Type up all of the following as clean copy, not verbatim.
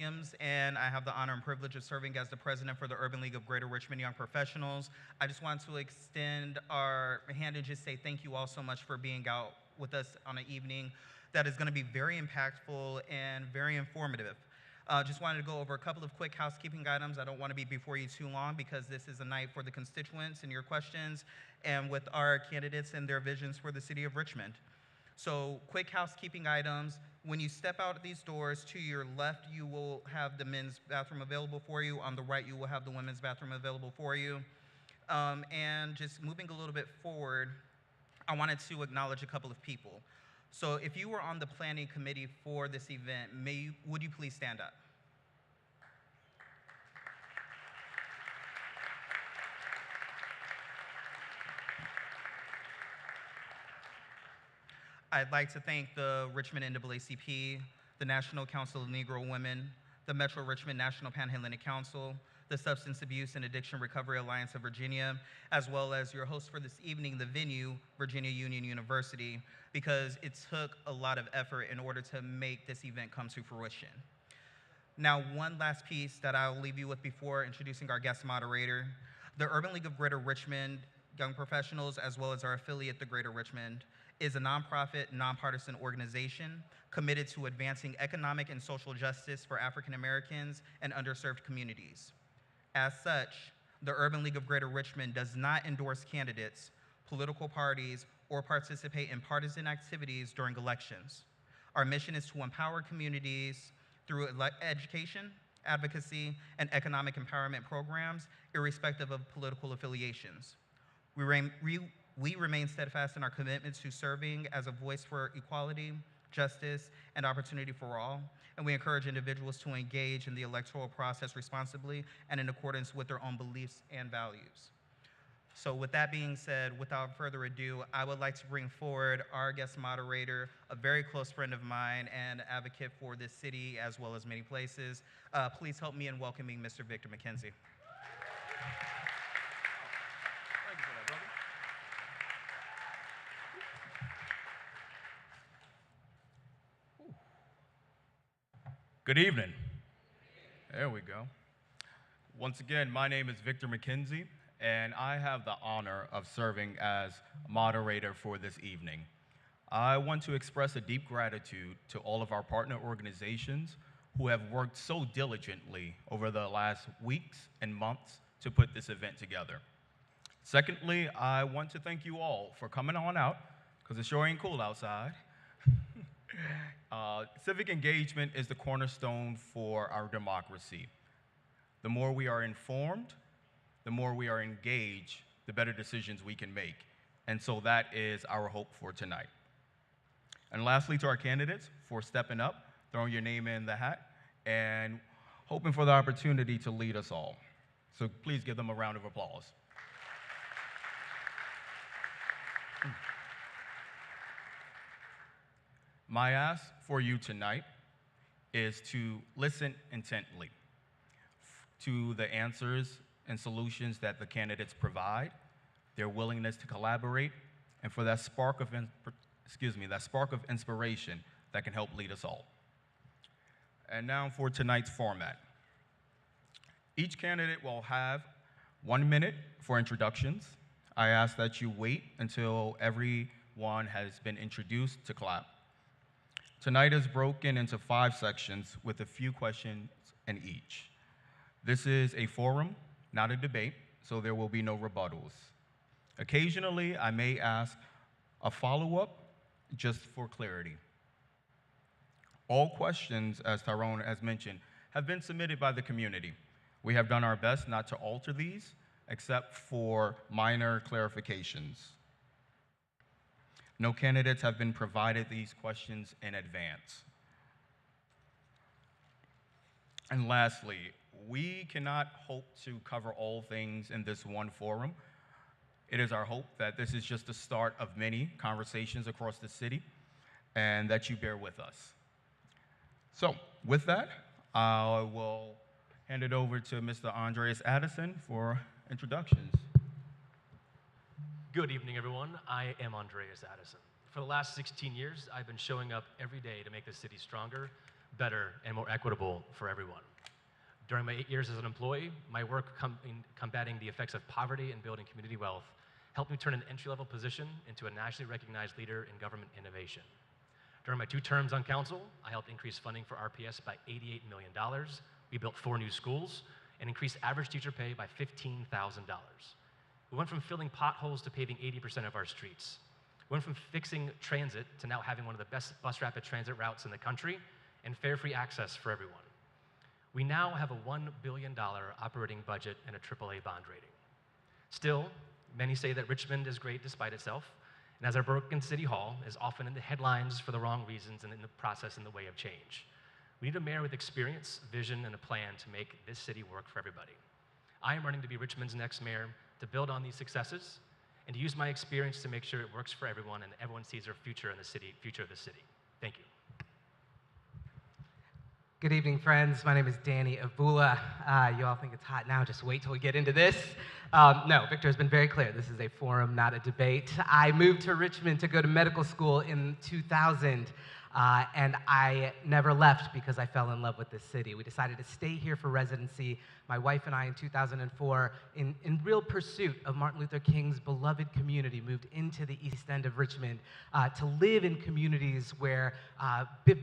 and I have the honor and privilege of serving as the president for the Urban League of Greater Richmond Young Professionals. I just want to extend our hand and just say thank you all so much for being out with us on an evening that is going to be very impactful and very informative. Just wanted to go over a couple of quick housekeeping items. I don't want to be before you too long because this is a night for the constituents and your questions and with our candidates and their visions for the city of Richmond. So quick housekeeping items. When you step out these doors, to your left, you will have the men's bathroom available for you. On the right, you will have the women's bathroom available for you. And just moving a little bit forward, I wanted to acknowledge a couple of people. So if you were on the planning committee for this event, would you please stand up? I'd like to thank the Richmond NAACP, the National Council of Negro Women, the Metro Richmond National Panhellenic Council, the Substance Abuse and Addiction Recovery Alliance of Virginia, as well as your host for this evening, the venue, Virginia Union University, because it took a lot of effort in order to make this event come to fruition. Now, one last piece that I'll leave you with before introducing our guest moderator. The Urban League of Greater Richmond Young Professionals, as well as our affiliate, the Greater Richmond, is a nonprofit, nonpartisan organization committed to advancing economic and social justice for African Americans and underserved communities. As such, the Urban League of Greater Richmond does not endorse candidates, political parties, or participate in partisan activities during elections. Our mission is to empower communities through education, advocacy, and economic empowerment programs, irrespective of political affiliations. We remain steadfast in our commitment to serving as a voice for equality, justice, and opportunity for all, and we encourage individuals to engage in the electoral process responsibly and in accordance with their own beliefs and values. So with that being said, without further ado, I would like to bring forward our guest moderator, a very close friend of mine and advocate for this city as well as many places. Please help me in welcoming Mr. Victor McKenzie. Good evening. There we go. Once again, my name is Victor McKenzie, and I have the honor of serving as moderator for this evening. I want to express a deep gratitude to all of our partner organizations who have worked so diligently over the last weeks and months to put this event together. Secondly, I want to thank you all for coming on out, because it sure ain't cool outside. Civic engagement is the cornerstone for our democracy. The more we are informed, the more we are engaged, the better decisions we can make. And so that is our hope for tonight. And lastly, to our candidates for stepping up, throwing your name in the hat, and hoping for the opportunity to lead us all. So please give them a round of applause. My ask for you tonight is to listen intently to the answers and solutions that the candidates provide, their willingness to collaborate, and for that spark of inspiration that can help lead us all. And now for tonight's format. Each candidate will have 1 minute for introductions. I ask that you wait until everyone has been introduced to clap. Tonight is broken into 5 sections with a few questions in each. This is a forum, not a debate, so there will be no rebuttals. Occasionally, I may ask a follow-up just for clarity. All questions, as Tyrone has mentioned, have been submitted by the community. We have done our best not to alter these, except for minor clarifications. No candidates have been provided these questions in advance. And lastly, we cannot hope to cover all things in this one forum. It is our hope that this is just the start of many conversations across the city and that you bear with us. So with that, I will hand it over to Mr. Andreas Addison for introductions. Good evening, everyone. I am Andreas Addison. For the last 16 years, I've been showing up every day to make the city stronger better, and more equitable for everyone. During my 8 years as an employee, my work in combating the effects of poverty and building community wealth helped me turn an entry-level position into a nationally recognized leader in government innovation. During my 2 terms on council, I helped increase funding for RPS by $88 million. We built 4 new schools and increased average teacher pay by $15,000. We went from filling potholes to paving 80% of our streets. We went from fixing transit to now having one of the best bus rapid transit routes in the country and fare-free access for everyone. We now have a $1 billion operating budget and a AAA bond rating. Still, many say that Richmond is great despite itself, and as our broken city hall is often in the headlines for the wrong reasons and in the process in the way of change. We need a mayor with experience, vision, and a plan to make this city work for everybody. I am running to be Richmond's next mayor to build on these successes and to use my experience to make sure it works for everyone and everyone sees their future in the city, future of the city. Thank you. Good evening, friends. My name is Danny Avula. You all think it's hot now. Just wait till we get into this. No, Victor has been very clear. This is a forum, not a debate. I moved to Richmond to go to medical school in 2000, and I never left because I fell in love with this city. We decided to stay here for residency, my wife and I, in 2004, in real pursuit of Martin Luther King's beloved community, moved into the East End of Richmond to live in communities where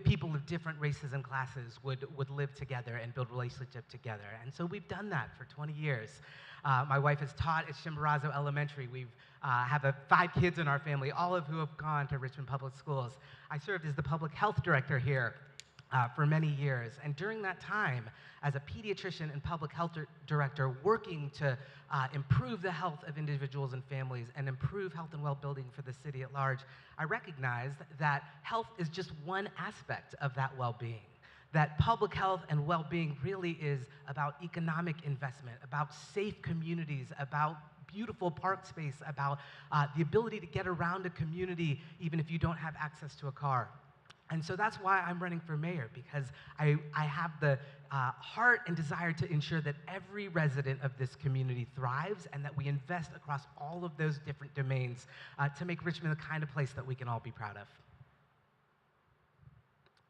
people of different races and classes would live together and build relationship together. And so we've done that for 20 years. My wife has taught at Chimborazo Elementary. We've have 5 kids in our family, all of who have gone to Richmond Public Schools. I served as the public health director here for many years. And during that time, as a pediatrician and public health director, working to improve the health of individuals and families and improve health and well-being for the city at large, I recognized that health is just one aspect of that well-being. That public health and well-being really is about economic investment, about safe communities, about beautiful park space, about the ability to get around a community even if you don't have access to a car. And so that's why I'm running for mayor, because I have the heart and desire to ensure that every resident of this community thrives and that we invest across all of those different domains to make Richmond the kind of place that we can all be proud of.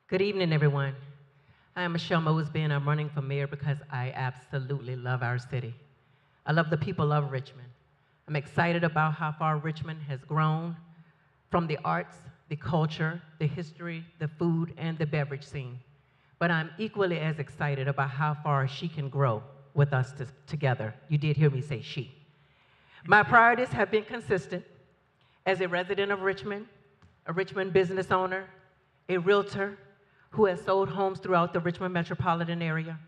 Good evening, everyone. I'm Michelle Mosby, and I'm running for mayor because I absolutely love our city. I love the people of Richmond. I'm excited about how far Richmond has grown from the arts, the culture, the history, the food, and the beverage scene. But I'm equally as excited about how far she can grow with us together. You did hear me say she. My priorities have been consistent. As a resident of Richmond, a Richmond business owner, a realtor who has sold homes throughout the Richmond metropolitan area,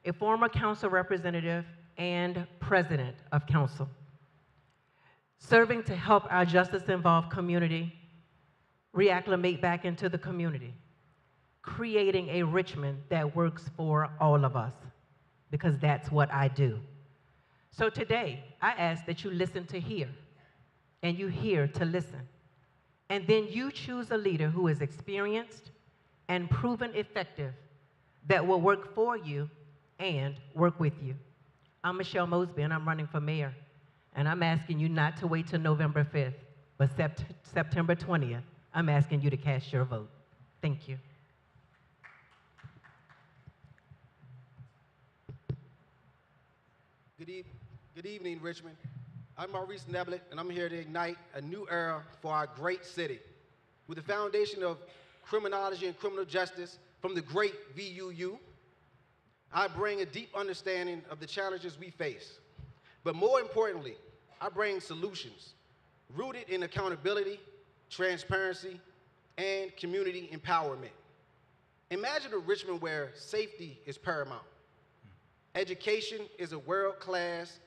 a former council representative and president of council, serving to help our justice-involved community reacclimate back into the community, creating a Richmond that works for all of us, because that's what I do. So today, I ask that you listen to hear, and you hear to listen, and then you choose a leader who is experienced and proven effective that will work for you and work with you. I'm Michelle Mosby, and I'm running for mayor, and I'm asking you not to wait till November 5th, but September 20th. I'm asking you to cast your vote. Thank you. Good evening, Richmond. I'm Maurice Neblett, and I'm here to ignite a new era for our great city. With the foundation of criminology and criminal justice from the great VUU, I bring a deep understanding of the challenges we face. But more importantly, I bring solutions rooted in accountability, transparency, and community empowerment. Imagine a Richmond where safety is paramount, education is a world-class,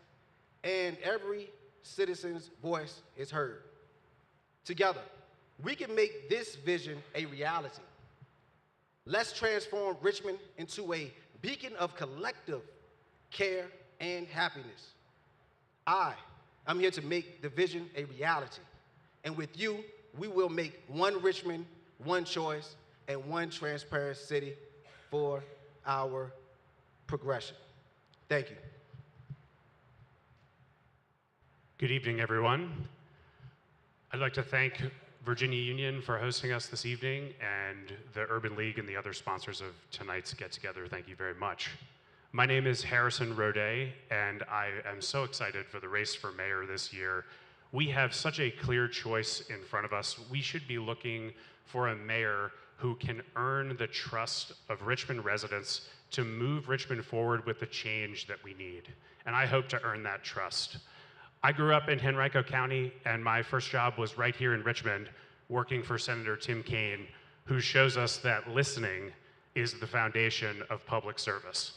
and every citizen's voice is heard. Together, we can make this vision a reality. Let's transform Richmond into a beacon of collective care and happiness. I'm here to make the vision a reality. And with you, we will make one Richmond, one choice, and one transparent city for our progression. Thank you. Good evening, everyone. I'd like to thank Virginia Union for hosting us this evening, and the Urban League and the other sponsors of tonight's get-together. Thank you very much. My name is Harrison Rodet, and I am so excited for the race for mayor this year. We have such a clear choice in front of us. We should be looking for a mayor who can earn the trust of Richmond residents to move Richmond forward with the change that we need. And I hope to earn that trust. I grew up in Henrico County, and my first job was right here in Richmond, working for Senator Tim Kaine, who shows us that listening is the foundation of public service.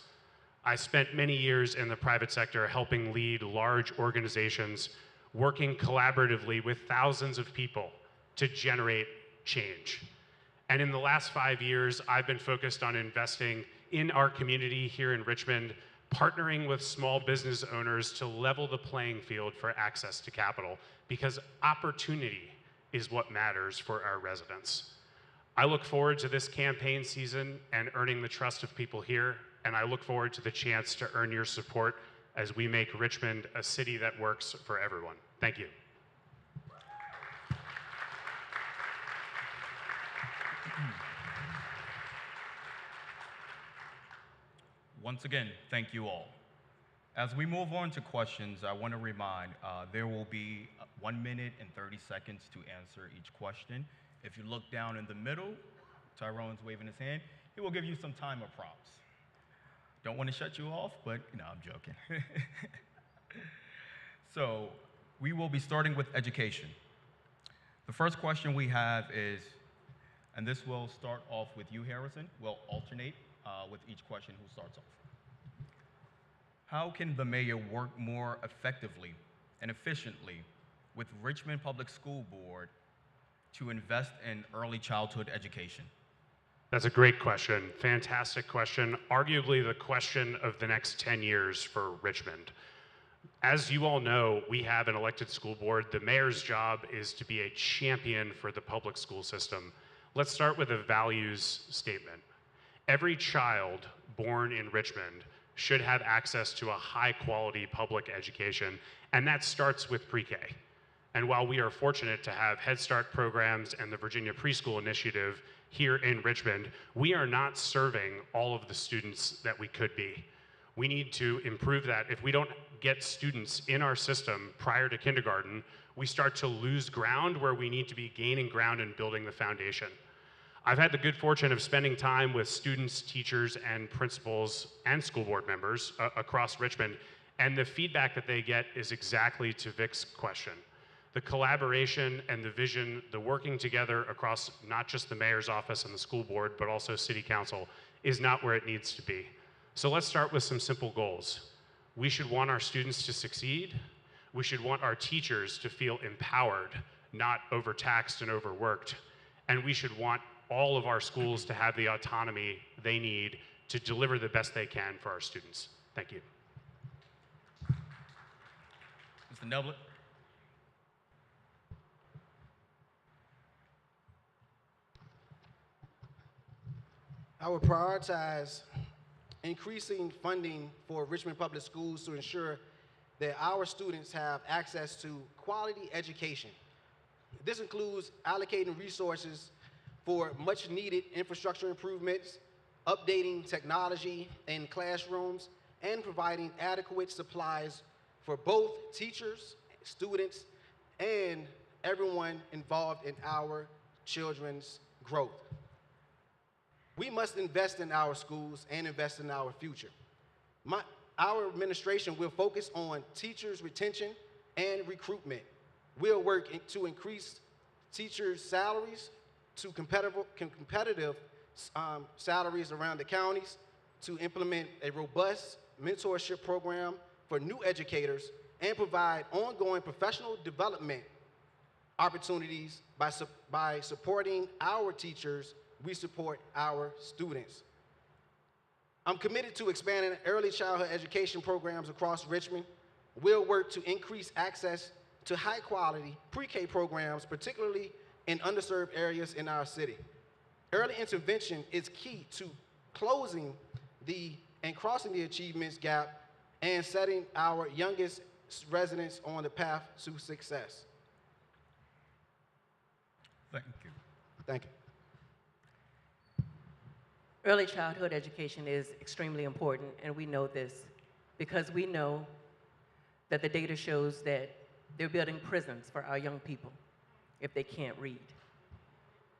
I spent many years in the private sector helping lead large organizations, working collaboratively with thousands of people to generate change. And in the last 5 years, I've been focused on investing in our community here in Richmond, partnering with small business owners to level the playing field for access to capital, because opportunity is what matters for our residents. I look forward to this campaign season and earning the trust of people here, and I look forward to the chance to earn your support as we make Richmond a city that works for everyone. Thank you. Once again, thank you all. As we move on to questions, I want to remind there will be 1 minute and 30 seconds to answer each question. If you look down in the middle, Tyrone's waving his hand, he will give you some timer prompts. Don't want to shut you off, but no, I'm joking. So we will be starting with education. The first question we have is, and this will start off with you, Harrison. We'll alternate with each question who starts off. How can the mayor work more effectively and efficiently with Richmond Public School Board to invest in early childhood education? That's a great question. Fantastic question. Arguably the question of the next 10 years for Richmond. As you all know, we have an elected school board. The mayor's job is to be a champion for the public school system. Let's start with a values statement. Every child born in Richmond should have access to a high-quality public education, and that starts with pre-K. And while we are fortunate to have Head Start programs and the Virginia Preschool Initiative here in Richmond, we are not serving all of the students that we could be. We need to improve that. If we don't get students in our system prior to kindergarten, we start to lose ground where we need to be gaining ground and building the foundation. I've had the good fortune of spending time with students, teachers, and principals and school board members across Richmond, and the feedback that they get is exactly to Vic's question. The collaboration and the vision, the working together across not just the mayor's office and the school board, but also city council, is not where it needs to be. So let's start with some simple goals. We should want our students to succeed. We should want our teachers to feel empowered, not overtaxed and overworked. And we should want all of our schools to have the autonomy they need to deliver the best they can for our students. Thank you. Mr. Neblett. I would prioritize increasing funding for Richmond Public Schools to ensure that our students have access to quality education. This includes allocating resources for much needed infrastructure improvements, updating technology in classrooms, and providing adequate supplies for both teachers, students, and everyone involved in our children's growth. We must invest in our schools and invest in our future. Our administration will focus on teachers' retention and recruitment. We'll work to increase teachers' salaries to competitive salaries around the counties, to implement a robust mentorship program for new educators, and provide ongoing professional development opportunities. By supporting our teachers, we support our students. I'm committed to expanding early childhood education programs across Richmond. We'll work to increase access to high-quality pre-K programs, particularly in underserved areas in our city. Early intervention is key to closing and crossing the achievements gap and setting our youngest residents on the path to success. Thank you. Thank you. Early childhood education is extremely important, and we know this because we know that the data shows that they're building prisons for our young people if they can't read.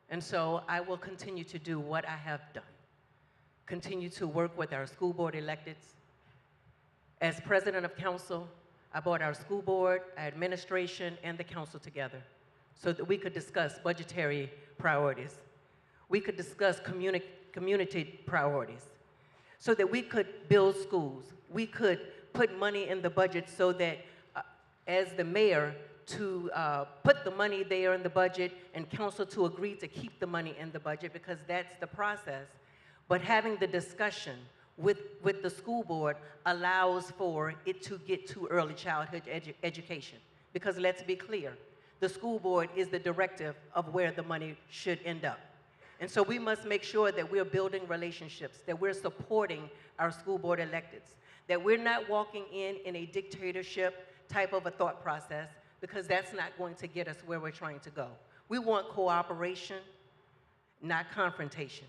And so I will continue to do what I have done, continue to work with our school board electeds. As president of council, I brought our school board, our administration, and the council together so that we could discuss budgetary priorities. We could discuss community priorities so that we could build schools. We could put money in the budget so that as the mayor to put the money there in the budget and council to agree to keep the money in the budget because that's the process. But having the discussion with the school board allows for it to get to early childhood education. Because let's be clear, the school board is the directive of where the money should end up. And so we must make sure that we're building relationships, that we're supporting our school board electeds, that we're not walking in a dictatorship type of a thought process, because that's not going to get us where we're trying to go. We want cooperation, not confrontation.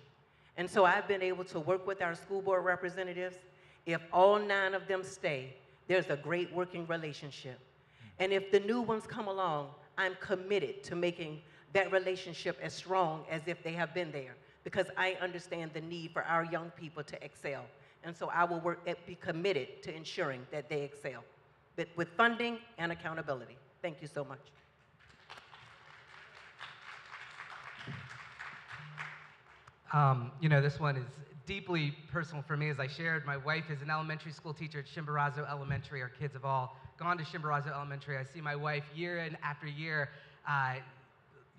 And so I've been able to work with our school board representatives. If all 9 of them stay, there's a great working relationship. And if the new ones come along, I'm committed to making that relationship as strong as if they have been there, because I understand the need for our young people to excel. And so I will be committed to ensuring that they excel, but with funding and accountability. Thank you so much. You know, this one is deeply personal for me. As I shared, my wife is an elementary school teacher at Chimborazo Elementary. Our kids have all gone to Chimborazo Elementary. I see my wife year in after year,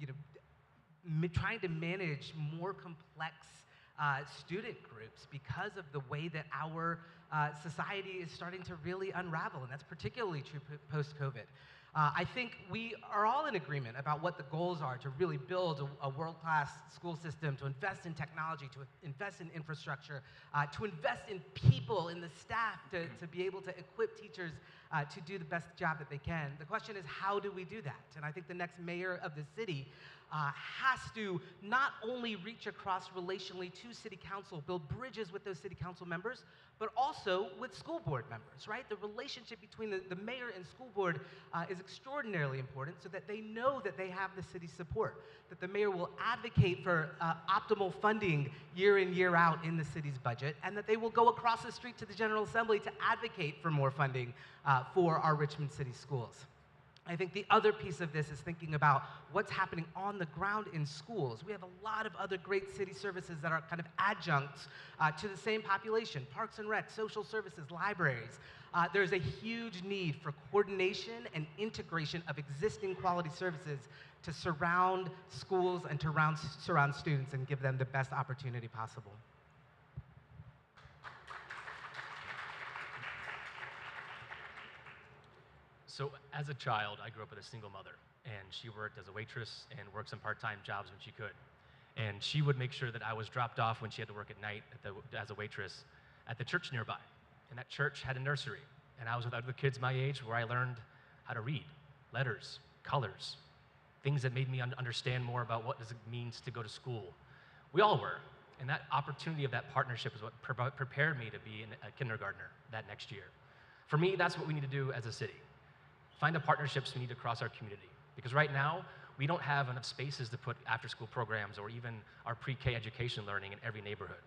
you know, trying to manage more complex student groups because of the way that our society is starting to really unravel, and that's particularly true post-COVID. I think we are all in agreement about what the goals are to really build a world-class school system, to invest in technology, to invest in infrastructure, to invest in people, in the staff, to be able to equip teachers to do the best job that they can. The question is, how do we do that? And I think the next mayor of the city has to not only reach across relationally to city council, build bridges with those city council members, but also with school board members, right? The relationship between the mayor and school board is extraordinarily important so that they know that they have the city's support, that the mayor will advocate for optimal funding year in, year out in the city's budget, and that they will go across the street to the General Assembly to advocate for more funding for our Richmond City schools. I think the other piece of this is thinking about what's happening on the ground in schools. We have a lot of other great city services that are kind of adjuncts to the same population: Parks and Rec, social services, libraries. There's a huge need for coordination and integration of existing quality services to surround schools and to surround students and give them the best opportunity possible. So as a child, I grew up with a single mother, and she worked as a waitress and worked some part-time jobs when she could. And she would make sure that I was dropped off when she had to work at night as a waitress at the church nearby. And that church had a nursery, and I was with other kids my age where I learned how to read, letters, colors, things that made me understand more about what it means to go to school. We all were, and that opportunity of that partnership is what prepared me to be a kindergartner that next year. For me, that's what we need to do as a city. Find the partnerships we need across our community. Because right now, we don't have enough spaces to put after-school programs or even our pre-K education learning in every neighborhood.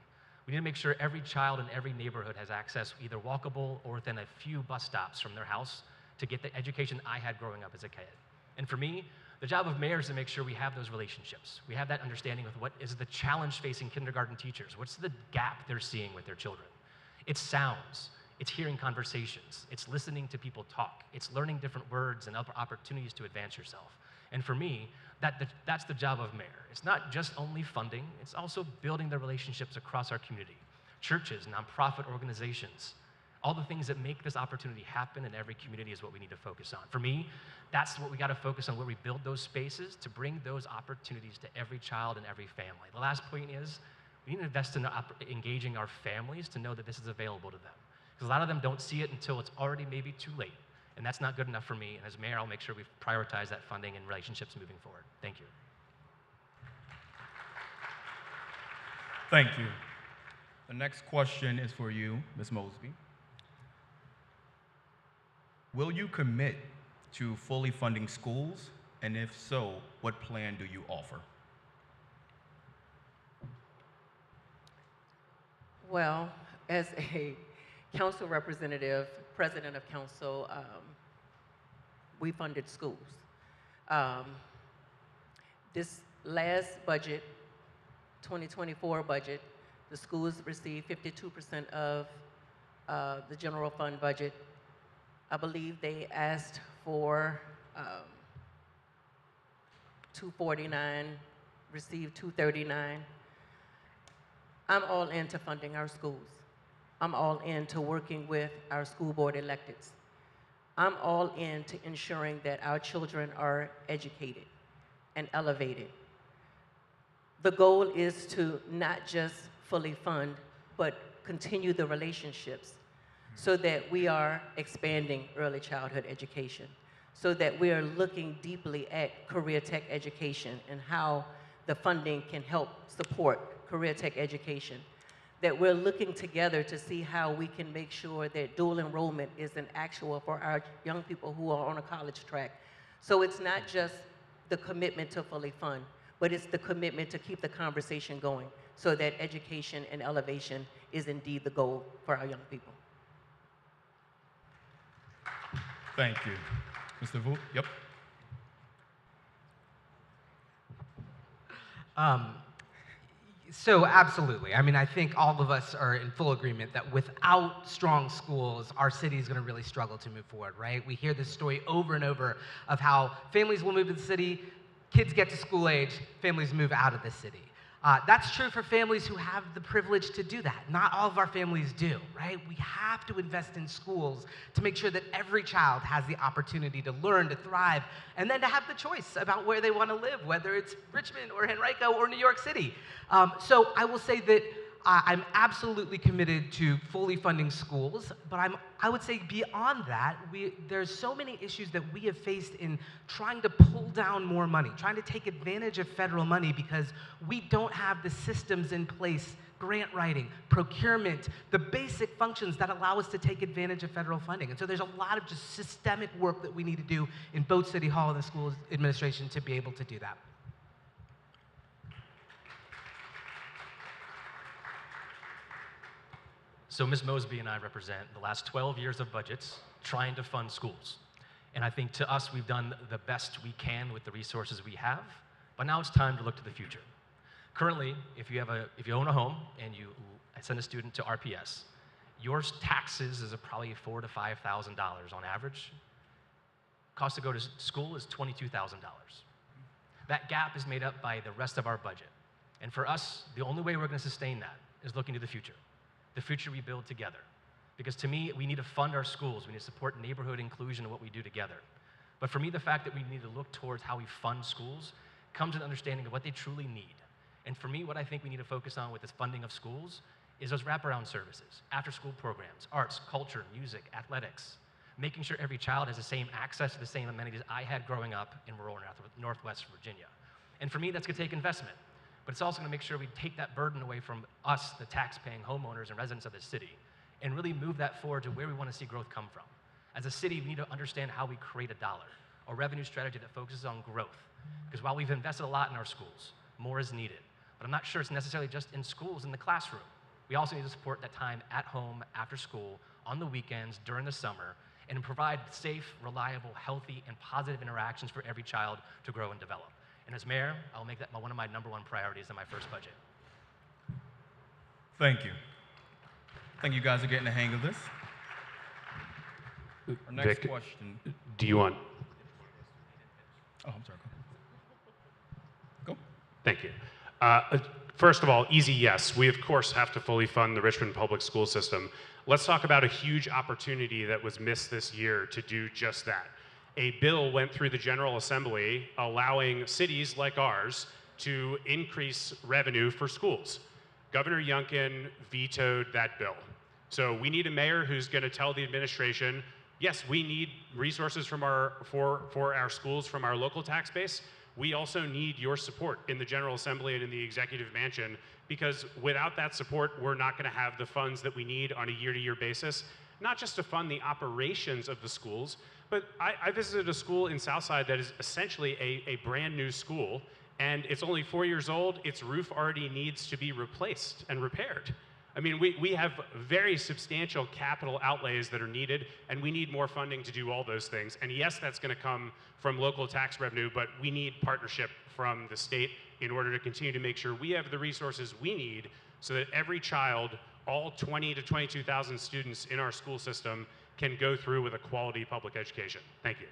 We need to make sure every child in every neighborhood has access, either walkable or within a few bus stops from their house, to get the education I had growing up as a kid. And for me, the job of mayor is to make sure we have those relationships. We have that understanding with what is the challenge facing kindergarten teachers. What's the gap they're seeing with their children? It's sounds. It's hearing conversations. It's listening to people talk. It's learning different words and other opportunities to advance yourself. And for me, that's the job of mayor. It's not just only funding, it's also building the relationships across our community. Churches, nonprofit organizations, all the things that make this opportunity happen in every community is what we need to focus on. For me, that's what we got to focus on, where we build those spaces to bring those opportunities to every child and every family. The last point is, we need to invest in engaging our families to know that this is available to them. Because a lot of them don't see it until it's already maybe too late. And that's not good enough for me. And as mayor, I'll make sure we prioritize that funding and relationships moving forward. Thank you. Thank you. The next question is for you, Ms. Mosby. Will you commit to fully funding schools? And if so, what plan do you offer? Well, as a council representative, president of council, we funded schools. This last budget, 2024 budget, the schools received 52% of the general fund budget. I believe they asked for 249, received 239. I'm all into funding our schools. I'm all into working with our school board electeds. I'm all into ensuring that our children are educated and elevated. The goal is to not just fully fund, but continue the relationships so that we are expanding early childhood education, so that we are looking deeply at career tech education and how the funding can help support career tech education, that we're looking together to see how we can make sure that dual enrollment is an actual for our young people who are on a college track. So it's not just the commitment to fully fund, but it's the commitment to keep the conversation going so that education and elevation is indeed the goal for our young people. Thank you. Mr. Vu? Yep. So absolutely. I mean, I think all of us are in full agreement that without strong schools, our city is going to really struggle to move forward, right? We hear this story over and over of how families will move to the city, kids get to school age, families move out of the city. That's true for families who have the privilege to do that. Not all of our families do, right? We have to invest in schools to make sure that every child has the opportunity to learn, to thrive, and then to have the choice about where they want to live, whether it's Richmond or Henrico or New York City. So I will say that I'm absolutely committed to fully funding schools, but I would say beyond that, there's so many issues that we have faced in trying to pull down more money, trying to take advantage of federal money because we don't have the systems in place, grant writing, procurement, the basic functions that allow us to take advantage of federal funding. And so there's a lot of just systemic work that we need to do in both City Hall and the school administration to be able to do that. So Ms. Mosby and I represent the last 12 years of budgets trying to fund schools. And I think to us, we've done the best we can with the resources we have, but now it's time to look to the future. Currently, if you own a home and you send a student to RPS, your taxes is probably $4,000 to $5,000 on average. Cost to go to school is $22,000. That gap is made up by the rest of our budget. And for us, the only way we're going to sustain that is looking to the future we build together. Because to me, we need to fund our schools. We need to support neighborhood inclusion in what we do together. But for me, the fact that we need to look towards how we fund schools comes to an understanding of what they truly need. And for me, what I think we need to focus on with this funding of schools is those wraparound services, after-school programs, arts, culture, music, athletics, making sure every child has the same access to the same amenities I had growing up in rural Northwest Virginia. And for me, that's going to take investment. But it's also going to make sure we take that burden away from us, the tax-paying homeowners and residents of the city, and really move that forward to where we want to see growth come from. As a city, we need to understand how we create a dollar, a revenue strategy that focuses on growth. Because while we've invested a lot in our schools, more is needed. But I'm not sure it's necessarily just in schools, in the classroom. We also need to support that time at home, after school, on the weekends, during the summer, and provide safe, reliable, healthy, and positive interactions for every child to grow and develop. And as mayor, I'll make that one of my #1 priorities in my first budget. Thank you. I think you guys are getting the hang of this. Our next Vic, question. do you want? Oh, I'm sorry. Go. Thank you. First of all, easy yes. We, of course, have to fully fund the Richmond public school system. Let's talk about a huge opportunity that was missed this year to do just that. A bill went through the General Assembly allowing cities like ours to increase revenue for schools. Governor Youngkin vetoed that bill. So we need a mayor who's going to tell the administration, yes, we need resources from for our schools from our local tax base. we also need your support in the General Assembly and in the Executive Mansion, because without that support, we're not going to have the funds that we need on a year-to-year basis, not just to fund the operations of the schools, but I visited a school in Southside that is essentially a brand new school, and it's only 4 years old. Its roof already needs to be replaced and repaired. I mean, we have very substantial capital outlays that are needed, and we need more funding to do all those things. And yes, that's going to come from local tax revenue, but we need partnership from the state in order to continue to make sure we have the resources we need so that every child, all 20 to 22,000 students in our school system, can go through with a quality public education. Thank you.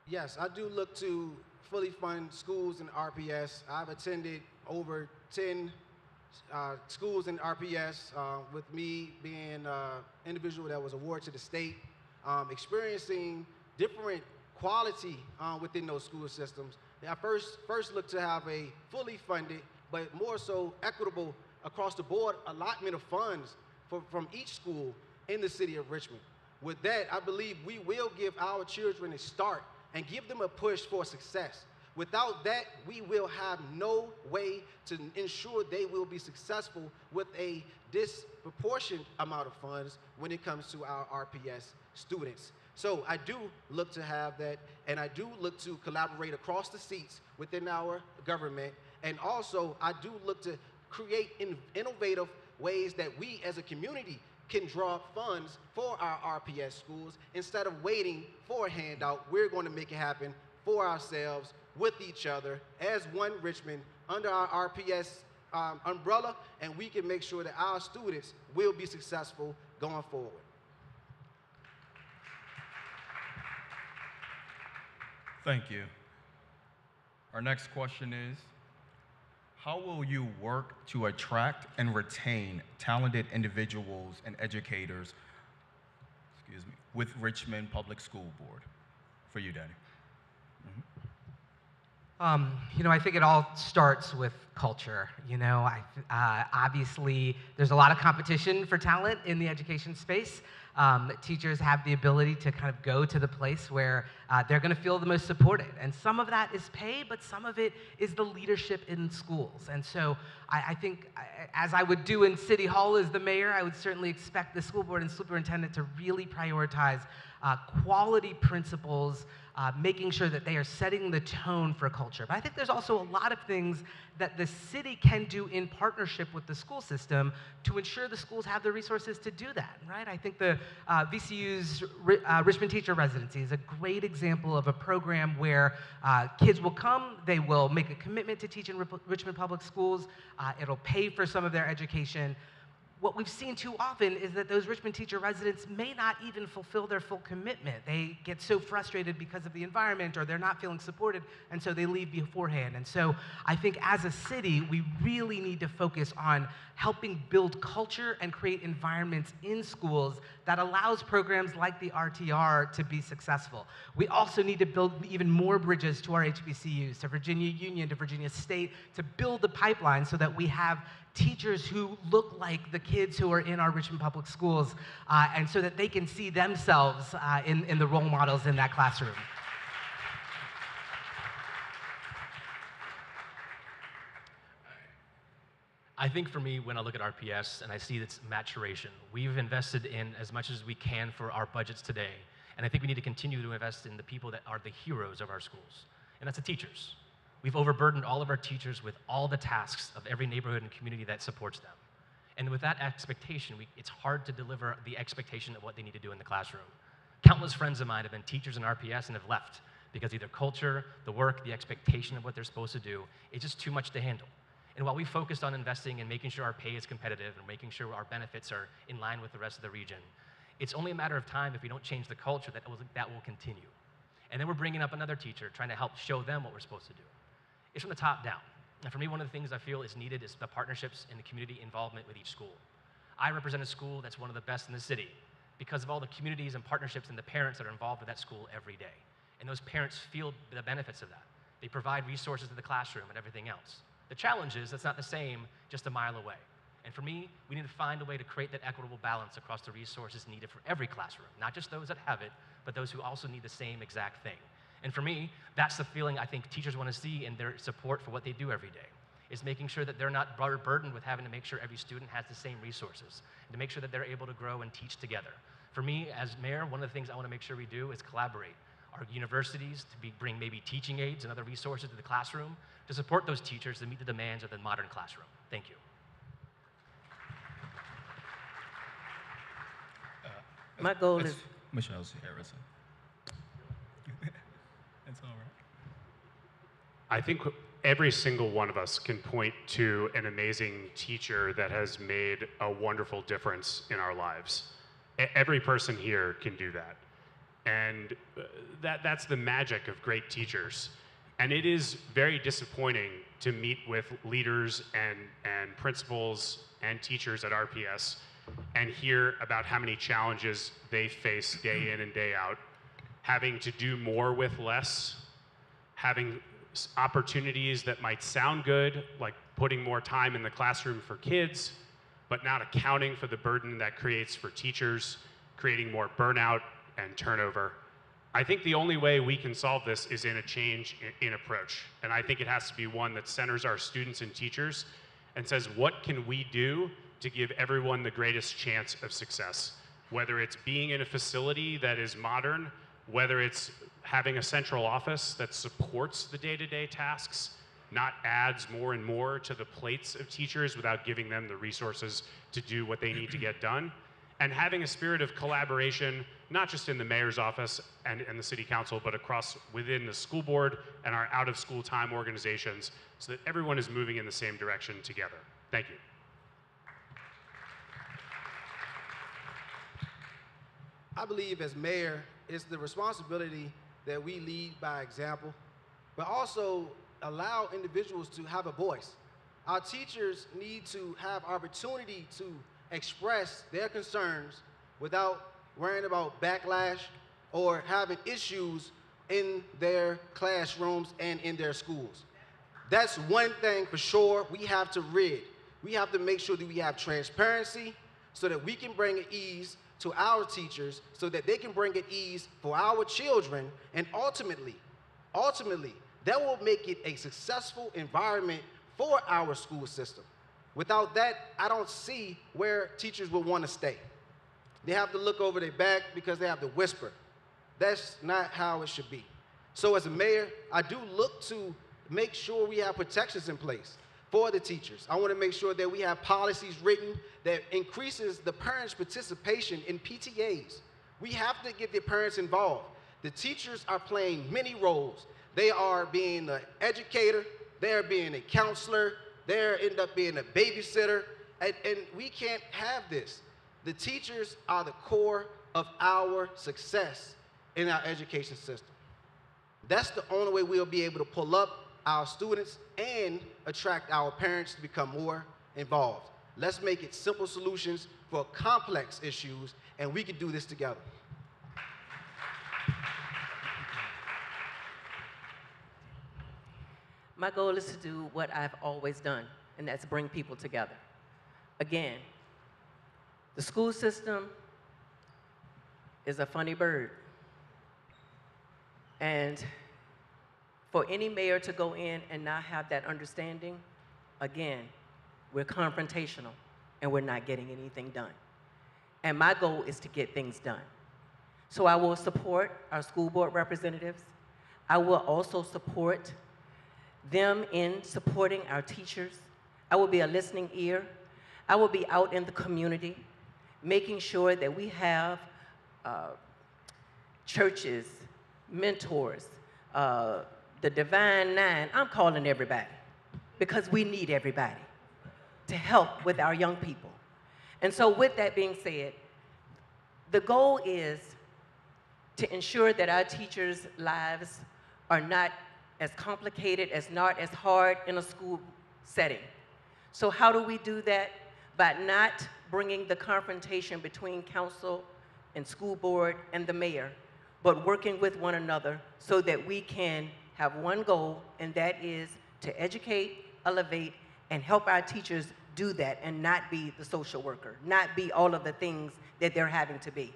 Yes, I do look to fully fund schools in RPS. I've attended over 10 schools in RPS, with me being an individual that was awarded to the state, experiencing different quality within those school systems. I first look to have a fully funded, but more so equitable across the board allotment of funds from each school in the city of Richmond. With that, I believe we will give our children a start and give them a push for success. Without that, we will have no way to ensure they will be successful with a disproportionate amount of funds when it comes to our RPS students. So I do look to have that, and I do look to collaborate across the seats within our government, and also I do look to create innovative ways that we as a community can draw funds for our RPS schools. Instead of waiting for a handout, we're going to make it happen for ourselves, with each other, as one Richmond, under our RPS umbrella, and we can make sure that our students will be successful going forward. Thank you. Our next question is, how will you work to attract and retain talented individuals and educators, with Richmond Public School Board? For you, Danny. I think it all starts with culture. Obviously, there's a lot of competition for talent in the education space. Teachers have the ability to kind of go to the place where they're going to feel the most supported. And some of that is pay, but some of it is the leadership in schools. And so I think, as I would do in City Hall as the mayor, I would certainly expect the school board and superintendent to really prioritize quality principles, making sure that they are setting the tone for culture. But I think there's also a lot of things that the city can do in partnership with the school system to ensure the schools have the resources to do that, right? I think the VCU's Richmond Teacher Residency is a great example of a program where kids will come, they will make a commitment to teach in Richmond Public Schools, it'll pay for some of their education. What we've seen too often is that those Richmond teacher residents may not even fulfill their full commitment. They get so frustrated because of the environment, or they're not feeling supported, and so they leave beforehand. And so I think as a city, we really need to focus on helping build culture and create environments in schools that allows programs like the RTR to be successful. We also need to build even more bridges to our HBCUs, to Virginia Union, to Virginia State, to build the pipeline so that we have teachers who look like the kids who are in our Richmond Public Schools, and so that they can see themselves in the role models in that classroom. I think for me, when I look at RPS and I see its maturation, we've invested in as much as we can for our budgets today, and I think we need to continue to invest in the people that are the heroes of our schools, and that's the teachers. We've overburdened all of our teachers with all the tasks of every neighborhood and community that supports them. And with that expectation, it's hard to deliver the expectation of what they need to do in the classroom. Countless friends of mine have been teachers in RPS and have left because either culture, the work, the expectation of what they're supposed to do, it's just too much to handle. And while we focused on investing and making sure our pay is competitive and making sure our benefits are in line with the rest of the region, it's only a matter of time if we don't change the culture that will continue. And then we're bringing up another teacher, trying to help show them what we're supposed to do. It's from the top down. And for me, one of the things I feel is needed is the partnerships and the community involvement with each school. I represent a school that's one of the best in the city because of all the communities and partnerships and the parents that are involved with that school every day. And those parents feel the benefits of that. They provide resources to the classroom and everything else. The challenge is that's not the same just a mile away. And for me, we need to find a way to create that equitable balance across the resources needed for every classroom, not just those that have it, but those who also need the same exact thing. And for me, that's the feeling I think teachers want to see in their support for what they do every day, is making sure that they're not burdened with having to make sure every student has the same resources, and to make sure that they're able to grow and teach together. For me, as mayor, one of the things I want to make sure we do is collaborate. Our universities to bring maybe teaching aids and other resources to the classroom to support those teachers to meet the demands of the modern classroom. Thank you. My goal is Michelle Harrison. That's all right. I think every single one of us can point to an amazing teacher that has made a wonderful difference in our lives. Every person here can do that. And that's the magic of great teachers. And it is very disappointing to meet with leaders and principals and teachers at RPS and hear about how many challenges they face day in and day out, having to do more with less, having opportunities that might sound good, like putting more time in the classroom for kids, but not accounting for the burden that creates for teachers, creating more burnout and turnover. I think the only way we can solve this is in a change in approach. And I think it has to be one that centers our students and teachers and says, what can we do to give everyone the greatest chance of success? Whether it's being in a facility that is modern, whether it's having a central office that supports the day-to-day tasks, not adds more and more to the plates of teachers without giving them the resources to do what they need to get done, and having a spirit of collaboration, not just in the mayor's office and the city council, but across within the school board and our out-of-school time organizations, so that everyone is moving in the same direction together. Thank you. I believe as mayor, it's the responsibility that we lead by example, but also allow individuals to have a voice. Our teachers need to have opportunity to express their concerns without worrying about backlash or having issues in their classrooms and in their schools. That's one thing for sure we have to rid. We have to make sure that we have transparency so that we can bring ease to our teachers so that they can bring it ease for our children, and ultimately, that will make it a successful environment for our school system. Without that, I don't see where teachers will want to stay. They have to look over their back because they have to whisper. That's not how it should be. So as a mayor, I do look to make sure we have protections in place for the teachers. I want to make sure that we have policies written that increases the parents' participation in PTAs. We have to get the parents involved. The teachers are playing many roles. They are being an educator, they're being a counselor, they end up being a babysitter, and we can't have this. The teachers are the core of our success in our education system. That's the only way we'll be able to pull up our students and attract our parents to become more involved. Let's make it simple solutions for complex issues, and we can do this together. My goal is to do what I've always done, and that's bring people together. Again, the school system is a funny bird. And for any mayor to go in and not have that understanding, again, we're confrontational and we're not getting anything done. And my goal is to get things done. So I will support our school board representatives. I will also support them in supporting our teachers. I will be a listening ear. I will be out in the community, making sure that we have churches, mentors, the Divine Nine. I'm calling everybody because we need everybody to help with our young people. And so with that being said, the goal is to ensure that our teachers' lives are not as complicated, not as hard in a school setting. So how do we do that? By not bringing the confrontation between council and school board and the mayor, but working with one another so that we can have one goal, and that is to educate, elevate, and help our teachers do that and not be the social worker, not be all of the things that they're having to be.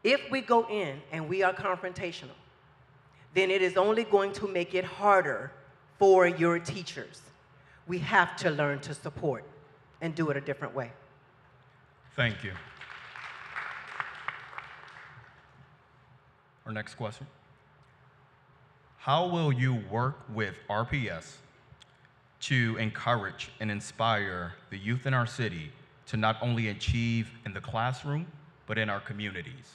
If we go in and we are confrontational, then it is only going to make it harder for your teachers. We have to learn to support and do it a different way. Thank you. Our next question. How will you work with RPS to encourage and inspire the youth in our city to not only achieve in the classroom, but in our communities?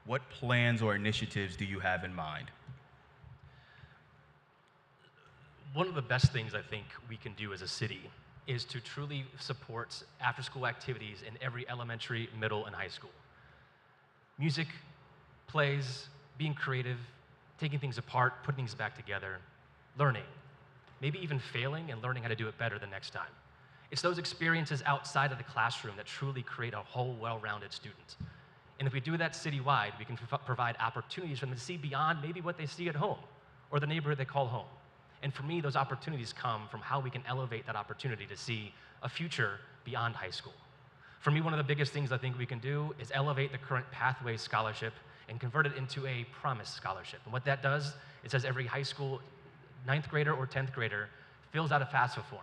What plans or initiatives do you have in mind? One of the best things I think we can do as a city is to truly support after-school activities in every elementary, middle, and high school. Music, plays, being creative, taking things apart, putting things back together, learning, maybe even failing and learning how to do it better the next time. It's those experiences outside of the classroom that truly create a whole well-rounded student. And if we do that citywide, we can provide opportunities for them to see beyond maybe what they see at home or the neighborhood they call home. And for me, those opportunities come from how we can elevate that opportunity to see a future beyond high school. For me, one of the biggest things I think we can do is elevate the current Pathway Scholarship and convert it into a Promise Scholarship. And what that does, it says every high school 9th grader or 10th grader fills out a FAFSA form,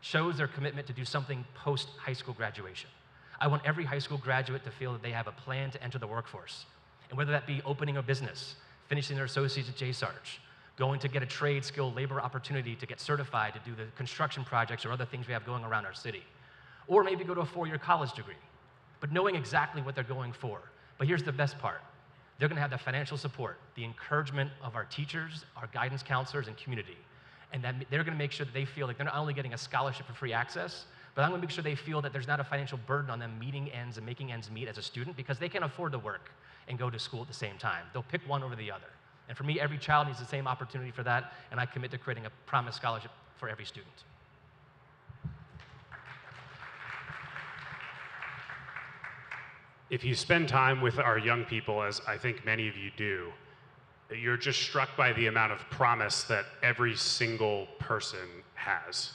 shows their commitment to do something post-high school graduation. I want every high school graduate to feel that they have a plan to enter the workforce. And whether that be opening a business, finishing their associates at JSARJ, going to get a trade skill labor opportunity to get certified to do the construction projects or other things we have going around our city. Or maybe go to a 4-year college degree, but knowing exactly what they're going for. But here's the best part. They're gonna have the financial support, the encouragement of our teachers, our guidance counselors, and community. And that they're gonna make sure that they feel like they're not only getting a scholarship for free access, but I'm gonna make sure they feel that there's not a financial burden on them meeting ends and making ends meet as a student because they can afford to work and go to school at the same time. They'll pick one over the other. And for me, every child needs the same opportunity for that, and I commit to creating a Promise Scholarship for every student. If you spend time with our young people, as I think many of you do, you're just struck by the amount of promise that every single person has.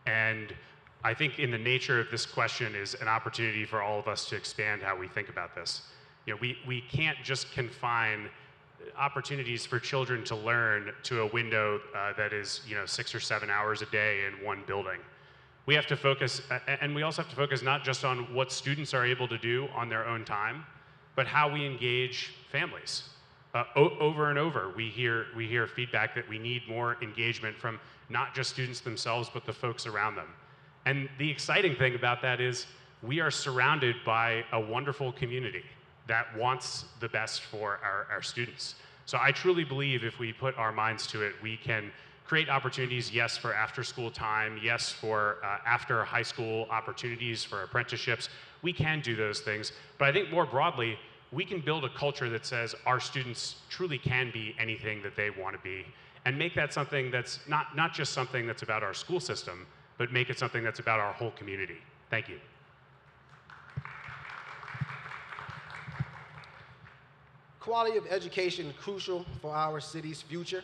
And I think in the nature of this question is an opportunity for all of us to expand how we think about this. You know, we can't just confine opportunities for children to learn to a window that is 6 or 7 hours a day in one building. We have to focus, and we also have to focus not just on what students are able to do on their own time, but how we engage families. Over and over, we hear feedback that we need more engagement from not just students themselves, but the folks around them. And the exciting thing about that is we are surrounded by a wonderful community that wants the best for our students. So I truly believe if we put our minds to it, we can create opportunities, yes, for after school time, yes, for after high school opportunities for apprenticeships. We can do those things. But I think more broadly, we can build a culture that says our students truly can be anything that they want to be and make that something that's not just something that's about our school system, but make it something that's about our whole community. Thank you. Quality of education is crucial for our city's future.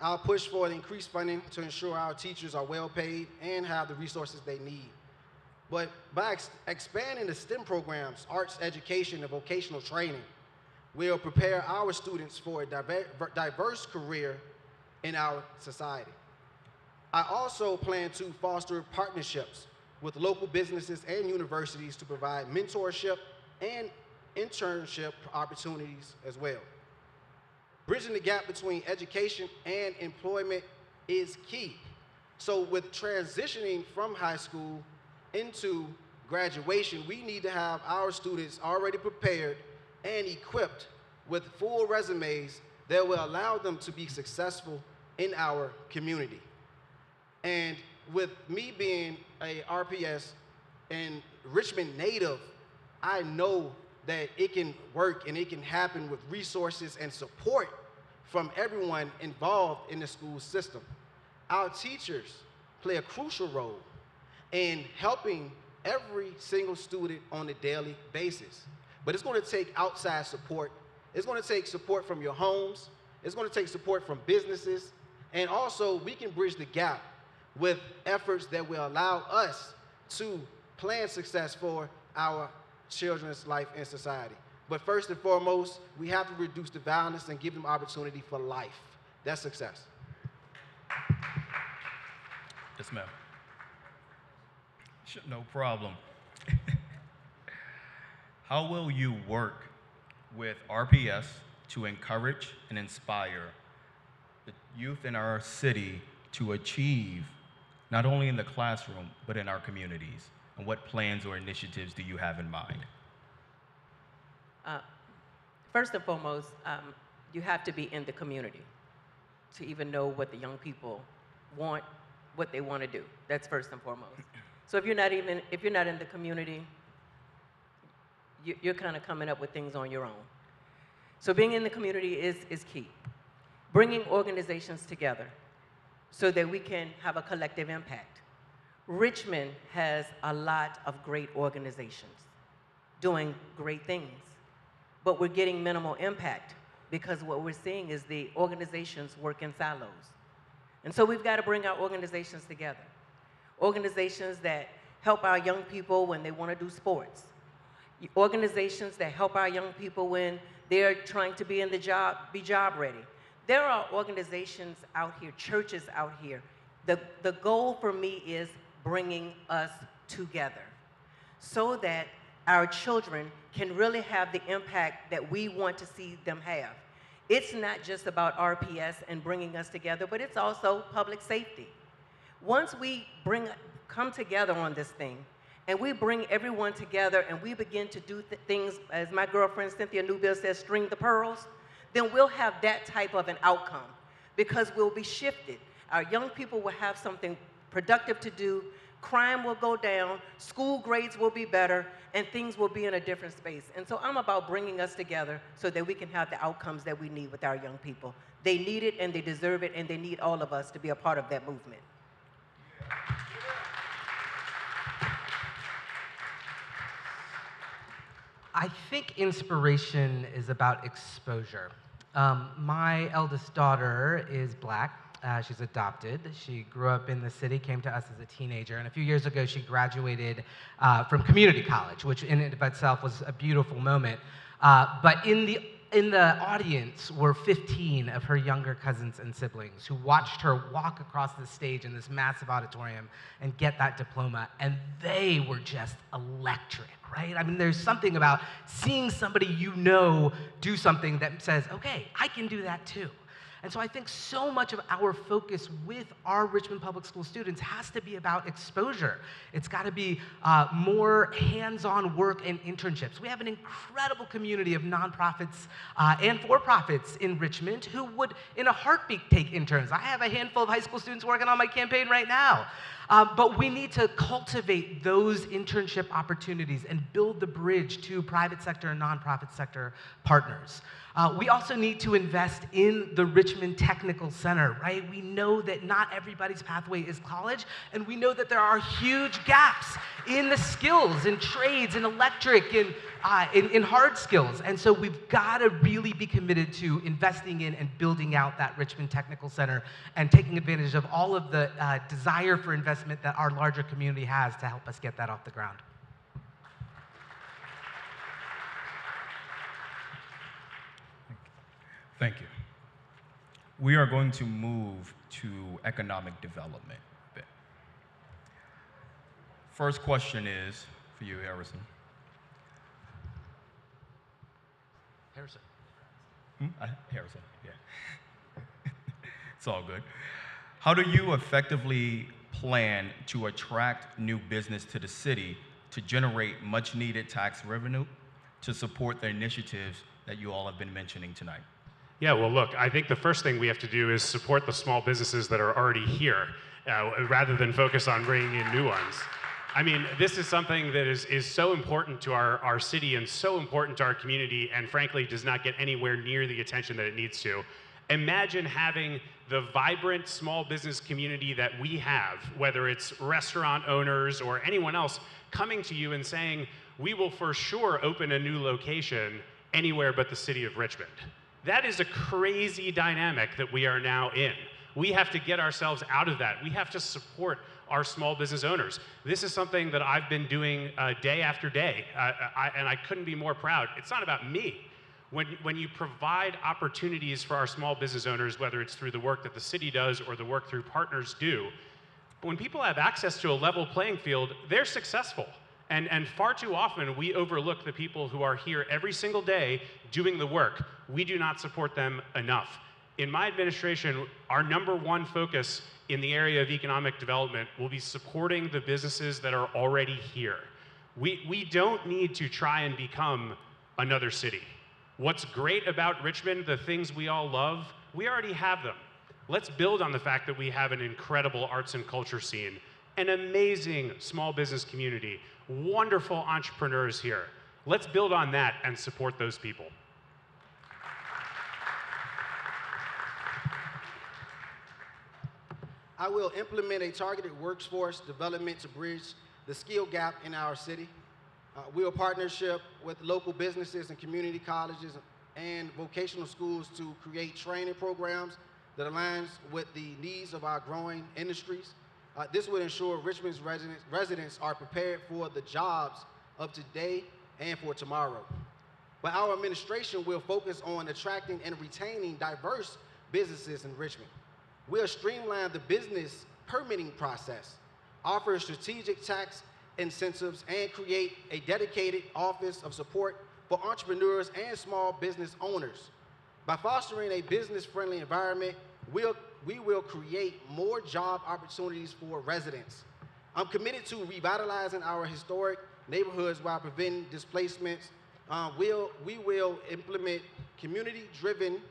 I'll push for increased funding to ensure our teachers are well paid and have the resources they need. But by expanding the STEM programs, arts education, and vocational training, we'll prepare our students for a diverse career in our society. I also plan to foster partnerships with local businesses and universities to provide mentorship and internship opportunities as well. Bridging the gap between education and employment is key. So with transitioning from high school into graduation, we need to have our students already prepared and equipped with full resumes that will allow them to be successful in our community. And with me being a RPS and Richmond native, I know that it can work and it can happen with resources and support from everyone involved in the school system. Our teachers play a crucial role in helping every single student on a daily basis. But it's going to take outside support. It's going to take support from your homes. It's going to take support from businesses. And also, we can bridge the gap with efforts that will allow us to plan success for our children's life in society. But first and foremost, we have to reduce the violence and give them opportunity for life. That's success. Yes, ma'am. No problem. How will you work with RPS to encourage and inspire the youth in our city to achieve, not only in the classroom, but in our communities? And what plans or initiatives do you have in mind? First and foremost, you have to be in the community to even know what the young people want, what they want to do. That's first and foremost. So if you're not in the community, you're kind of coming up with things on your own. So being in the community is key. Bringing organizations together so that we can have a collective impact. Richmond has a lot of great organizations doing great things, but we're getting minimal impact because what we're seeing is the organizations work in silos. And so we've got to bring our organizations together. Organizations that help our young people when they want to do sports. Organizations that help our young people when they're trying to be job ready. There are organizations out here, churches out here. The goal for me is bringing us together so that our children can really have the impact that we want to see them have. It's not just about RPS and bringing us together, but it's also public safety. Once we come together on this thing, and we bring everyone together and we begin to do things, as my girlfriend Cynthia Newbill says, string the pearls, then we'll have that type of an outcome because we'll be shifted. Our young people will have something productive to do, crime will go down, school grades will be better, and things will be in a different space. And so I'm about bringing us together so that we can have the outcomes that we need with our young people. They need it and they deserve it, and they need all of us to be a part of that movement. I think inspiration is about exposure. My eldest daughter is Black. She's adopted. She grew up in the city, came to us as a teenager, and a few years ago she graduated from community college, which in and of itself was a beautiful moment. But in the audience were 15 of her younger cousins and siblings who watched her walk across the stage in this massive auditorium and get that diploma, and they were just electric, right? I mean, there's something about seeing somebody you know do something that says, okay, I can do that too. And so I think so much of our focus with our Richmond Public School students has to be about exposure. It's got to be more hands-on work and internships. We have an incredible community of nonprofits and for-profits in Richmond who would, in a heartbeat, take interns. I have a handful of high school students working on my campaign right now. But we need to cultivate those internship opportunities and build the bridge to private sector and nonprofit sector partners. We also need to invest in the Richmond Technical Center, right? We know that not everybody's pathway is college, and we know that there are huge gaps in the skills, in trades, in electric, in hard skills. And so we've got to really be committed to investing in and building out that Richmond Technical Center and taking advantage of all of the desire for investment that our larger community has to help us get that off the ground. Thank you. We are going to move to economic development. First question is for you, Harrison. Harrison. Harrison, yeah. It's all good. How do you effectively plan to attract new business to the city to generate much needed tax revenue to support the initiatives that you all have been mentioning tonight? Yeah, well, look, I think the first thing we have to do is support the small businesses that are already here, rather than focus on bringing in new ones. I mean, this is something that is so important to our city and so important to our community, and frankly does not get anywhere near the attention that it needs to. Imagine having the vibrant small business community that we have, whether it's restaurant owners or anyone else, coming to you and saying, we will for sure open a new location anywhere but the city of Richmond. That is a crazy dynamic that we are now in. We have to get ourselves out of that. We have to support our small business owners. This is something that I've been doing day after day, and I couldn't be more proud. It's not about me. When you provide opportunities for our small business owners, whether it's through the work that the city does or the work through partners do, when people have access to a level playing field, they're successful. And far too often, we overlook the people who are here every single day doing the work. We do not support them enough. In my administration, our #1 focus in the area of economic development will be supporting the businesses that are already here. We don't need to try and become another city. What's great about Richmond, the things we all love, we already have them. Let's build on the fact that we have an incredible arts and culture scene, an amazing small business community, wonderful entrepreneurs here. Let's build on that and support those people. I will implement a targeted workforce development to bridge the skill gap in our city. We'll partnership with local businesses and community colleges and vocational schools to create training programs that aligns with the needs of our growing industries. This would ensure Richmond's residents are prepared for the jobs of today and for tomorrow. But our administration will focus on attracting and retaining diverse businesses in Richmond. We'll streamline the business permitting process, offer strategic tax incentives, and create a dedicated office of support for entrepreneurs and small business owners. By fostering a business-friendly environment, we will create more job opportunities for residents. I'm committed to revitalizing our historic neighborhoods while preventing displacements. We will implement community-driven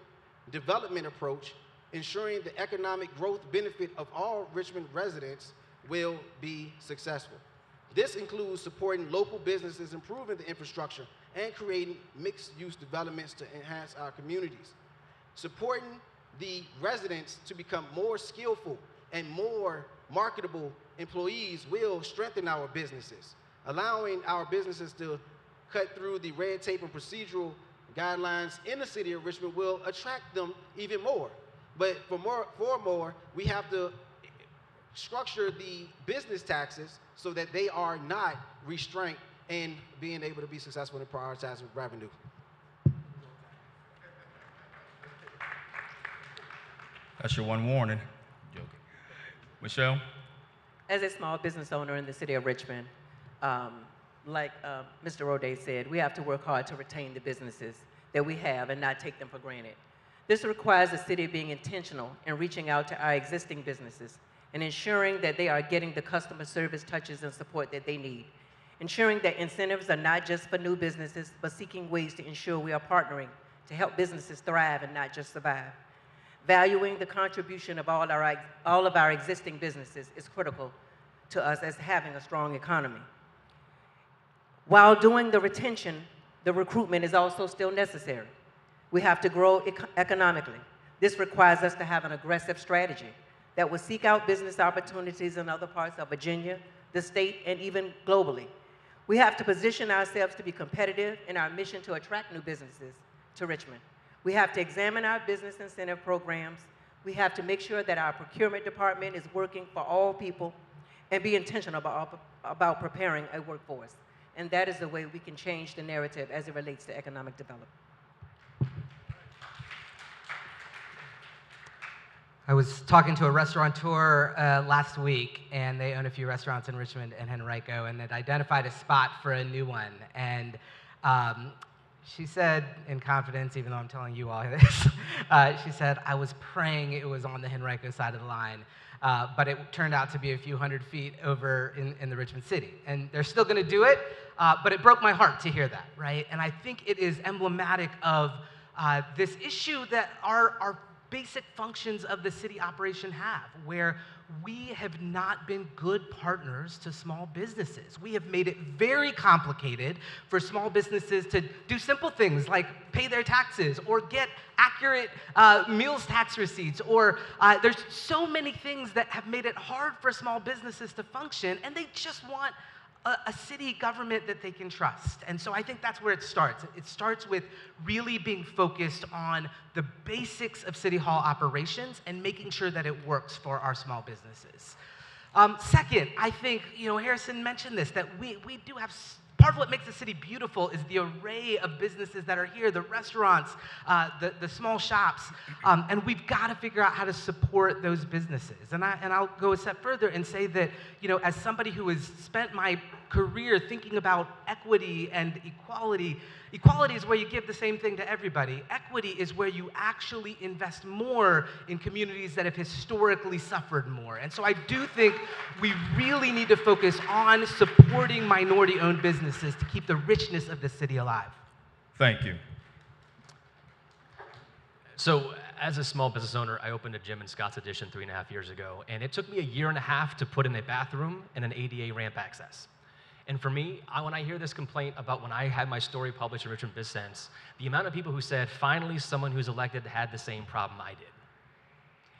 development approach, ensuring the economic growth benefit of all Richmond residents will be successful. This includes supporting local businesses, improving the infrastructure, and creating mixed-use developments to enhance our communities. Supporting the residents to become more skillful and more marketable employees will strengthen our businesses. Allowing our businesses to cut through the red tape and procedural guidelines in the city of Richmond will attract them even more. But for more, we have to structure the business taxes so that they are not restrained in being able to be successful in prioritizing revenue. That's your one warning. Joking. Michelle? As a small business owner in the city of Richmond, like Mr. Roday said, we have to work hard to retain the businesses that we have and not take them for granted. This requires the city being intentional in reaching out to our existing businesses and ensuring that they are getting the customer service touches and support that they need. Ensuring that incentives are not just for new businesses, but seeking ways to ensure we are partnering to help businesses thrive and not just survive. Valuing the contribution of all of our existing businesses is critical to us as having a strong economy. While doing the retention, the recruitment is also still necessary. We have to grow economically. This requires us to have an aggressive strategy that will seek out business opportunities in other parts of Virginia, the state, and even globally. We have to position ourselves to be competitive in our mission to attract new businesses to Richmond. We have to examine our business incentive programs. We have to make sure that our procurement department is working for all people and be intentional about preparing a workforce. And that is the way we can change the narrative as it relates to economic development. I was talking to a restaurateur last week, and they own a few restaurants in Richmond and Henrico, and had identified a spot for a new one. And she said in confidence, even though I'm telling you all this, she said, I was praying it was on the Henrico side of the line, but it turned out to be a few hundred feet over in the Richmond city. And they're still gonna do it, but it broke my heart to hear that, right? And I think it is emblematic of this issue that our basic functions of the city operation have, where we have not been good partners to small businesses. We have made it very complicated for small businesses to do simple things like pay their taxes or get accurate meals tax receipts, or there's so many things that have made it hard for small businesses to function, and they just want a city government that they can trust. And so I think that's where it starts. It starts with really being focused on the basics of City Hall operations and making sure that it works for our small businesses. Second, I think, Harrison mentioned this, that we do have, part of what makes the city beautiful is the array of businesses that are here, the restaurants, the small shops, and we've got to figure out how to support those businesses. And I'll go a step further and say that, as somebody who has spent my career thinking about equity and equality, equality is where you give the same thing to everybody. Equity is where you actually invest more in communities that have historically suffered more. And so I do think we really need to focus on supporting minority-owned businesses to keep the richness of the city alive. Thank you. So, as a small business owner, I opened a gym in Scotts Addition 3.5 years ago, and it took me 1.5 years to put in a bathroom and an ADA ramp access. And for me, when I hear this complaint about when I had my story published in Richmond BizSense, the amount of people who said, finally someone who's elected had the same problem I did.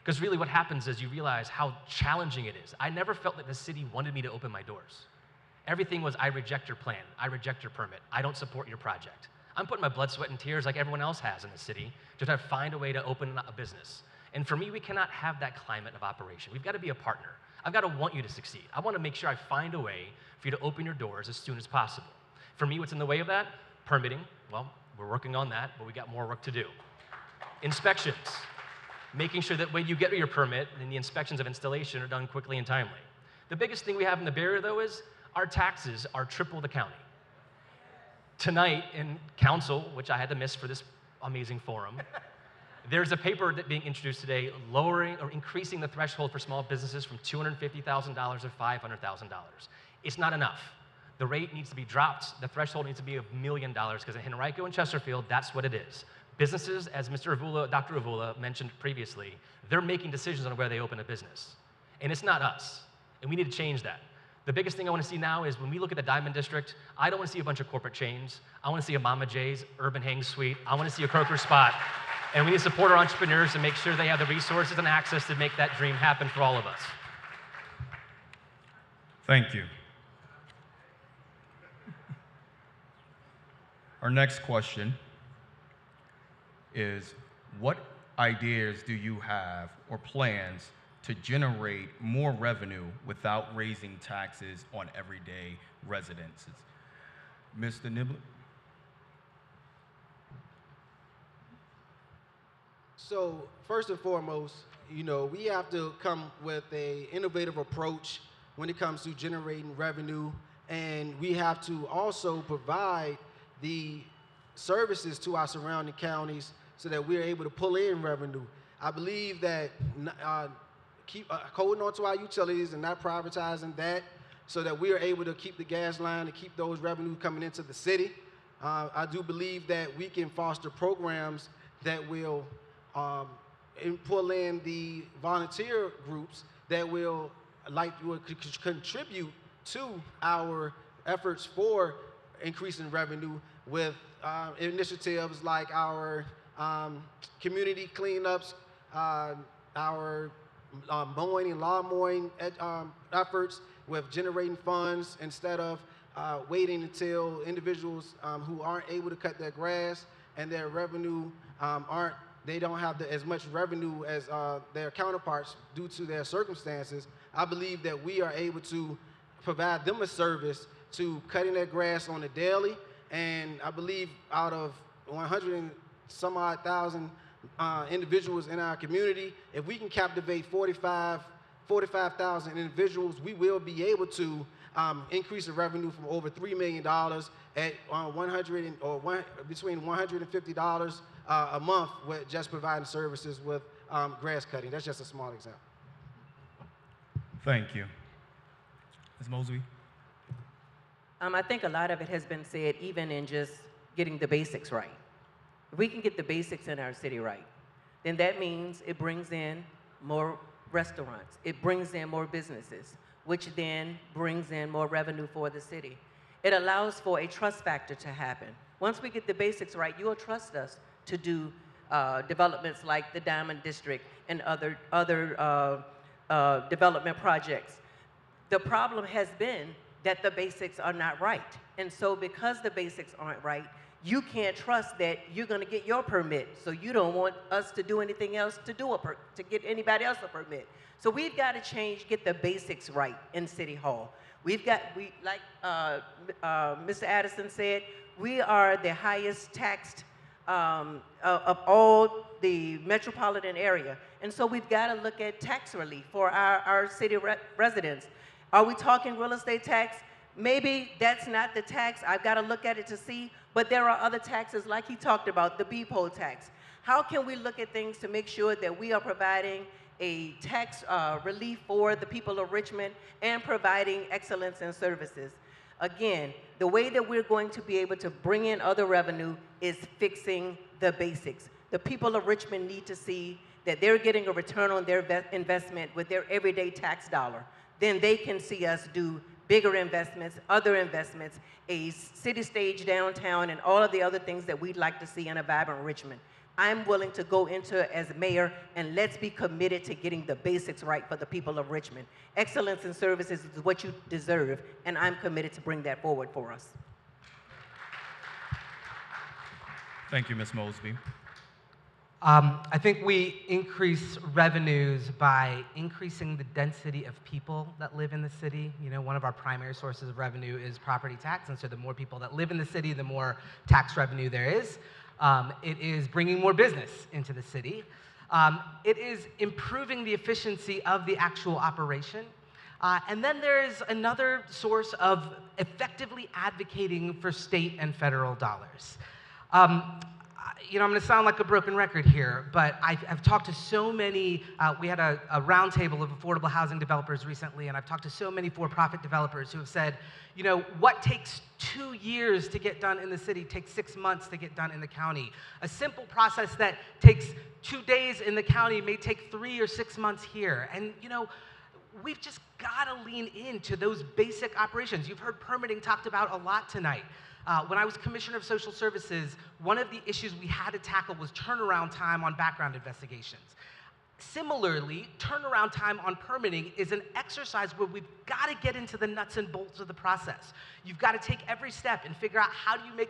Because really what happens is you realize how challenging it is. I never felt that the city wanted me to open my doors. Everything was, I reject your plan, I reject your permit, I don't support your project. I'm putting my blood, sweat, and tears like everyone else has in the city to try to find a way to open a business. And for me, we cannot have that climate of operation. We've got to be a partner. I've got to want you to succeed. I want to make sure I find a way for you to open your doors as soon as possible. For me, what's in the way of that? Permitting. Well, we're working on that, but we got more work to do. Inspections. Making sure that when you get your permit, then the inspections of installation are done quickly and timely. The biggest thing we have in the barrier, though, is our taxes are triple the county. Tonight in council, which I had to miss for this amazing forum, there's a paper that being introduced today lowering or increasing the threshold for small businesses from $250,000 to $500,000. It's not enough. The rate needs to be dropped. The threshold needs to be $1 million because in Henrico and Chesterfield, that's what it is. Businesses, as Dr. Avula mentioned previously, they're making decisions on where they open a business. And it's not us. And we need to change that. The biggest thing I want to see now is when we look at the Diamond District, I don't want to see a bunch of corporate chains. I want to see a Mama J's, Urban Hang Suite. I want to see a Kroger Spot. And we need to support our entrepreneurs and make sure they have the resources and access to make that dream happen for all of us. Thank you. Our next question is, what ideas do you have or plans to generate more revenue without raising taxes on everyday residences? Mr. Niblett? So first and foremost, we have to come with an innovative approach when it comes to generating revenue, and we have to also provide the services to our surrounding counties so that we're able to pull in revenue. I believe that keep holding on to our utilities and not privatizing that so that we are able to keep the gas line and keep those revenues coming into the city. I do believe that we can foster programs that will pull in the volunteer groups that will contribute to our efforts for increasing revenue with initiatives like our community cleanups, our mowing and lawn mowing efforts with generating funds instead of waiting until individuals who aren't able to cut their grass and their revenue they don't have as much revenue as their counterparts due to their circumstances. I believe that we are able to provide them a service to cutting their grass on a daily, and I believe out of 100 and some odd thousand individuals in our community, if we can captivate 45,000 individuals, we will be able to increase the revenue from over $3 million at between $150 a month with just providing services with grass cutting. That's just a small example. Thank you. Ms. Mosby? I think a lot of it has been said even in just getting the basics right. If we can get the basics in our city right, then that means it brings in more restaurants. It brings in more businesses, which then brings in more revenue for the city. It allows for a trust factor to happen. Once we get the basics right, you'll trust us to do developments like the Diamond District and other development projects. The problem has been that the basics are not right. And so because the basics aren't right, you can't trust that you're going to get your permit. So you don't want us to do anything else to get anybody else a permit. So we've got to get the basics right in City Hall. Like Mr. Addison said, we are the highest taxed of all the metropolitan area. And so we've got to look at tax relief for our city residents. Are we talking real estate tax? Maybe that's not the tax. I've got to look at it to see, but there are other taxes like he talked about, the B-pole tax. How can we look at things to make sure that we are providing a tax relief for the people of Richmond and providing excellence in services? Again, the way that we're going to be able to bring in other revenue is fixing the basics. The people of Richmond need to see that they're getting a return on their investment with their everyday tax dollar. Then they can see us do bigger investments, other investments, a city stage downtown, and all of the other things that we'd like to see in a vibrant Richmond. I'm willing to go into it as mayor, and let's be committed to getting the basics right for the people of Richmond. Excellence in services is what you deserve, and I'm committed to bring that forward for us. Thank you, Ms. Mosby. I think we increase revenues by increasing the density of people that live in the city. You know, one of our primary sources of revenue is property tax, and so the more people that live in the city, the more tax revenue there is. It is bringing more business into the city. It is improving the efficiency of the actual operation. And then there is another source of effectively advocating for state and federal dollars. You know, I'm going to sound like a broken record here, but I've talked to so many, we had a roundtable of affordable housing developers recently, and I've talked to so many for-profit developers who have said, you know, what takes 2 years to get done in the city takes 6 months to get done in the county. A simple process that takes 2 days in the county may take 3 or 6 months here. And, you know, we've just got to lean into those basic operations. You've heard permitting talked about a lot tonight. When I was Commissioner of Social Services, one of the issues we had to tackle was turnaround time on background investigations. Similarly, turnaround time on permitting is an exercise where we've got to get into the nuts and bolts of the process. You've got to take every step and figure out how do you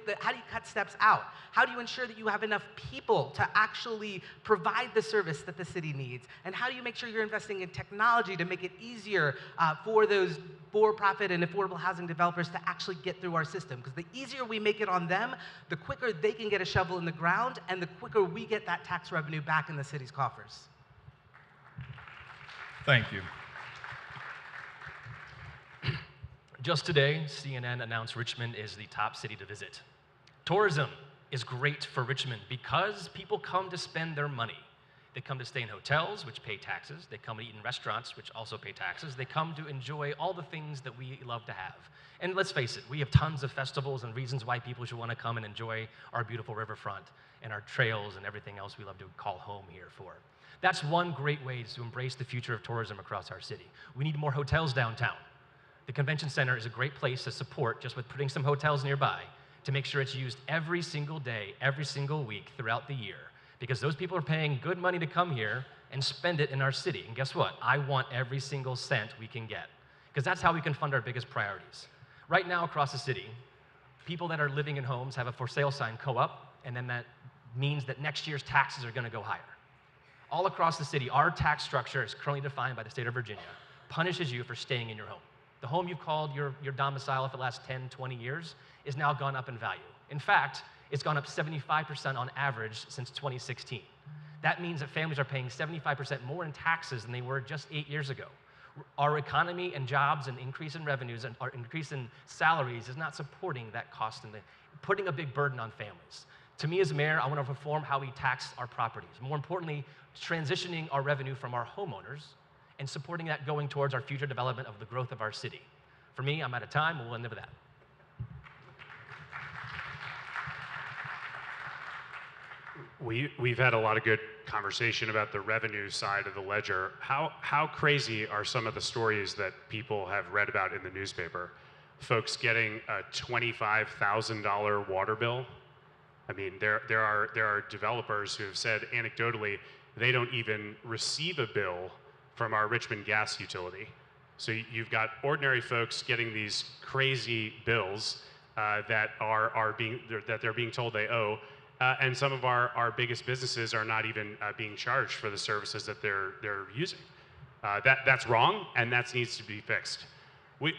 cut steps out? How do you ensure that you have enough people to actually provide the service that the city needs? And how do you make sure you're investing in technology to make it easier for those for-profit and affordable housing developers to actually get through our system? Because the easier we make it on them, the quicker they can get a shovel in the ground, and the quicker we get that tax revenue back in the city's coffers. Thank you. Just today, CNN announced Richmond is the top city to visit. Tourism is great for Richmond because people come to spend their money. They come to stay in hotels, which pay taxes. They come to eat in restaurants, which also pay taxes. They come to enjoy all the things that we love to have. And let's face it, we have tons of festivals and reasons why people should want to come and enjoy our beautiful riverfront and our trails and everything else we love to call home here for. That's one great way to embrace the future of tourism across our city. We need more hotels downtown. The convention center is a great place to support just with putting some hotels nearby to make sure it's used every single day, every single week throughout the year. Because those people are paying good money to come here and spend it in our city. And guess what? I want every single cent we can get. Because that's how we can fund our biggest priorities. Right now across the city, people that are living in homes have a for sale sign co-op, and then that means that next year's taxes are going to go higher. All across the city, our tax structure is currently defined by the state of Virginia, punishes you for staying in your home. The home you've called your domicile for the last 10, 20 years is now gone up in value. In fact, it's gone up 75% on average since 2016. That means that families are paying 75% more in taxes than they were just 8 years ago. Our economy and jobs and increase in revenues and our increase in salaries is not supporting that cost and putting a big burden on families. To me as mayor, I want to reform how we tax our properties. More importantly, transitioning our revenue from our homeowners and supporting that going towards our future development of the growth of our city. For me, I'm out of time. We'll end with that. We've had a lot of good conversation about the revenue side of the ledger. How crazy are some of the stories that people have read about in the newspaper? Folks getting a $25,000 water bill. I mean, there are developers who have said anecdotally they don't even receive a bill from our Richmond gas utility. So you've got ordinary folks getting these crazy bills. that they're being told they owe, and some of our biggest businesses are not even being charged for the services that they're using. That's wrong, and that needs to be fixed.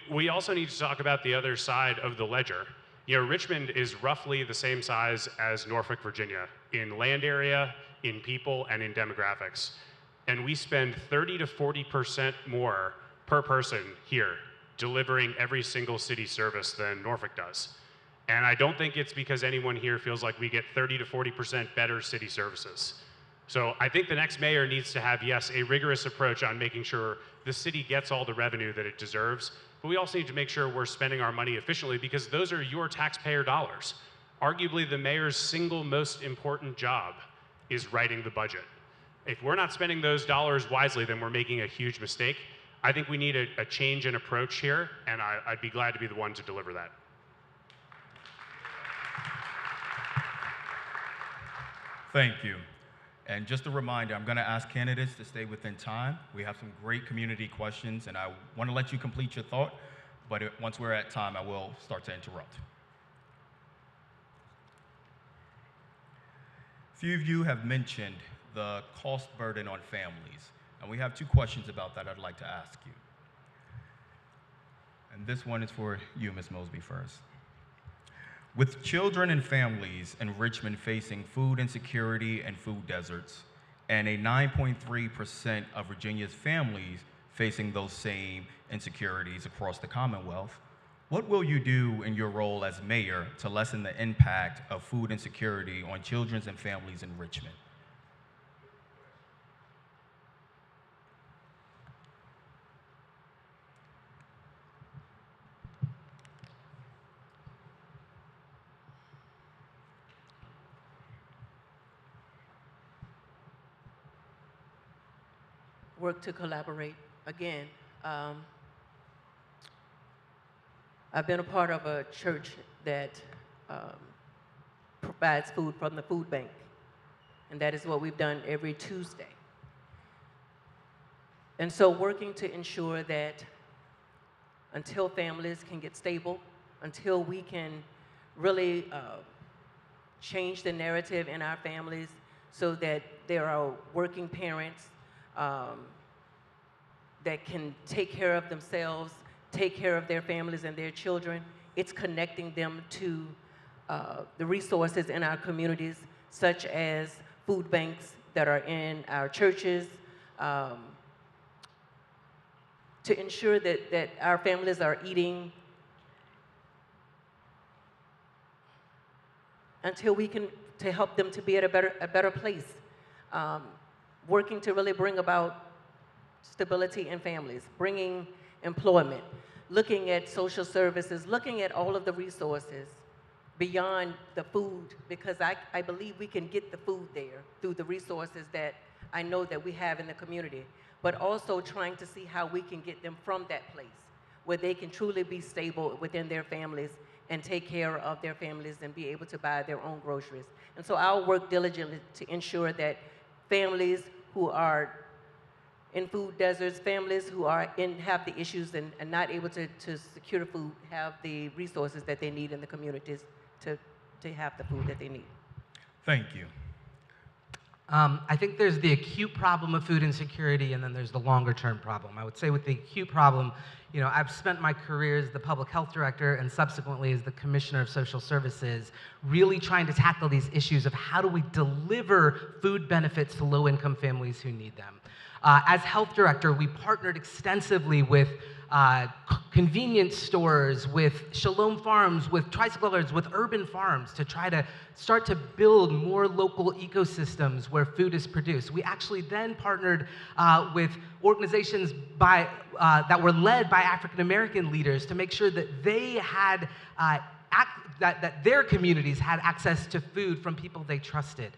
We also need to talk about the other side of the ledger. You know, Richmond is roughly the same size as Norfolk, Virginia, in land area, in people, and in demographics. And we spend 30 to 40% more per person here delivering every single city service than Norfolk does. And I don't think it's because anyone here feels like we get 30 to 40% better city services. So I think the next mayor needs to have, yes, a rigorous approach on making sure the city gets all the revenue that it deserves, but we also need to make sure we're spending our money efficiently because those are your taxpayer dollars. Arguably, the mayor's single most important job is writing the budget. If we're not spending those dollars wisely, then we're making a huge mistake. I think we need a change in approach here, and I'd be glad to be the one to deliver that. Thank you. And just a reminder, I'm going to ask candidates to stay within time. We have some great community questions, and I want to let you complete your thought, but once we're at time, I will start to interrupt. A few of you have mentioned the cost burden on families, and we have two questions about that I'd like to ask you. And this one is for you, Ms. Mosby, first. With children and families in Richmond facing food insecurity and food deserts, and a 9.3% of Virginia's families facing those same insecurities across the Commonwealth, what will you do in your role as mayor to lessen the impact of food insecurity on children and families in Richmond? Work to collaborate. Again, I've been a part of a church that provides food from the food bank, and that is what we've done every Tuesday. And so working to ensure that until families can get stable, until we can really change the narrative in our families so that there are working parents that can take care of themselves, take care of their families and their children. It's connecting them to the resources in our communities, such as food banks that are in our churches, to ensure that our families are eating until we can, to help them to be at a better place. Working to really bring about stability in families, bringing employment, looking at social services, looking at all of the resources beyond the food, because I believe we can get the food there through the resources that I know that we have in the community, but also trying to see how we can get them from that place where they can truly be stable within their families and take care of their families and be able to buy their own groceries. And so I'll work diligently to ensure that families who are in food deserts, families who are have the issues and not able to secure food, have the resources that they need in the communities to have the food that they need. Thank you. I think there's the acute problem of food insecurity, and then there's the longer term problem. I would say with the acute problem, you know, I've spent my career as the public health director and subsequently as the commissioner of social services, really trying to tackle these issues of how do we deliver food benefits to low income families who need them. As health director, we partnered extensively with convenience stores, with Shalom Farms, with tricyclers, with urban farms to try to start to build more local ecosystems where food is produced. We actually then partnered with organizations that were led by African American leaders to make sure that they had that their communities had access to food from people they trusted.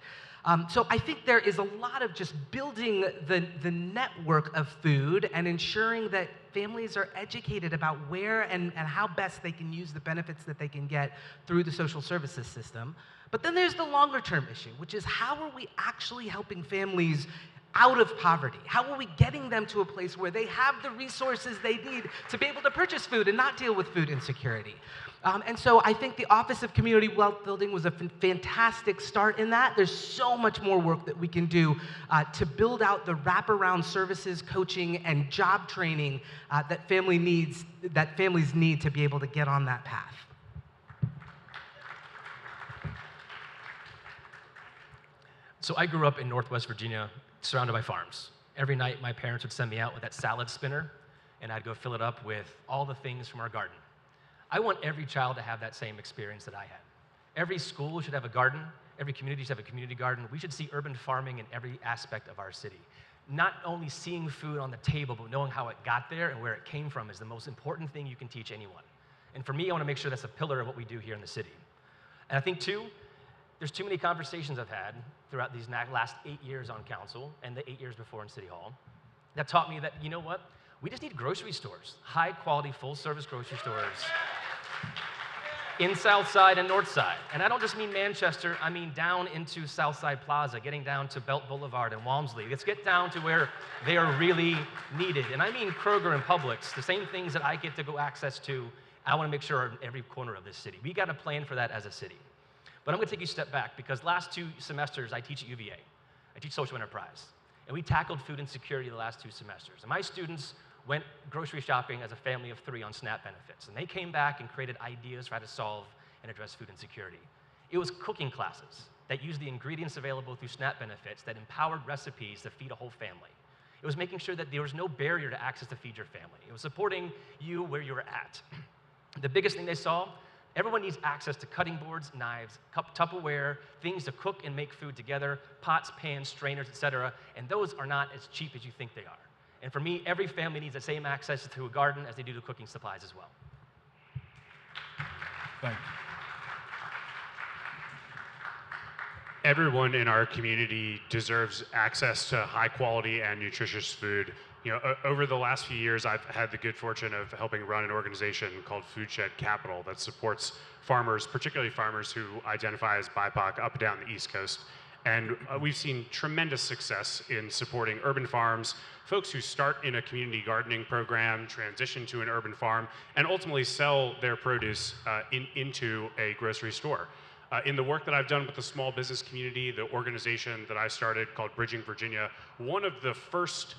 So I think there is a lot of just building the network of food and ensuring that families are educated about where and how best they can use the benefits that they can get through the social services system. But then there's the longer term issue, which is how are we actually helping families out of poverty? How are we getting them to a place where they have the resources they need to be able to purchase food and not deal with food insecurity? And so I think the Office of Community Wealth Building was a fantastic start in that. There's so much more work that we can do to build out the wraparound services, coaching, and job training that families need to be able to get on that path. So I grew up in Northwest Virginia, surrounded by farms. Every night, my parents would send me out with that salad spinner, and I'd go fill it up with all the things from our garden. I want every child to have that same experience that I had. Every school should have a garden. Every community should have a community garden. We should see urban farming in every aspect of our city. Not only seeing food on the table, but knowing how it got there and where it came from is the most important thing you can teach anyone. And for me, I want to make sure that's a pillar of what we do here in the city. And I think, too, there's too many conversations I've had throughout these last 8 years on council and the 8 years before in City Hall that taught me that, you know what? We just need grocery stores, high-quality, full-service grocery stores in South Side and North Side. And I don't just mean Manchester, I mean down into South Side Plaza, getting down to Belt Boulevard and Walmsley. Let's get down to where they are really needed. And I mean Kroger and Publix, the same things that I get to go access to, I want to make sure are in every corner of this city. We got to plan for that as a city. But I'm going to take you a step back, because last 2 semesters I teach at UVA. I teach social enterprise. And we tackled food insecurity the last 2 semesters. And my students went grocery shopping as a family of 3 on SNAP benefits. And they came back and created ideas for how to solve and address food insecurity. It was cooking classes that used the ingredients available through SNAP benefits that empowered recipes to feed a whole family. It was making sure that there was no barrier to access to feed your family. It was supporting you where you were at. The biggest thing they saw, everyone needs access to cutting boards, knives, Tupperware, things to cook and make food together, pots, pans, strainers, etc. And those are not as cheap as you think they are. And for me, every family needs the same access to a garden as they do to cooking supplies as well. Thank you. Everyone in our community deserves access to high quality and nutritious food. You know, over the last few years, I've had the good fortune of helping run an organization called Food Shed Capital that supports farmers, particularly farmers who identify as BIPOC, up and down the East Coast. And we've seen tremendous success in supporting urban farms, folks who start in a community gardening program, transition to an urban farm, and ultimately sell their produce into a grocery store. In the work that I've done with the small business community, the organization that I started called Bridging Virginia, one of the first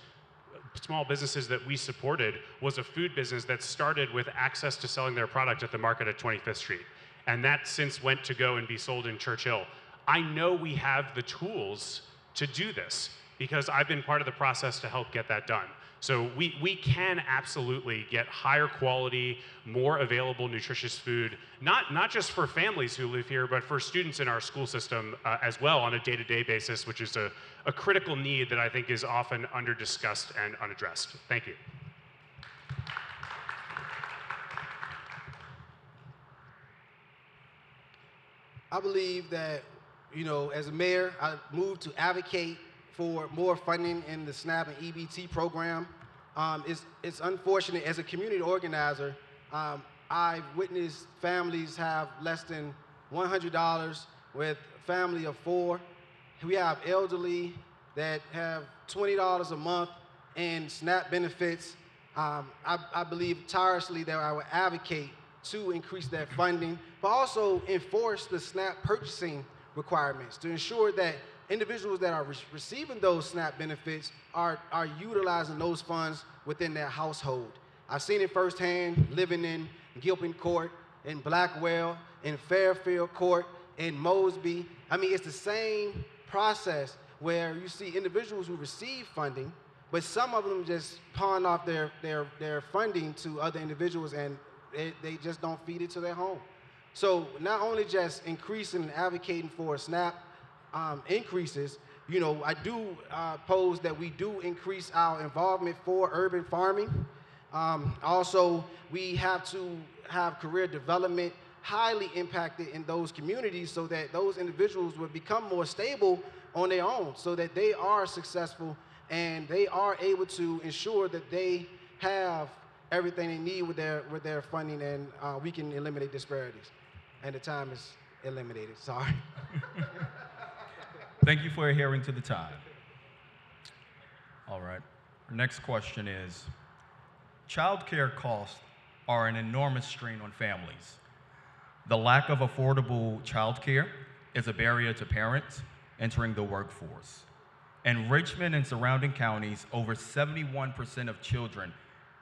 small businesses that we supported was a food business that started with access to selling their product at the market at 25th Street. And that since went to go and be sold in Churchill. I know we have the tools to do this because I've been part of the process to help get that done. So we can absolutely get higher quality, more available nutritious food, not just for families who live here, but for students in our school system as well on a day-to-day basis, which is a critical need that I think is often under-discussed and unaddressed. Thank you. I believe that, you know, as a mayor, I moved to advocate for more funding in the SNAP and EBT program. It's unfortunate, as a community organizer, I've witnessed families have less than $100 with a family of 4. We have elderly that have $20 a month in SNAP benefits. I believe tirelessly that I would advocate to increase that funding, but also enforce the SNAP purchasing requirements to ensure that individuals that are receiving those SNAP benefits are utilizing those funds within their household. I've seen it firsthand living in Gilpin Court, in Blackwell, in Fairfield Court, in Mosby. I mean, it's the same process where you see individuals who receive funding, but some of them just pawn off their funding to other individuals, and they just don't feed it to their home. So not only just increasing and advocating for SNAP increases, you know, I do pose that we do increase our involvement for urban farming. Also, we have to have career development highly impacted in those communities so that those individuals will become more stable on their own, so that they are successful and they are able to ensure that they have everything they need with their funding, and we can eliminate disparities. And the time is eliminated, sorry. Thank you for adhering to the time. All right. Our next question is, childcare costs are an enormous strain on families. The lack of affordable childcare is a barrier to parents entering the workforce. In Richmond and surrounding counties, over 71% of children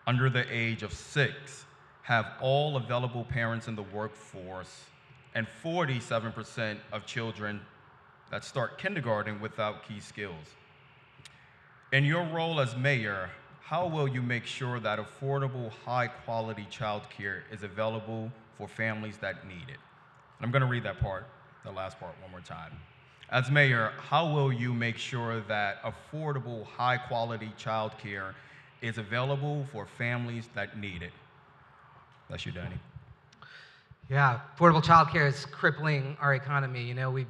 under the age of 6 have all available parents in the workforce, and 47% of children that start kindergarten without key skills. In your role as mayor, how will you make sure that affordable, high-quality childcare is available for families that need it? And I'm going to read that part, the last part, one more time. As mayor, how will you make sure that affordable, high-quality childcare is available for families that need it? That's you, Danny. Yeah, affordable childcare is crippling our economy. You know, we've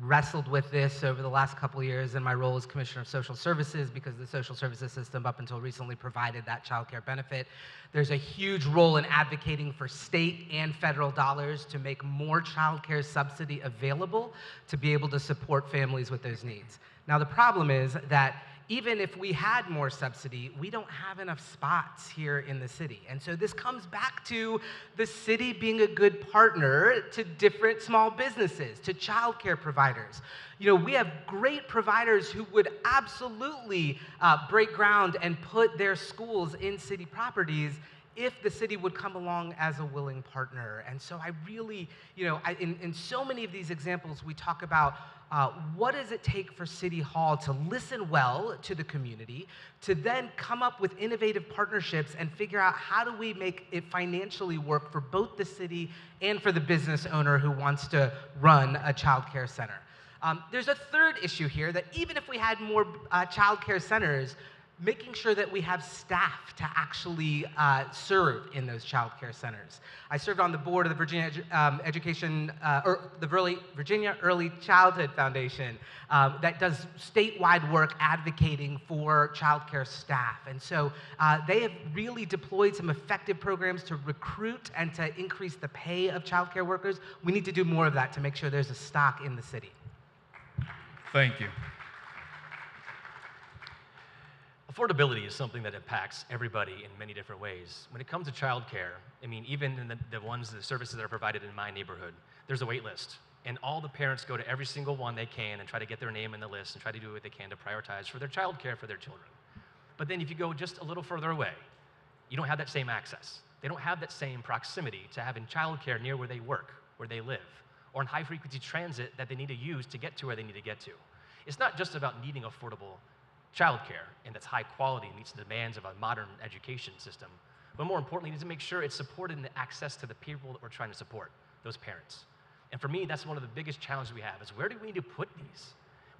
wrestled with this over the last couple of years in my role as Commissioner of Social Services because the social services system up until recently provided that childcare benefit. There's a huge role in advocating for state and federal dollars to make more childcare subsidy available to be able to support families with those needs. Now, the problem is that even if we had more subsidy, we don't have enough spots here in the city. And so this comes back to the city being a good partner to different small businesses, to childcare providers. You know, we have great providers who would absolutely break ground and put their schools in city properties if the city would come along as a willing partner. And so I really, you know, in so many of these examples, we talk about what does it take for City Hall to listen well to the community, to then come up with innovative partnerships and figure out how do we make it financially work for both the city and for the business owner who wants to run a child care center. There's a third issue here that even if we had more child care centers, making sure that we have staff to actually serve in those child care centers. I served on the board of the Virginia Virginia Early Childhood Foundation that does statewide work advocating for child care staff. And so they have really deployed some effective programs to recruit and to increase the pay of child care workers. We need to do more of that to make sure there's a stock in the city. Thank you. Affordability is something that impacts everybody in many different ways. When it comes to childcare, I mean, even in the services that are provided in my neighborhood, there's a wait list. And all the parents go to every single one they can and try to get their name in the list and try to do what they can to prioritize for their childcare for their children. But then if you go just a little further away, you don't have that same access. They don't have that same proximity to having childcare near where they work, where they live, or in high-frequency transit that they need to use to get to where they need to get to. It's not just about needing affordable childcare and that's high quality and meets the demands of a modern education system, but more importantly, we need to make sure it's supported in the access to the people that we're trying to support, those parents. And for me, that's one of the biggest challenges we have is where do we need to put these?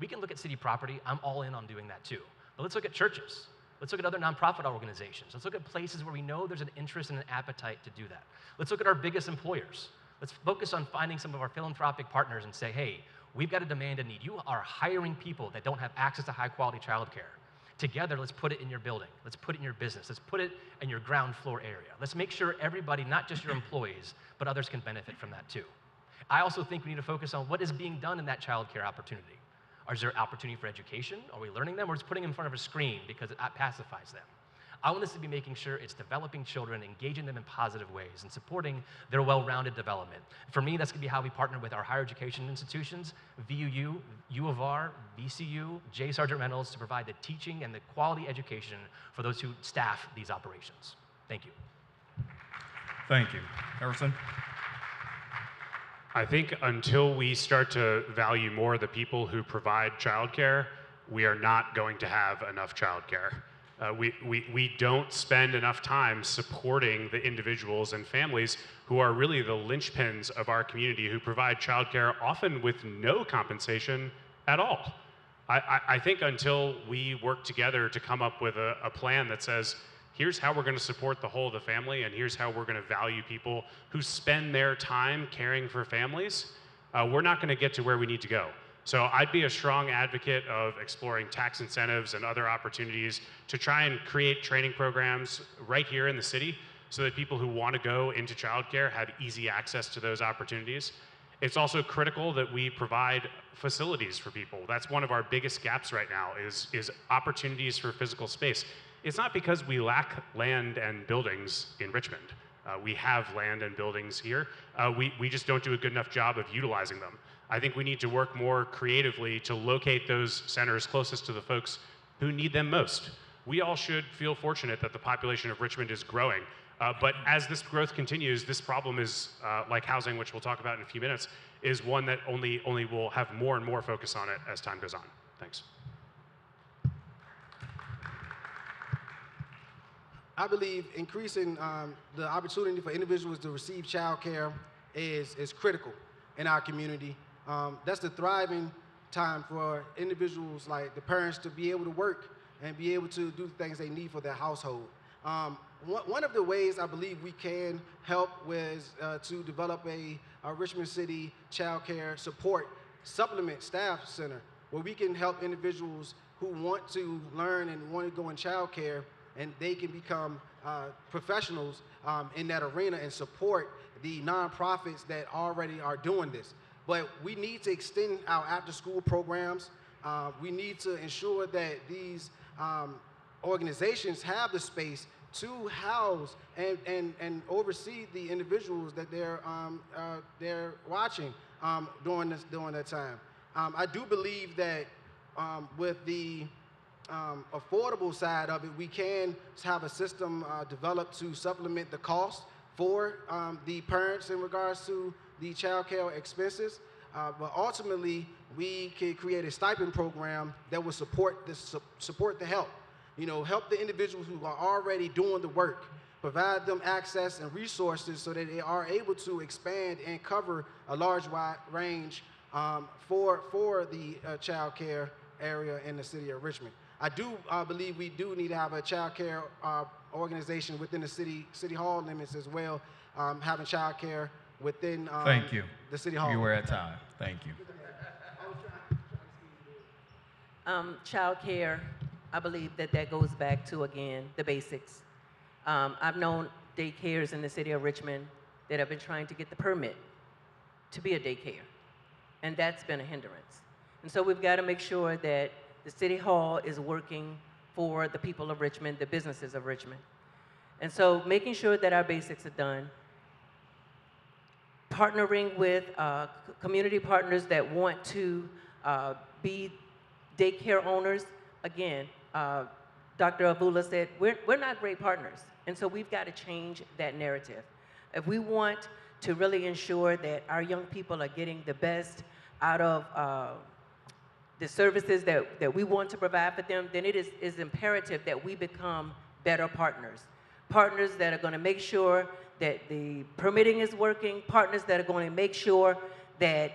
We can look at city property. I'm all in on doing that too. But let's look at churches. Let's look at other nonprofit organizations. Let's look at places where we know there's an interest and an appetite to do that. Let's look at our biggest employers. Let's focus on finding some of our philanthropic partners and say, hey, we've got a demand and need. You are hiring people that don't have access to high-quality childcare. Together, let's put it in your building. Let's put it in your business. Let's put it in your ground floor area. Let's make sure everybody, not just your employees, but others can benefit from that too. I also think we need to focus on what is being done in that childcare opportunity. Is there opportunity for education? Are we learning them, or just putting them in front of a screen because it pacifies them? I want us to be making sure it's developing children, engaging them in positive ways, and supporting their well-rounded development. For me, that's going to be how we partner with our higher education institutions, VUU, U of R, VCU, J. Sargent Reynolds, to provide the teaching and the quality education for those who staff these operations. Thank you. Thank you. Harrison? I think until we start to value more the people who provide childcare, we are not going to have enough childcare. We don't spend enough time supporting the individuals and families who are really the linchpins of our community, who provide childcare often with no compensation at all. I think until we work together to come up with a plan that says, here's how we're going to support the whole of the family, and here's how we're going to value people who spend their time caring for families, we're not going to get to where we need to go. So I'd be a strong advocate of exploring tax incentives and other opportunities to try and create training programs right here in the city so that people who want to go into childcare have easy access to those opportunities. It's also critical that we provide facilities for people. That's one of our biggest gaps right now is opportunities for physical space. It's not because we lack land and buildings in Richmond. We have land and buildings here. We just don't do a good enough job of utilizing them. I think we need to work more creatively to locate those centers closest to the folks who need them most. We all should feel fortunate that the population of Richmond is growing. But as this growth continues, this problem is, like housing, which we'll talk about in a few minutes, is one that only will have more and more focus on it as time goes on. Thanks. I believe increasing the opportunity for individuals to receive child care is critical in our community. That's the thriving time for individuals like the parents to be able to work and be able to do the things they need for their household. One of the ways I believe we can help was to develop a Richmond City Child Care Support Supplement Staff Center, where we can help individuals who want to learn and want to go in child care, and they can become professionals in that arena and support the nonprofits that already are doing this. But we need to extend our after-school programs. We need to ensure that these organizations have the space to house and oversee the individuals that they're watching during that time. I do believe that with the affordable side of it, we can have a system developed to supplement the cost for the parents in regards to the child care expenses. But ultimately, we can create a stipend program that will support the help. You know, help the individuals who are already doing the work, provide them access and resources so that they are able to expand and cover a large wide range for the child care area in the city of Richmond. I do believe we do need to have a child care organization within the city hall limits as well, having child care within Thank you. the city hall. You were at time. Thank you. Child care, I believe that goes back to, again, the basics. I've known daycares in the city of Richmond that have been trying to get the permit to be a daycare, and that's been a hindrance. And so we've got to make sure that the city hall is working for the people of Richmond, the businesses of Richmond. And so making sure that our basics are done, partnering with community partners that want to be daycare owners. Again, Dr. Avula said, we're not great partners, and so we've got to change that narrative. If we want to really ensure that our young people are getting the best out of the services that we want to provide for them, then it is imperative that we become better partners. Partners that are going to make sure that the permitting is working, partners that are going to make sure that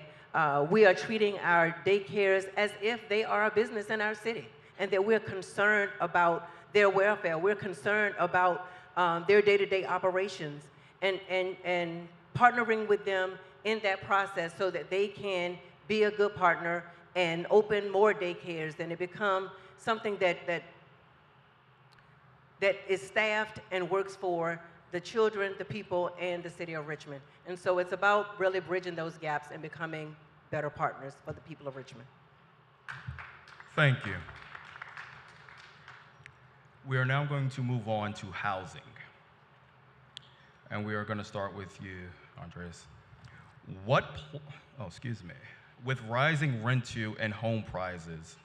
we are treating our daycares as if they are a business in our city, and that we're concerned about their welfare. We're concerned about their day-to-day operations, and partnering with them in that process so that they can be a good partner and open more daycares, and it become something that is staffed and works for the children, the people, and the city of Richmond. And so it's about really bridging those gaps and becoming better partners for the people of Richmond. Thank you. We are now going to move on to housing. And we are going to start with you, Andres. With rising rent-to and home prices,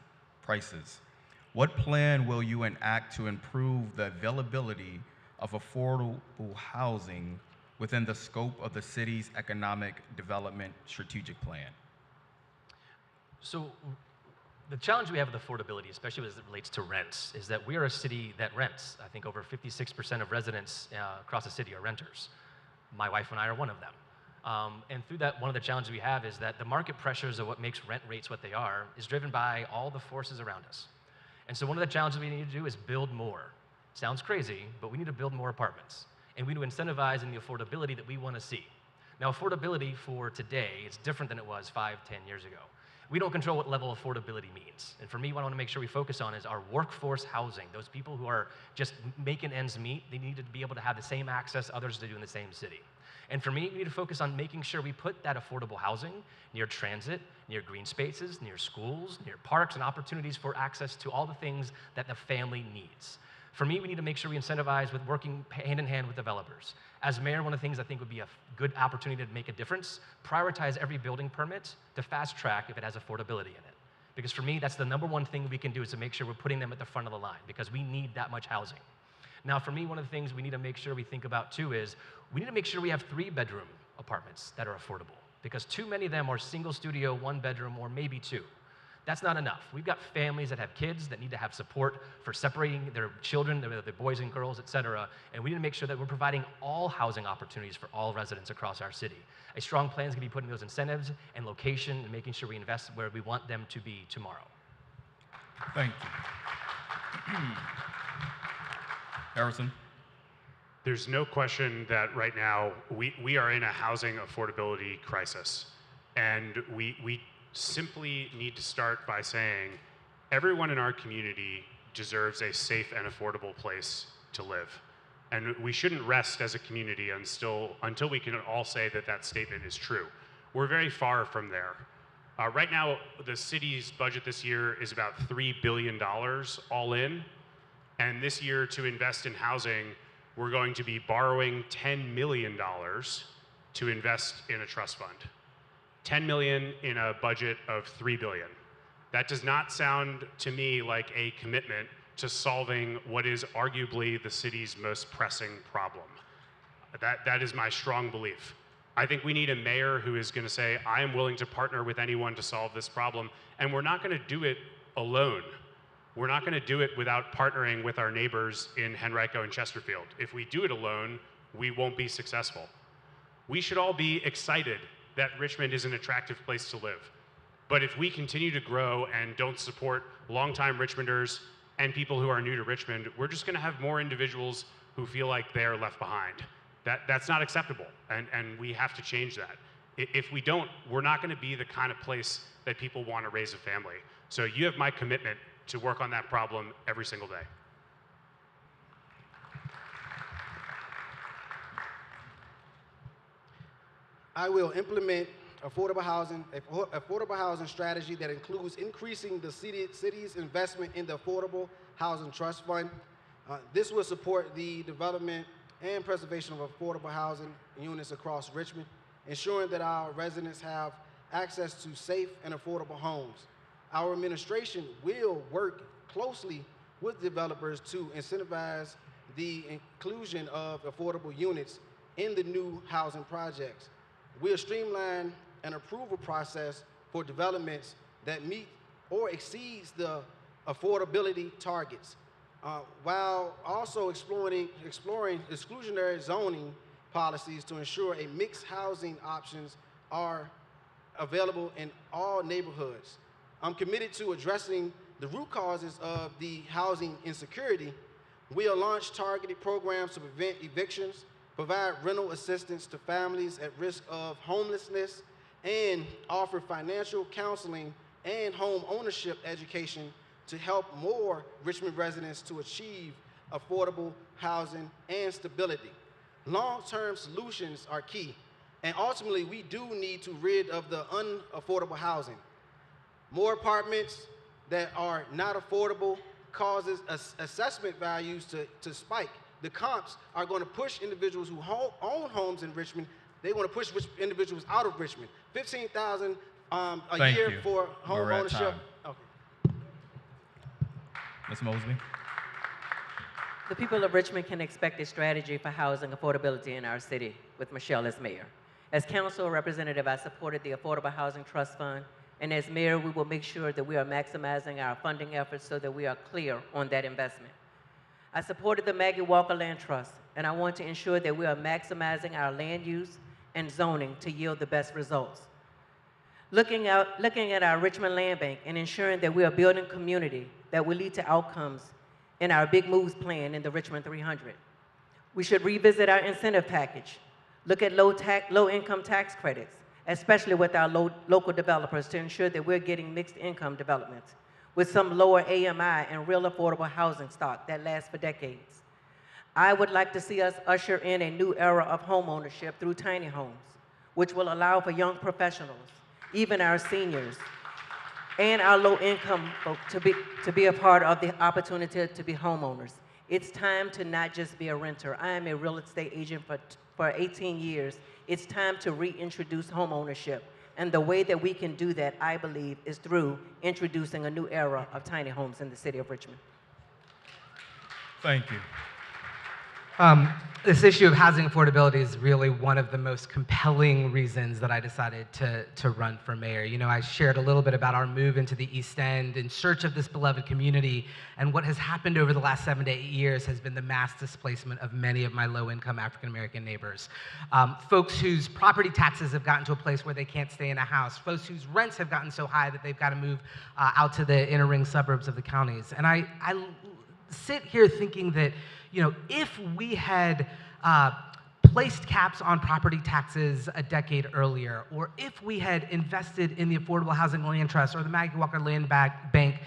what plan will you enact to improve the availability of affordable housing within the scope of the city's economic development strategic plan? So the challenge we have with affordability, especially as it relates to rents, is that we are a city that rents. I think over 56% of residents across the city are renters. My wife and I are one of them. And through that, one of the challenges we have is that the market pressures of what makes rent rates what they are is driven by all the forces around us. And so one of the challenges we need to do is build more. Sounds crazy, but we need to build more apartments. And we need to incentivize in the affordability that we want to see. Now, affordability for today is different than it was 5, 10 years ago. We don't control what level of affordability means. And for me, what I want to make sure we focus on is our workforce housing. Those people who are just making ends meet, they need to be able to have the same access others do in the same city. And for me, we need to focus on making sure we put that affordable housing near transit, near green spaces, near schools, near parks, and opportunities for access to all the things that the family needs. For me, we need to make sure we incentivize with working hand in hand with developers. As mayor, one of the things I think would be a good opportunity to make a difference, prioritize every building permit to fast track if it has affordability in it. Because for me, that's the #1 thing we can do, is to make sure we're putting them at the front of the line, because we need that much housing. Now, for me, one of the things we need to make sure we think about too is we need to make sure we have 3-bedroom apartments that are affordable, because too many of them are single studio, 1 bedroom, or maybe 2. That's not enough. We've got families that have kids that need to have support for separating their children, their boys and girls, et cetera, and we need to make sure that we're providing all housing opportunities for all residents across our city. A strong plan is going to be putting those incentives and location and making sure we invest where we want them to be tomorrow. Thank you. Harrison? There's no question that right now we are in a housing affordability crisis. And we simply need to start by saying everyone in our community deserves a safe and affordable place to live. And we shouldn't rest as a community until we can all say that that statement is true. We're very far from there. Right now, the city's budget this year is about $3 billion all in. And this year, to invest in housing, we're going to be borrowing $10 million to invest in a trust fund. $10 million in a budget of $3 billion. That does not sound to me like a commitment to solving what is arguably the city's most pressing problem. That is my strong belief. I think we need a mayor who is going to say, I am willing to partner with anyone to solve this problem, and we're not going to do it alone. We're not going to do it without partnering with our neighbors in Henrico and Chesterfield. If we do it alone, we won't be successful. We should all be excited that Richmond is an attractive place to live. But if we continue to grow and don't support longtime Richmonders and people who are new to Richmond, we're just going to have more individuals who feel like they're left behind. That's not acceptable, and we have to change that. If we don't, we're not going to be the kind of place that people want to raise a family. So you have my commitment to work on that problem every single day. I will implement affordable housing strategy that includes increasing the city's investment in the Affordable Housing Trust Fund. This will support the development and preservation of affordable housing units across Richmond, ensuring that our residents have access to safe and affordable homes. Our administration will work closely with developers to incentivize the inclusion of affordable units in the new housing projects. We'll streamline an approval process for developments that meet or exceeds the affordability targets, while also exploring exclusionary zoning policies to ensure a mixed housing options are available in all neighborhoods. I'm committed to addressing the root causes of the housing insecurity. We'll launch targeted programs to prevent evictions, provide rental assistance to families at risk of homelessness, and offer financial counseling and home ownership education to help more Richmond residents to achieve affordable housing and stability. Long-term solutions are key, and ultimately we do need to rid of the unaffordable housing. More apartments that are not affordable causes assessment values to spike. The comps are going to push individuals who own homes in Richmond, they want to push individuals out of Richmond. $15,000 a year for home ownership. Okay. Ms. Mosby? The people of Richmond can expect a strategy for housing affordability in our city with Michelle as mayor. As council representative, I supported the Affordable Housing Trust Fund, and as mayor, we will make sure that we are maximizing our funding efforts so that we are clear on that investment. I supported the Maggie Walker Land Trust, and I want to ensure that we are maximizing our land use and zoning to yield the best results. Looking at our Richmond Land Bank and ensuring that we are building community that will lead to outcomes in our Big Moves plan in the Richmond 300. We should revisit our incentive package, look at low-income tax credits, especially with our local developers, to ensure that we're getting mixed income developments with some lower AMI and real affordable housing stock that lasts for decades. I would like to see us usher in a new era of homeownership through tiny homes, which will allow for young professionals, even our seniors, and our low-income folk to be a part of the opportunity to be homeowners. It's time to not just be a renter. I am a real estate agent for 18 years. It's time to reintroduce homeownership. And the way that we can do that, I believe, is through introducing a new era of tiny homes in the city of Richmond. Thank you. This issue of housing affordability is really one of the most compelling reasons that I decided to run for mayor. You know, I shared a little bit about our move into the East End in search of this beloved community, and what has happened over the last 7 to 8 years has been the mass displacement of many of my low-income African-American neighbors. Folks whose property taxes have gotten to a place where they can't stay in a house, folks whose rents have gotten so high that they've got to move out to the inner ring suburbs of the counties. And I sit here thinking that, you know, if we had placed caps on property taxes a decade earlier, or if we had invested in the Affordable Housing Land Trust or the Maggie Walker Land Bank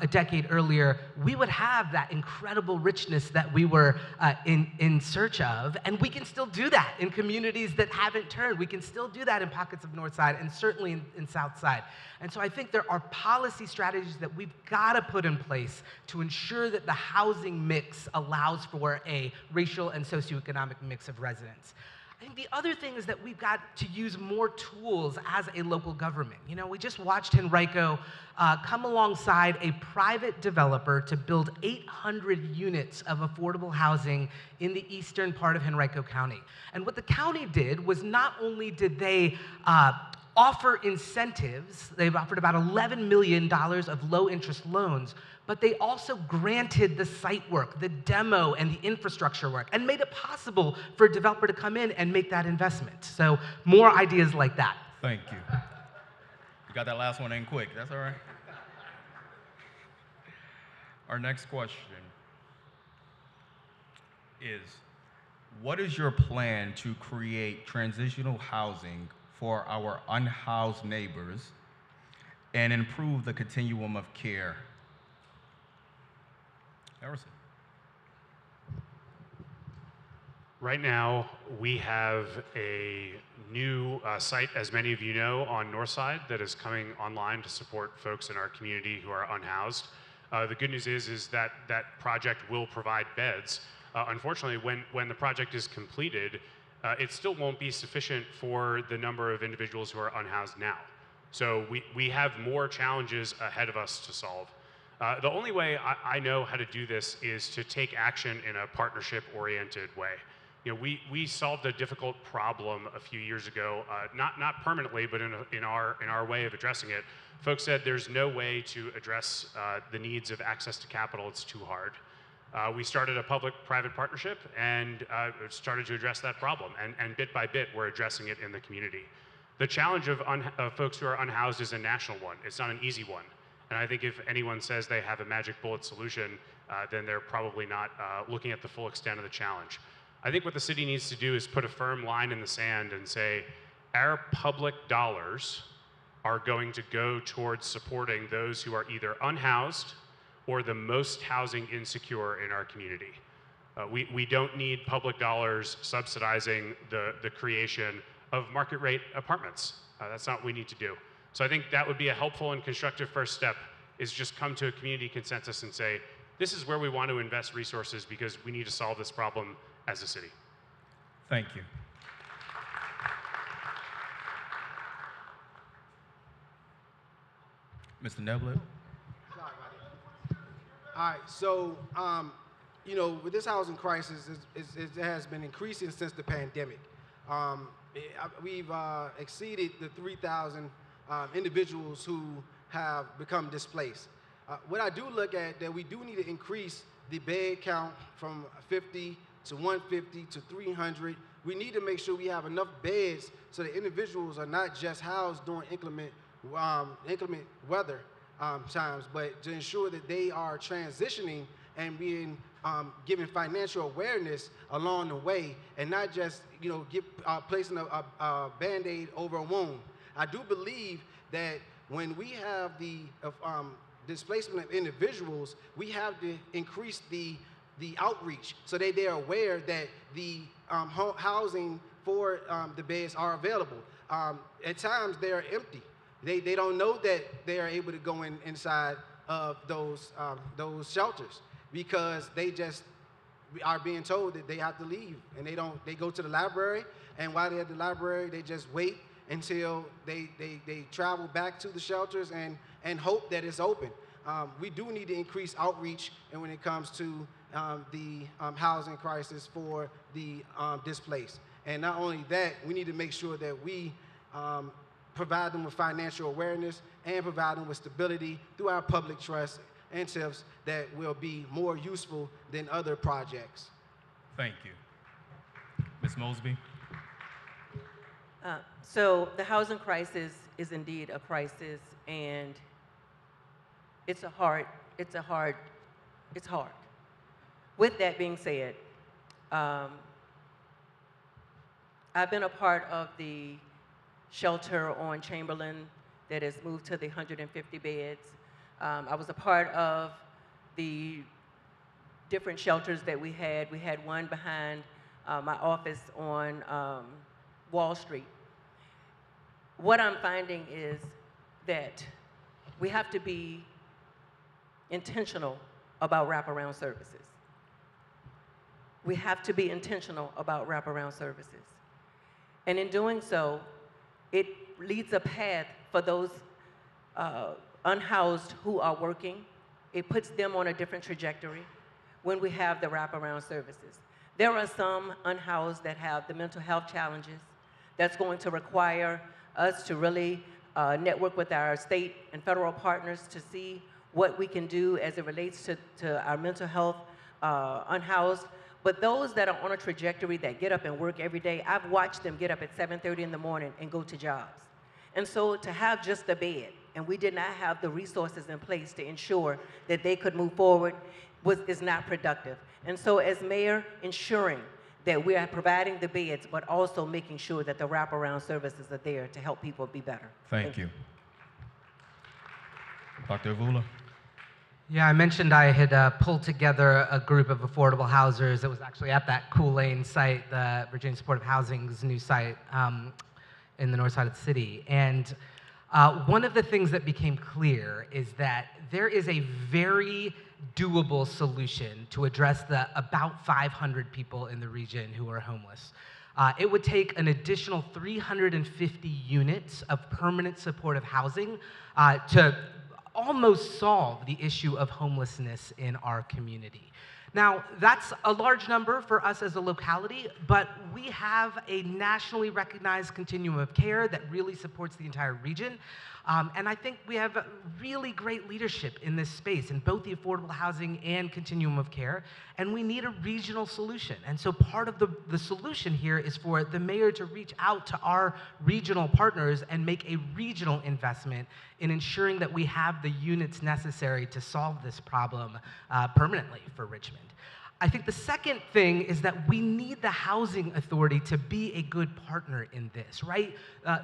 a decade earlier, we would have that incredible richness that we were in search of. And we can still do that in communities that haven't turned. We can still do that in pockets of North Side and certainly in South Side. And so I think there are policy strategies that we've got to put in place to ensure that the housing mix allows for a racial and socioeconomic mix of residents. I think the other thing is that we've got to use more tools as a local government. You know, we just watched Henrico come alongside a private developer to build 800 units of affordable housing in the eastern part of Henrico County. And what the county did was not only did they offer incentives, they've offered about $11 million of low-interest loans, but they also granted the site work, the demo, and the infrastructure work, and made it possible for a developer to come in and make that investment. So more ideas like that. Thank you. You got that last one in quick. That's all right. Our next question is, what is your plan to create transitional housing for our unhoused neighbors and improve the continuum of care? Harrison. Right now, we have a new site, as many of you know, on Northside that is coming online to support folks in our community who are unhoused. The good news is that that project will provide beds. Unfortunately, when the project is completed, it still won't be sufficient for the number of individuals who are unhoused now. So we have more challenges ahead of us to solve. The only way I know how to do this is to take action in a partnership-oriented way. You know, we solved a difficult problem a few years ago, not permanently, but in our way of addressing it. Folks said there's no way to address the needs of access to capital. It's too hard. We started a public-private partnership and started to address that problem. And bit by bit, we're addressing it in the community. The challenge of folks who are unhoused is a national one. It's not an easy one. And I think if anyone says they have a magic bullet solution, then they're probably not looking at the full extent of the challenge. I think what the city needs to do is put a firm line in the sand and say, our public dollars are going to go towards supporting those who are either unhoused or the most housing insecure in our community. We don't need public dollars subsidizing the creation of market rate apartments. That's not what we need to do. So I think that would be a helpful and constructive first step, is just come to a community consensus and say, this is where we want to invest resources because we need to solve this problem as a city. Thank you. Mr. Neblett. All right, so, you know, with this housing crisis, it has been increasing since the pandemic. We've exceeded the 3,000 individuals who have become displaced. What I do look at, that we do need to increase the bed count from 50 to 150 to 300. We need to make sure we have enough beds so that individuals are not just housed during inclement weather times, but to ensure that they are transitioning and being given financial awareness along the way, and not just, you know, placing a Band-Aid over a wound. I do believe that when we have the displacement of individuals, we have to increase the the outreach so that they're aware that the housing for the beds are available. At times they're empty. They don't know that they are able to go inside of those shelters because they just are being told that they have to leave, and they go to the library, and while they're at the library they just wait until they travel back to the shelters and hope that it's open. We do need to increase outreach and when it comes to the housing crisis for the displaced. And not only that, we need to make sure that we provide them with financial awareness and provide them with stability through our public trust and tips that will be more useful than other projects. Thank you. Ms. Mosby? So the housing crisis is indeed a crisis, and it's hard. With that being said, I've been a part of the shelter on Chamberlain that has moved to the 150 beds. I was a part of the different shelters that we had. We had one behind my office on Wall Street. What I'm finding is that we have to be intentional about wraparound services. We have to be intentional about wraparound services. And in doing so, it leads a path for those unhoused who are working. It puts them on a different trajectory when we have the wraparound services. There are some unhoused that have the mental health challenges that's going to require us to really network with our state and federal partners to see what we can do as it relates to our mental health unhoused. But those that are on a trajectory that get up and work every day, I've watched them get up at 7:30 in the morning and go to jobs. And so to have just a bed, and we did not have the resources in place to ensure that they could move forward, is not productive. And so as mayor, ensuring that we are providing the beds, but also making sure that the wraparound services are there to help people be better. Thank you. Dr. Avula? Yeah, I mentioned I had pulled together a group of affordable housers that was actually at that Cool Lane site, the Virginia Supportive Housing's new site in the north side of the city. And one of the things that became clear is that there is a very doable solution to address the about 500 people in the region who are homeless. It would take an additional 350 units of permanent supportive housing to almost solve the issue of homelessness in our community. Now, that's a large number for us as a locality, but we have a nationally recognized continuum of care that really supports the entire region. And I think we have really great leadership in this space, in both the affordable housing and continuum of care, and we need a regional solution. And so part of the solution here is for the mayor to reach out to our regional partners and make a regional investment in ensuring that we have the units necessary to solve this problem permanently for Richmond. I think the second thing is that we need the housing authority to be a good partner in this, right?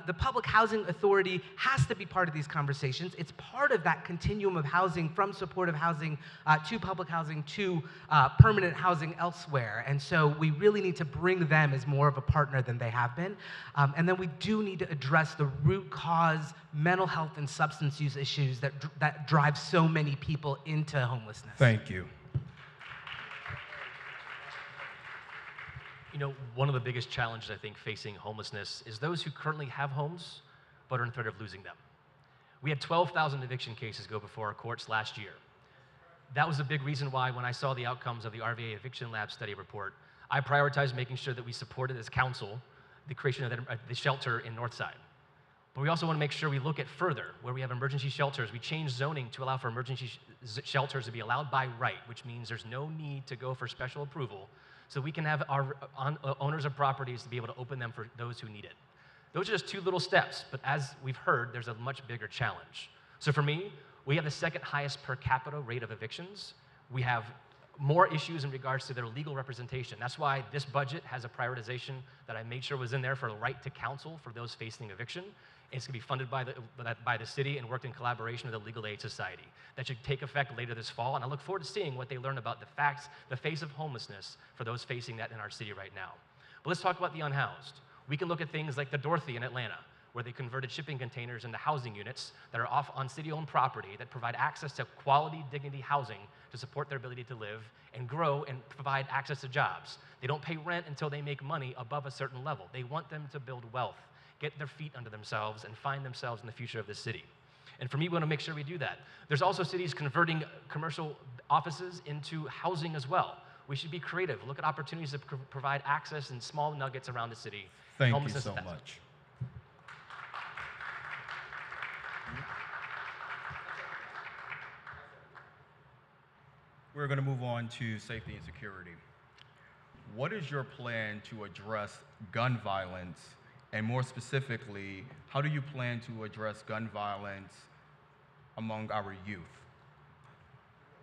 The Public Housing Authority has to be part of these conversations. It's part of that continuum of housing from supportive housing to public housing to permanent housing elsewhere. And so we really need to bring them as more of a partner than they have been. And then we do need to address the root cause mental health and substance use issues that drive so many people into homelessness. Thank you. You know, one of the biggest challenges, I think, facing homelessness is those who currently have homes but are in threat of losing them. We had 12,000 eviction cases go before our courts last year. That was a big reason why, when I saw the outcomes of the RVA Eviction Lab study report, I prioritized making sure that we supported as council the creation of the shelter in Northside. But we also want to make sure we look at further, where we have emergency shelters. We changed zoning to allow for emergency shelters to be allowed by right, which means there's no need to go for special approval, so we can have our owners of properties to be able to open them for those who need it. Those are just two little steps, but as we've heard, there's a much bigger challenge. So for me, we have the second highest per capita rate of evictions. We have more issues in regards to their legal representation. That's why this budget has a prioritization that I made sure was in there for the right to counsel for those facing eviction. It's going to be funded by the city and worked in collaboration with the Legal Aid Society. That should take effect later this fall, and I look forward to seeing what they learn about the facts, the face of homelessness for those facing that in our city right now. But let's talk about the unhoused. We can look at things like the Dorothy in Atlanta, where they converted shipping containers into housing units that are off on city-owned property that provide access to quality, dignity housing to support their ability to live and grow and provide access to jobs. They don't pay rent until they make money above a certain level. They want them to build wealth, get their feet under themselves, and find themselves in the future of the city. And for me, we want to make sure we do that. There's also cities converting commercial offices into housing as well. We should be creative, look at opportunities to provide access in small nuggets around the city. Thank you so much. We're going to move on to safety and security. What is your plan to address gun violence, and more specifically, how do you plan to address gun violence among our youth?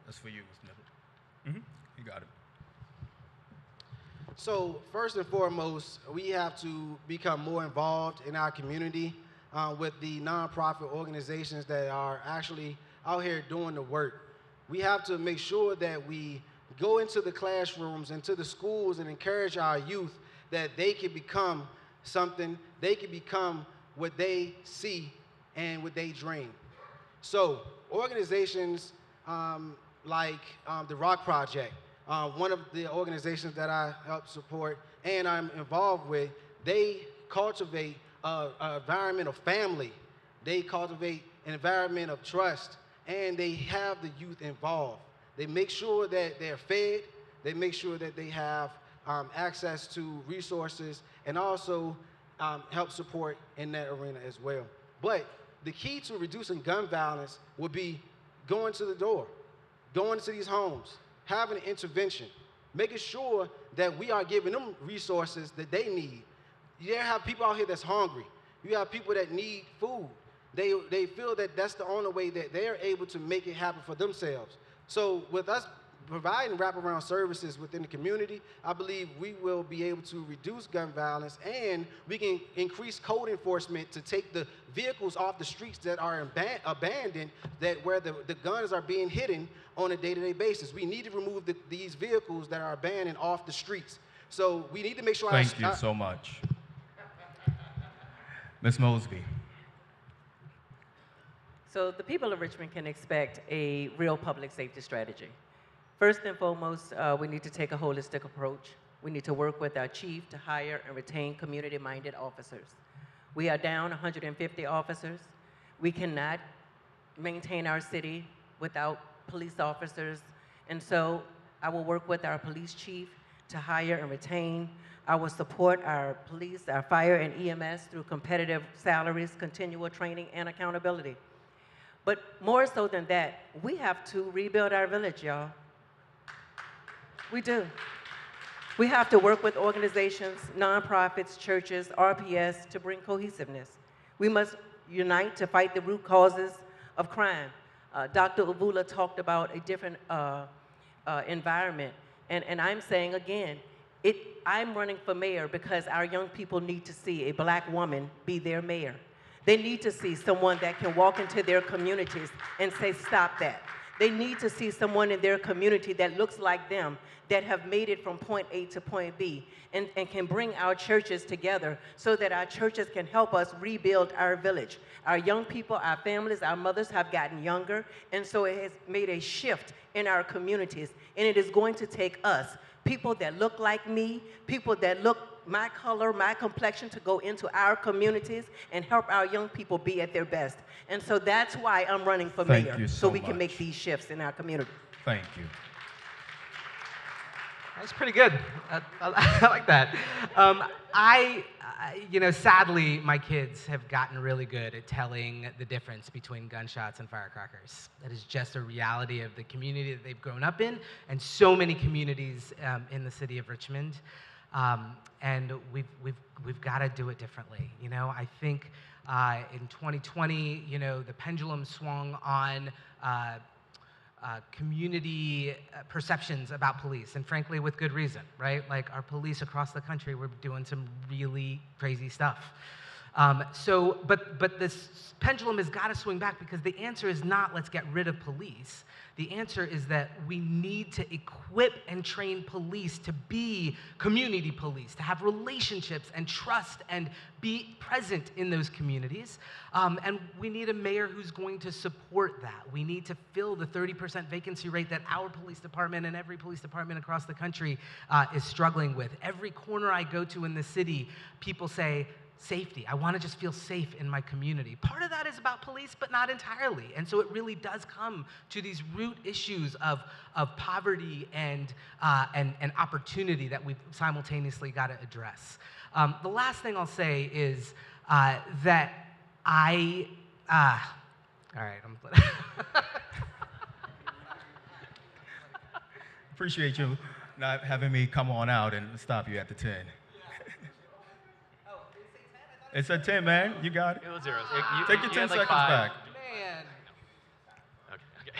That's for you, Mr. Nibble. You got it. So first and foremost, we have to become more involved in our community with the nonprofit organizations that are actually out here doing the work. We have to make sure that we go into the classrooms, into the schools, and encourage our youth that they can become something, they can become what they see and what they dream. So organizations like the Rock Project, one of the organizations that I help support and I'm involved with, they cultivate an environment of family. They cultivate an environment of trust, and they have the youth involved. They make sure that they're fed, they make sure that they have access to resources, and also help support in that arena as well. But the key to reducing gun violence would be going to the door, going to these homes, having an intervention, making sure that we are giving them resources that they need. You have people out here that's hungry. You have people that need food. They feel that that's the only way that they're able to make it happen for themselves. So with us providing wraparound services within the community, I believe we will be able to reduce gun violence, and we can increase code enforcement to take the vehicles off the streets that are abandoned, that where the guns are being hidden on a day-to-day basis. We need to remove these vehicles that are abandoned off the streets. So we need to make sure. Thank you so much. Ms. Mosby. So the people of Richmond can expect a real public safety strategy. First and foremost, we need to take a holistic approach. We need to work with our chief to hire and retain community-minded officers. We are down 150 officers. We cannot maintain our city without police officers. And so I will work with our police chief to hire and retain. I will support our police, our fire and EMS through competitive salaries, continual training, and accountability. But more so than that, we have to rebuild our village, y'all. We do. We have to work with organizations, nonprofits, churches, RPS to bring cohesiveness. We must unite to fight the root causes of crime. Dr. Avula talked about a different environment. And I'm saying again, I'm running for mayor because our young people need to see a black woman be their mayor. They need to see someone that can walk into their communities and say, stop that. They need to see someone in their community that looks like them, that have made it from point A to point B, and can bring our churches together so that our churches can help us rebuild our village. Our young people, our families, our mothers have gotten younger, and so it has made a shift in our communities. And it is going to take us, people that look like me, people that look my color, my complexion, to go into our communities and help our young people be at their best. And so that's why I'm running for mayor, so we can make these shifts in our community. Thank you. That's pretty good. I like that. Sadly, my kids have gotten really good at telling the difference between gunshots and firecrackers. That is just a reality of the community that they've grown up in, and so many communities in the city of Richmond. And we've got to do it differently. I think in 2020, the pendulum swung on community perceptions about police, and frankly, with good reason, right? Like our police across the country were doing some really crazy stuff. But this pendulum has got to swing back, because the answer is not let's get rid of police. The answer is that we need to equip and train police to be community police, to have relationships and trust and be present in those communities. And we need a mayor who's going to support that. We need to fill the 30% vacancy rate that our police department and every police department across the country is struggling with. Every corner I go to in the city, people say, safety. I want to just feel safe in my community. Part of that is about police, but not entirely. And so it really does come to these root issues of poverty and opportunity that we've simultaneously got to address. The last thing I'll say is that all right, Appreciate you not having me come on out and stop you at the 10. It's a 10, man. You got it. It was zeros. Take your 10 had like seconds 5. back. Man. Okay.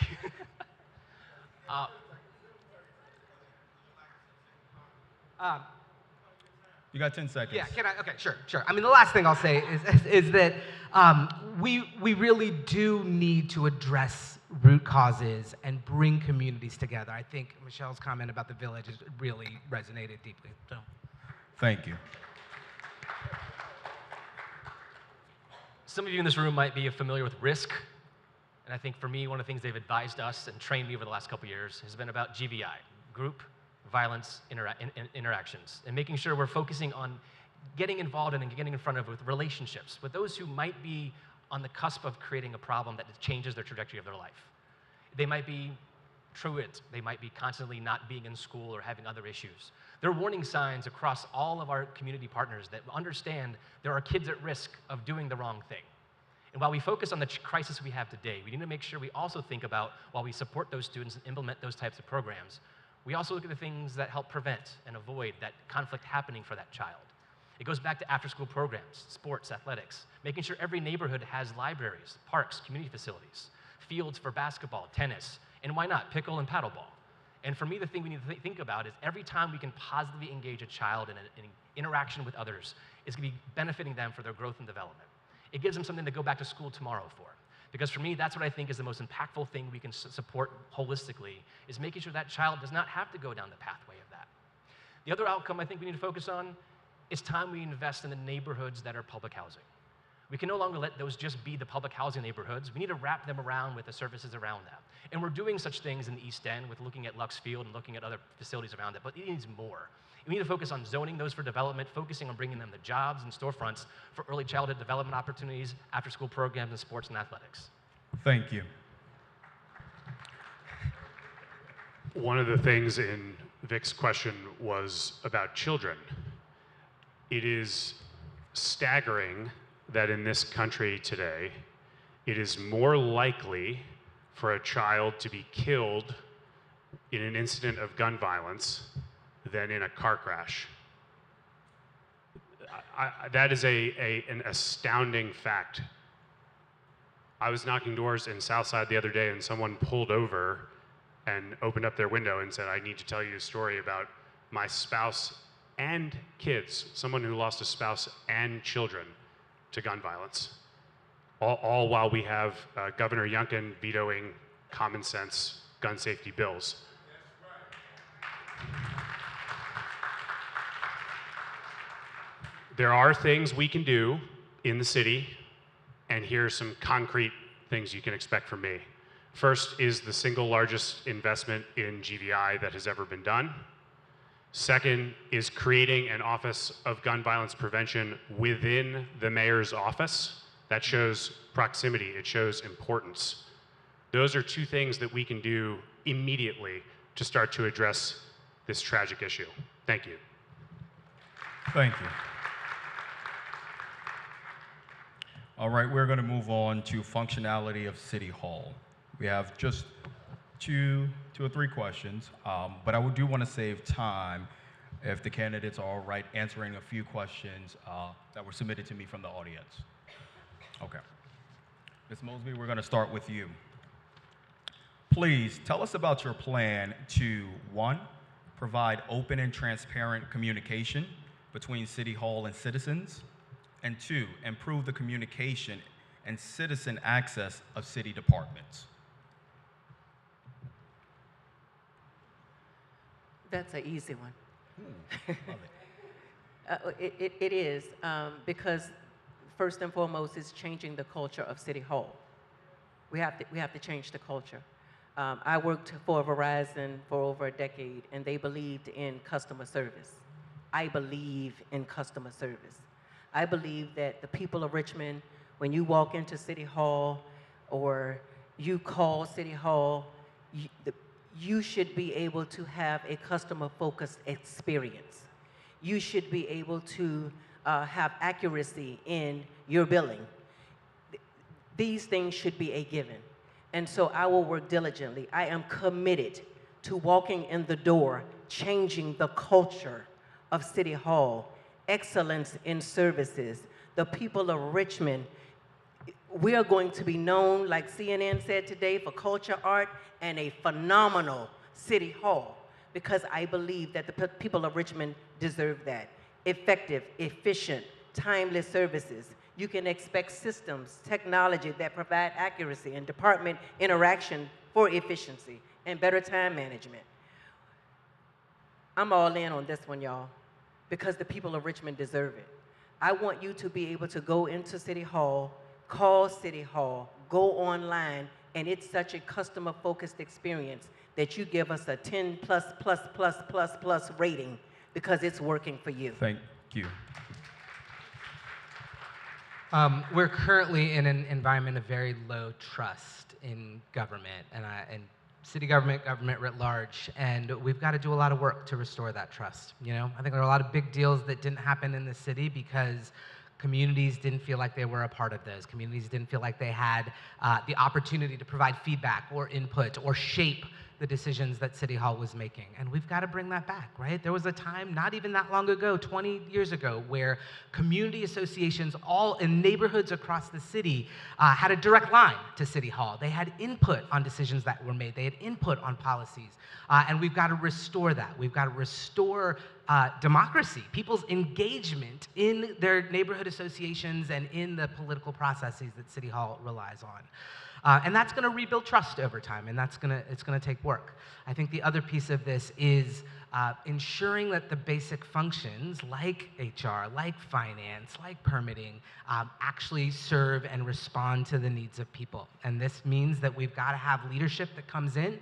You got 10 seconds. Yeah, can I? Okay, sure. I mean, the last thing I'll say is that we really do need to address root causes and bring communities together. I think Michelle's comment about the village has really resonated deeply. So, Thank you. Some of you in this room might be familiar with risk. And I think for me, one of the things they've advised us and trained me over the last couple years has been about GVI, group violence interactions, and making sure we're focusing on getting involved and getting in front of with relationships with those who might be on the cusp of creating a problem that changes their trajectory of their life. They might be truant. They might be constantly not being in school or having other issues. There are warning signs across all of our community partners that understand there are kids at risk of doing the wrong thing. And while we focus on the crisis we have today, we need to make sure we also think about, while we support those students and implement those types of programs, we also look at the things that help prevent and avoid that conflict happening for that child. It goes back to after-school programs, sports, athletics, making sure every neighborhood has libraries, parks, community facilities, fields for basketball, tennis, and why not, pickle and paddleball. And for me, the thing we need to think about is every time we can positively engage a child in an interaction with others, it's going to be benefiting them for their growth and development. It gives them something to go back to school tomorrow for. Because for me, that's what I think is the most impactful thing we can support holistically, is making sure that child does not have to go down the pathway of that. The other outcome I think we need to focus on is time we invest in the neighborhoods that are public housing. We can no longer let those just be the public housing neighborhoods. We need to wrap them around with the services around them. And we're doing such things in the East End with looking at Lux Field and looking at other facilities around it, but it needs more. We need to focus on zoning those for development, focusing on bringing them the jobs and storefronts for early childhood development opportunities, after-school programs, and sports and athletics. Thank you. One of the things in Vic's question was about children. It is staggering that in this country today, it is more likely for a child to be killed in an incident of gun violence than in a car crash. That is an astounding fact. I was knocking doors in Southside the other day, and someone pulled over and opened up their window and said, "I need to tell you a story about my spouse and kids," someone who lost a spouse and children to gun violence. All while we have Governor Youngkin vetoing common sense gun safety bills. There are things we can do in the city, and here are some concrete things you can expect from me. First is the single largest investment in GVI that has ever been done. Second is creating an Office of Gun Violence Prevention within the mayor's office. That shows proximity, it shows importance. Those are two things that we can do immediately to start to address this tragic issue. Thank you. Thank you. All right, we're going to move on to functionality of City Hall. We have just two or three questions, but I do want to save time if the candidates are all right answering a few questions that were submitted to me from the audience. Okay. Ms. Mosby, we're going to start with you. Please tell us about your plan to, one, provide open and transparent communication between City Hall and citizens, and two, improve the communication and citizen access of city departments. That's an easy one. Love it. It is, because first and foremost, it's changing the culture of City Hall. We have to change the culture. I worked for Verizon for over a decade, and they believed in customer service. I believe in customer service. I believe that the people of Richmond, when you walk into City Hall or you call City Hall, you should be able to have a customer-focused experience. You should be able to have accuracy in your billing. These things should be a given. And so I will work diligently. I am committed to walking in the door, changing the culture of City Hall, excellence in services. The people of Richmond, we are going to be known, like CNN said today, for culture, art, and a phenomenal City Hall, because I believe that the people of Richmond deserve that. Effective, efficient, timely services. You can expect systems, technology that provide accuracy and department interaction for efficiency and better time management. I'm all in on this one, y'all, because the people of Richmond deserve it. I want you to be able to go into City Hall, call City Hall, go online, and it's such a customer-focused experience that you give us a 10 plus rating because it's working for you. Thank you. We're currently in an environment of very low trust in government and city government, government writ large, and we've got to do a lot of work to restore that trust. You know, I think there are a lot of big deals that didn't happen in the city because communities didn't feel like they were a part of those. Communities didn't feel like they had the opportunity to provide feedback or input or shape the decisions that City Hall was making. And we've got to bring that back, right? There was a time, not even that long ago, 20 years ago, where community associations all in neighborhoods across the city had a direct line to City Hall. They had input on decisions that were made. They had input on policies. And we've got to restore that. We've got to restore democracy, people's engagement in their neighborhood associations and in the political processes that City Hall relies on. And that's going to rebuild trust over time, and it's going to take work. I think the other piece of this is ensuring that the basic functions like HR, like finance, like permitting, actually serve and respond to the needs of people. And this means that we've got to have leadership that comes in,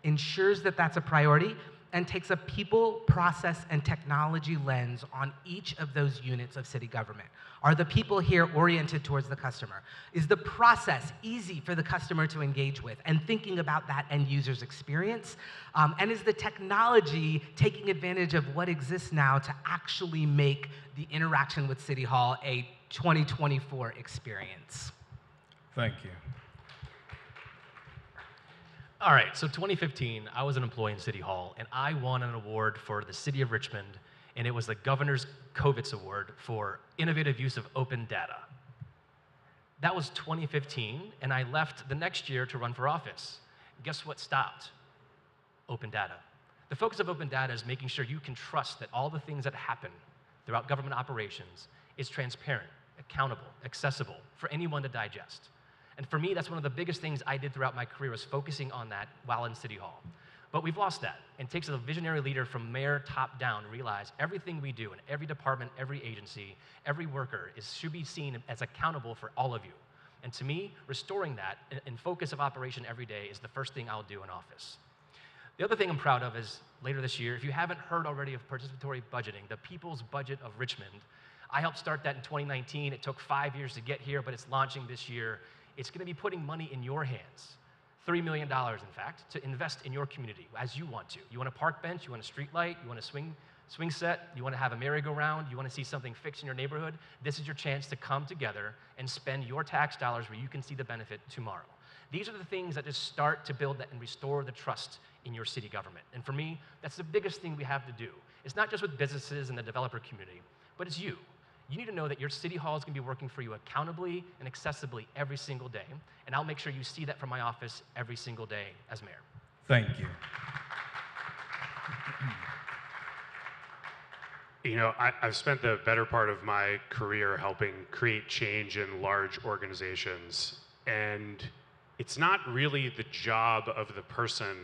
ensures that that's a priority, and takes a people, process, and technology lens on each of those units of city government. Are the people here oriented towards the customer? Is the process easy for the customer to engage with and thinking about that end user's experience? And is the technology taking advantage of what exists now to actually make the interaction with City Hall a 2024 experience? Thank you. All right, so 2015, I was an employee in City Hall, and I won an award for the City of Richmond, and it was the Governor's Kovitz Award for innovative use of open data. That was 2015, and I left the next year to run for office. Guess what stopped? Open data. The focus of open data is making sure you can trust that all the things that happen throughout government operations is transparent, accountable, accessible for anyone to digest. And for me, that's one of the biggest things I did throughout my career was focusing on that while in City Hall. But we've lost that. And it takes a visionary leader from mayor top down to realize everything we do in every department, every agency, every worker should be seen as accountable for all of you. And to me, restoring that and focus of operation every day is the first thing I'll do in office. The other thing I'm proud of is later this year, if you haven't heard already of participatory budgeting, the People's Budget of Richmond, I helped start that in 2019. It took 5 years to get here, but it's launching this year. It's going to be putting money in your hands, $3 million, in fact, to invest in your community as you want to. You want a park bench, you want a street light, you want a swing set, you want to have a merry-go-round, you want to see something fixed in your neighborhood. This is your chance to come together and spend your tax dollars where you can see the benefit tomorrow. These are the things that just start to build that and restore the trust in your city government. And for me, that's the biggest thing we have to do. It's not just with businesses and the developer community, but it's you. you need to know that your city hall is going to be working for you accountably and accessibly every single day, and I'll make sure you see that from my office every single day as mayor. Thank you. You know, I've spent the better part of my career helping create change in large organizations, and it's not really the job of the person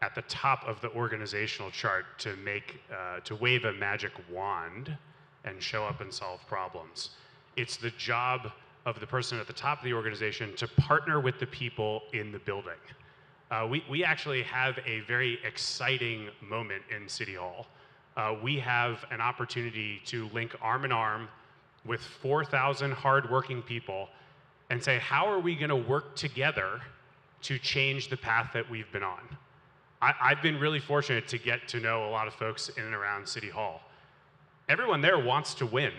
at the top of the organizational chart to wave a magic wand and show up and solve problems. It's the job of the person at the top of the organization to partner with the people in the building. We actually have a very exciting moment in City Hall. We have an opportunity to link arm in arm with 4,000 hardworking people and say, how are we going to work together to change the path that we've been on? I've been really fortunate to get to know a lot of folks in and around City Hall. Everyone there wants to win.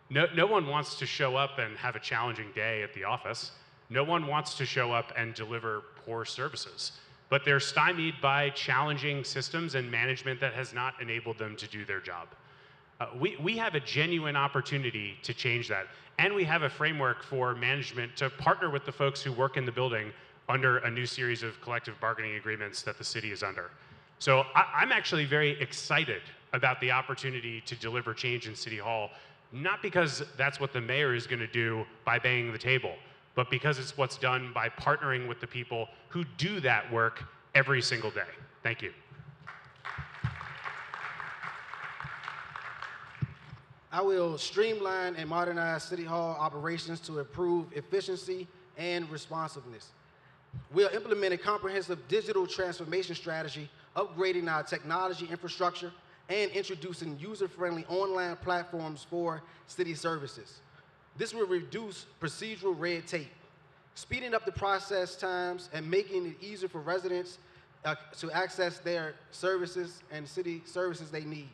No one wants to show up and have a challenging day at the office. No one wants to show up and deliver poor services. But they're stymied by challenging systems and management that has not enabled them to do their job. We have a genuine opportunity to change that. And we have a framework for management to partner with the folks who work in the building under a new series of collective bargaining agreements that the city is under. So I'm actually very excited about the opportunity to deliver change in City Hall, not because that's what the mayor is going to do by banging the table, but because it's what's done by partnering with the people who do that work every single day. Thank you. I will streamline and modernize City Hall operations to improve efficiency and responsiveness. We'll implement a comprehensive digital transformation strategy, upgrading our technology infrastructure and introducing user-friendly online platforms for city services. This will reduce procedural red tape, speeding up the process times and making it easier for residents to access their services and city services they need.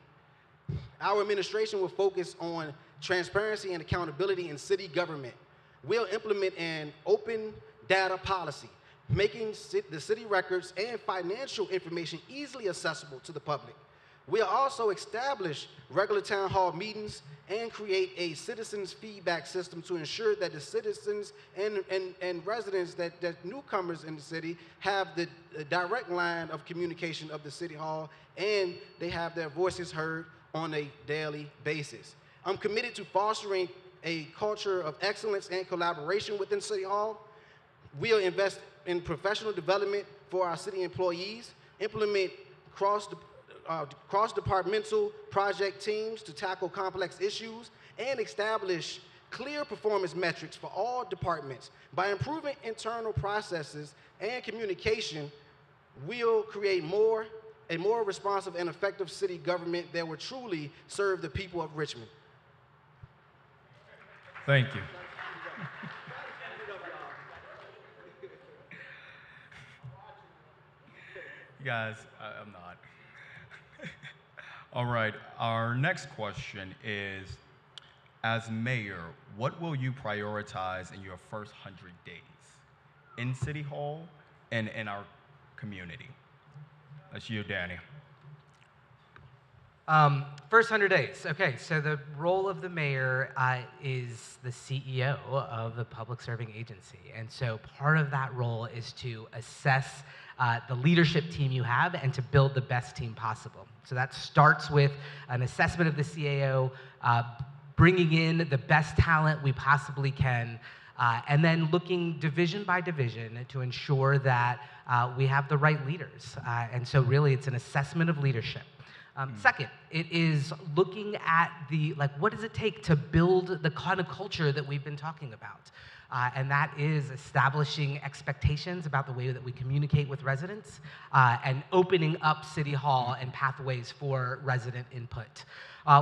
Our administration will focus on transparency and accountability in city government. We'll implement an open data policy, making the city records and financial information easily accessible to the public. We'll also establish regular town hall meetings and create a citizens feedback system to ensure that the citizens and residents, that newcomers in the city, have the direct line of communication of the city hall, and they have their voices heard on a daily basis. I'm committed to fostering a culture of excellence and collaboration within City Hall. We'll invest in professional development for our city employees, implement cross-departmental project teams to tackle complex issues, and establish clear performance metrics for all departments. By improving internal processes and communication, we'll create a more responsive and effective city government that will truly serve the people of Richmond. Thank you. You guys, I'm not. All right, our next question is, as mayor, what will you prioritize in your first 100 days in City Hall and in our community? That's you, Danny. First 100 days. Okay, so the role of the mayor is the CEO of the public serving agency. And so part of that role is to assess the leadership team you have and to build the best team possible. So that starts with an assessment of the CAO, bringing in the best talent we possibly can, and then looking division by division to ensure that we have the right leaders. And so really it's an assessment of leadership. Second, it is looking at what does it take to build the kind of culture that we've been talking about? And that is establishing expectations about the way that we communicate with residents and opening up City Hall and pathways for resident input.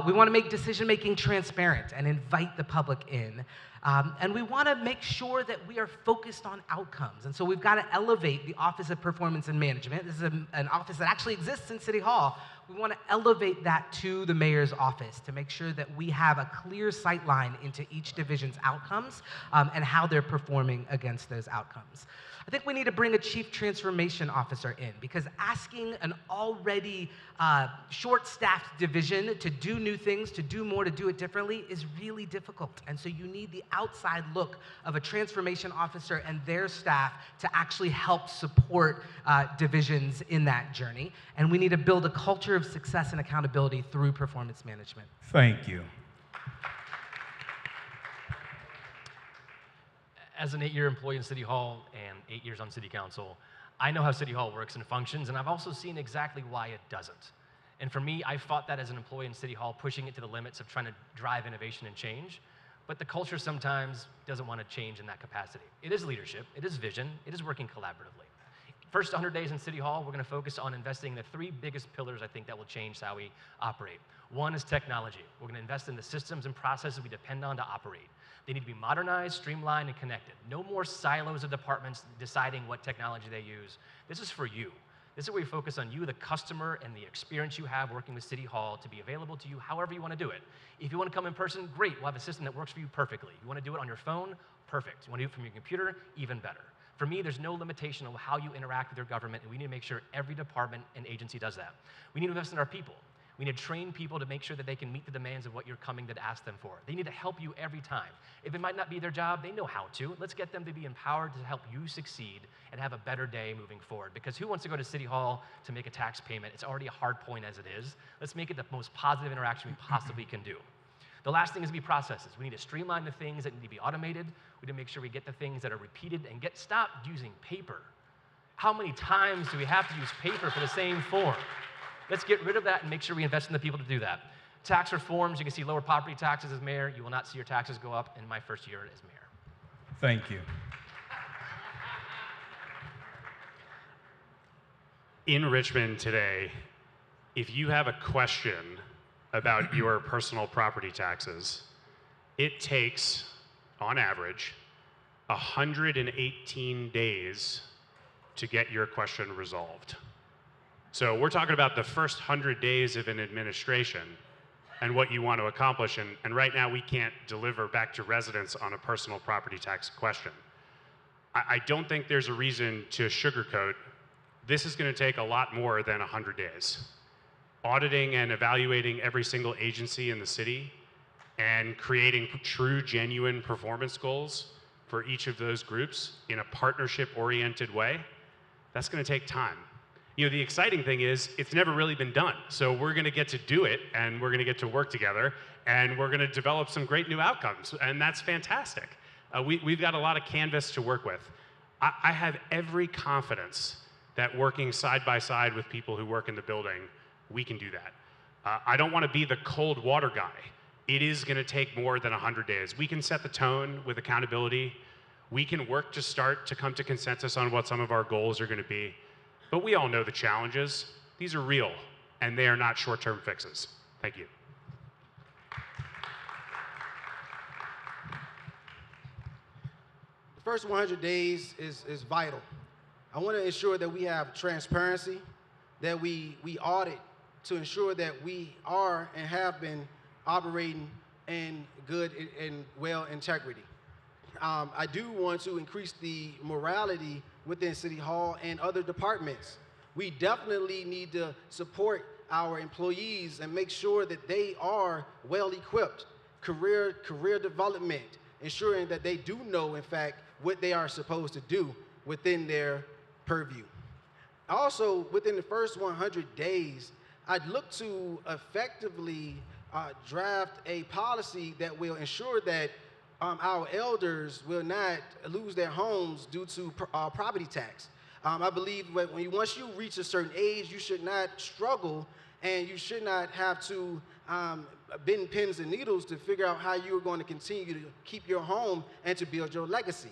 We want to make decision-making transparent and invite the public in. And we want to make sure that we are focused on outcomes. And so we've got to elevate the Office of Performance and Management. This is an office that actually exists in City Hall, we want to elevate that to the mayor's office to make sure that we have a clear sight line into each division's outcomes and how they're performing against those outcomes. I think we need to bring a chief transformation officer in because asking an already short-staffed division to do new things, to do more, to do it differently is really difficult. And so you need the outside look of a transformation officer and their staff to actually help support divisions in that journey. And we need to build a culture of success and accountability through performance management. Thank you. As an 8-year employee in City Hall and 8 years on City Council, I know how City Hall works and functions, and I've also seen exactly why it doesn't. And for me, I fought that as an employee in City Hall, pushing it to the limits of trying to drive innovation and change. But the culture sometimes doesn't want to change in that capacity. It is leadership, it is vision, it is working collaboratively. First 100 days in City Hall, we're going to focus on investing in the 3 biggest pillars I think that will change how we operate. One is technology. We're going to invest in the systems and processes we depend on to operate. They need to be modernized, streamlined, and connected. No more silos of departments deciding what technology they use. This is for you. This is where we focus on you, the customer, and the experience you have working with City Hall to be available to you however you want to do it. If you want to come in person, great. We'll have a system that works for you perfectly. You want to do it on your phone? Perfect. You want to do it from your computer? Even better. For me, there's no limitation on how you interact with your government, and we need to make sure every department and agency does that. We need to invest in our people. We need to train people to make sure that they can meet the demands of what you're coming to ask them for. They need to help you every time. If it might not be their job, they know how to. Let's get them to be empowered to help you succeed and have a better day moving forward. Because who wants to go to City Hall to make a tax payment? It's already a hard point as it is. Let's make it the most positive interaction we possibly can do. The last thing is to be processes. We need to streamline the things that need to be automated. We need to make sure we get the things that are repeated and stop using paper. How many times do we have to use paper for the same form? Let's get rid of that and make sure we invest in the people to do that. Tax reforms, you can see lower property taxes as mayor. You will not see your taxes go up in my first year as mayor. Thank you. In Richmond today, if you have a question about your personal property taxes, it takes, on average, 118 days to get your question resolved. So we're talking about the first 100 days of an administration and what you want to accomplish. And right now we can't deliver back to residents on a personal property tax question. I don't think there's a reason to sugarcoat. This is going to take a lot more than 100 days. Auditing and evaluating every single agency in the city and creating true, genuine performance goals for each of those groups in a partnership-oriented way, that's going to take time. You know, the exciting thing is it's never really been done. So we're going to get to do it, and we're going to get to work together, and we're going to develop some great new outcomes, and that's fantastic. We've got a lot of canvas to work with. I have every confidence that working side by side with people who work in the building, we can do that. I don't want to be the cold water guy. It is going to take more than 100 days. We can set the tone with accountability. We can work to start to come to consensus on what some of our goals are going to be. But we all know the challenges. These are real, and they are not short-term fixes. Thank you. The first 100 days is vital. I want to ensure that we have transparency, that we audit to ensure that we are and have been operating in good and well integrity. I do want to increase the morality within City Hall and other departments. We definitely need to support our employees and make sure that they are well equipped, career development, ensuring that they do know, in fact, what they are supposed to do within their purview. Also, within the first 100 days, I'd look to effectively draft a policy that will ensure that our elders will not lose their homes due to property tax. I believe that once you reach a certain age, you should not struggle and you should not have to bend pins and needles to figure out how you're going to continue to keep your home and to build your legacy.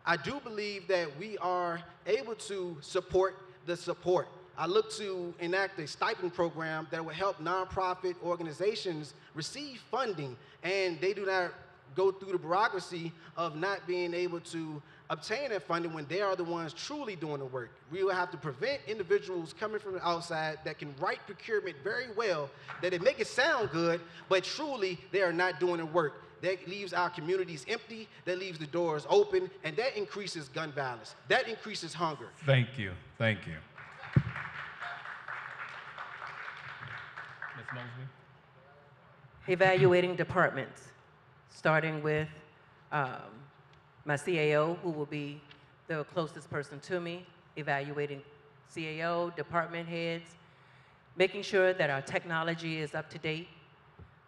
I do believe that we are able to support the support. I look to enact a stipend program that will help nonprofit organizations receive funding, and they do not go through the bureaucracy of not being able to obtain that funding when they are the ones truly doing the work. We will have to prevent individuals coming from the outside that can write procurement very well, that they make it sound good, but truly they are not doing the work. That leaves our communities empty, that leaves the doors open, and that increases gun violence. That increases hunger. Thank you. Thank you. Ms. Mosby? Evaluating departments, starting with my CAO, who will be the closest person to me, evaluating CAO, department heads, making sure that our technology is up to date.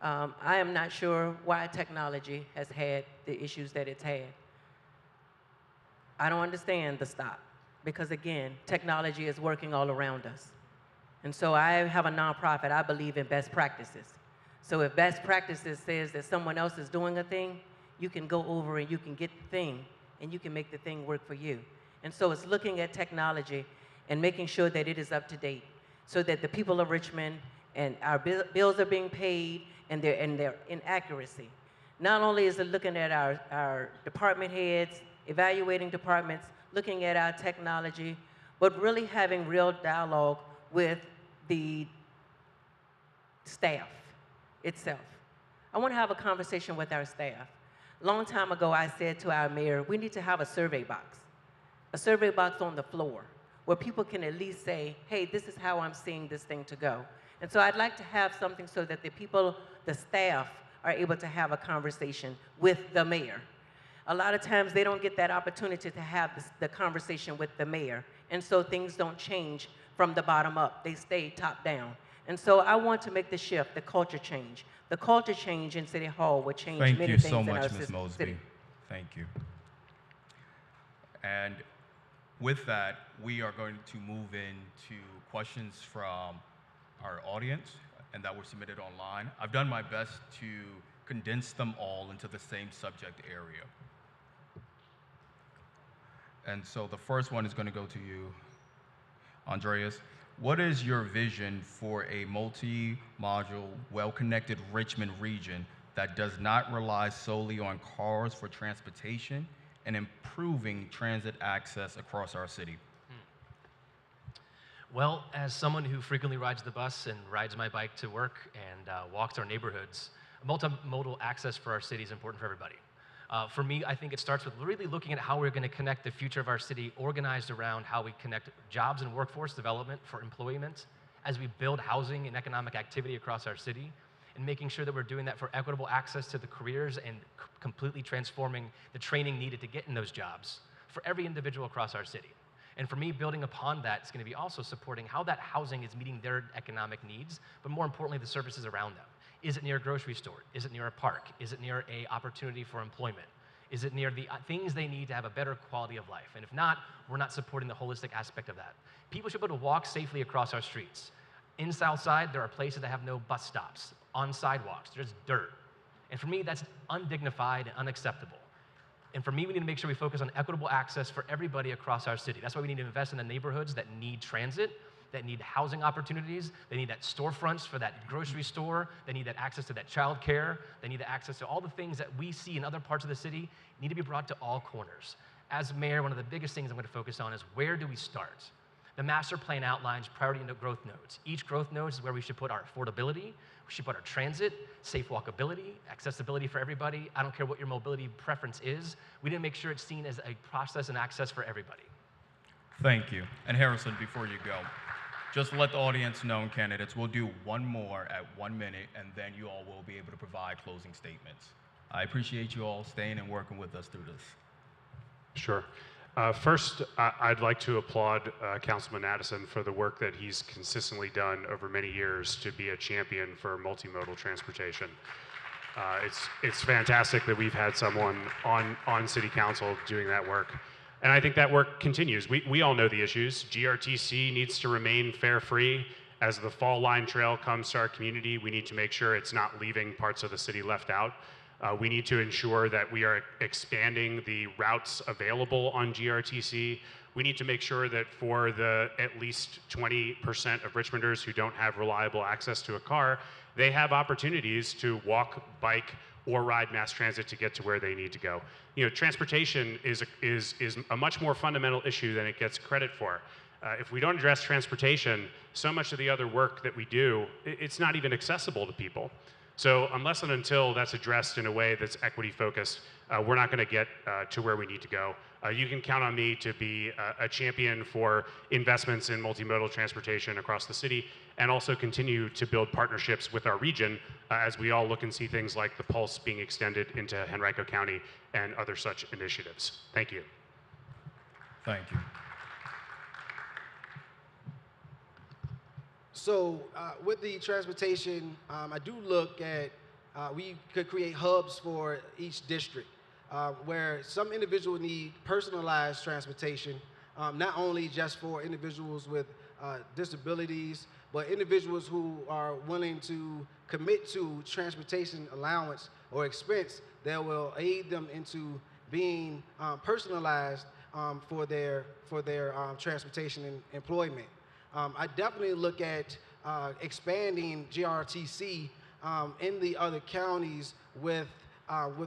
I am not sure why technology has had the issues that it's had. I don't understand the stop, because again, technology is working all around us. And so I have a nonprofit, I believe in best practices. So if best practices says that someone else is doing a thing, you can go over and you can get the thing and you can make the thing work for you. And so it's looking at technology and making sure that it is up to date so that the people of Richmond and our bills are being paid and their inaccuracy. Not only is it looking at our department heads, evaluating departments, looking at our technology, but really having real dialogue with the staff itself. I want to have a conversation with our staff. A long time ago, I said to our mayor, we need to have a survey box on the floor, where people can at least say, hey, this is how I'm seeing this thing to go. And so I'd like to have something so that the people, the staff, are able to have a conversation with the mayor. A lot of times they don't get that opportunity to have the conversation with the mayor, and so things don't change from the bottom up. They stay top down. And so I want to make the shift, the culture change. The culture change in City Hall would change many things in our city. Thank you so much, Ms. Mosby. Thank you. And with that, we are going to move into questions from our audience and that were submitted online. I've done my best to condense them all into the same subject area. And so the first one is going to go to you, Andreas. What is your vision for a multi-module, well-connected Richmond region that does not rely solely on cars for transportation and improving transit access across our city? Well, as someone who frequently rides the bus and rides my bike to work and walks our neighborhoods, multimodal access for our city is important for everybody. For me, I think it starts with really looking at how we're going to connect the future of our city, organized around how we connect jobs and workforce development for employment as we build housing and economic activity across our city, and making sure that we're doing that for equitable access to the careers and completely transforming the training needed to get in those jobs for every individual across our city. And for me, building upon that is going to be also supporting how that housing is meeting their economic needs, but more importantly, the services around them. Is it near a grocery store? Is it near a park? Is it near an opportunity for employment? Is it near the things they need to have a better quality of life? And if not, we're not supporting the holistic aspect of that. People should be able to walk safely across our streets. In Southside, there are places that have no bus stops, on sidewalks, there's dirt. And for me, that's undignified and unacceptable. And for me, we need to make sure we focus on equitable access for everybody across our city. That's why we need to invest in the neighborhoods that need transit, that need housing opportunities, they need that storefronts for that grocery store, they need that access to that child care, they need the access to all the things that we see in other parts of the city need to be brought to all corners. As mayor, one of the biggest things I'm going to focus on is where do we start? The master plan outlines priority growth nodes. Each growth node is where we should put our affordability, we should put our transit, safe walkability, accessibility for everybody. I don't care what your mobility preference is. We need to make sure it's seen as a process and access for everybody. Thank you. And Harrison, before you go, just let the audience know, and candidates, we'll do one more at 1 minute, and then you all will be able to provide closing statements. I appreciate you all staying and working with us through this. Sure. First, I'd like to applaud Councilman Addison for the work that he's consistently done over many years to be a champion for multimodal transportation. It's fantastic that we've had someone on City Council doing that work. And I think that work continues. We all know the issues. GRTC needs to remain fare-free. As the Fall Line Trail comes to our community, we need to make sure it's not leaving parts of the city left out. We need to ensure that we are expanding the routes available on GRTC. We need to make sure that for the at least 20% of Richmonders who don't have reliable access to a car, they have opportunities to walk, bike, or ride mass transit to get to where they need to go. You know, transportation is a much more fundamental issue than it gets credit for. If we don't address transportation, so much of the other work that we do, it's not even accessible to people. So unless and until that's addressed in a way that's equity focused, we're not going to get to where we need to go. You can count on me to be a champion for investments in multimodal transportation across the city, and also continue to build partnerships with our region as we all look and see things like the Pulse being extended into Henrico County and other such initiatives. Thank you. Thank you. So with the transportation, I do look at, we could create hubs for each district where some individuals need personalized transportation, not only just for individuals with disabilities, but individuals who are willing to commit to transportation allowance or expense that will aid them into being personalized for their transportation and employment. I definitely look at expanding GRTC in the other counties with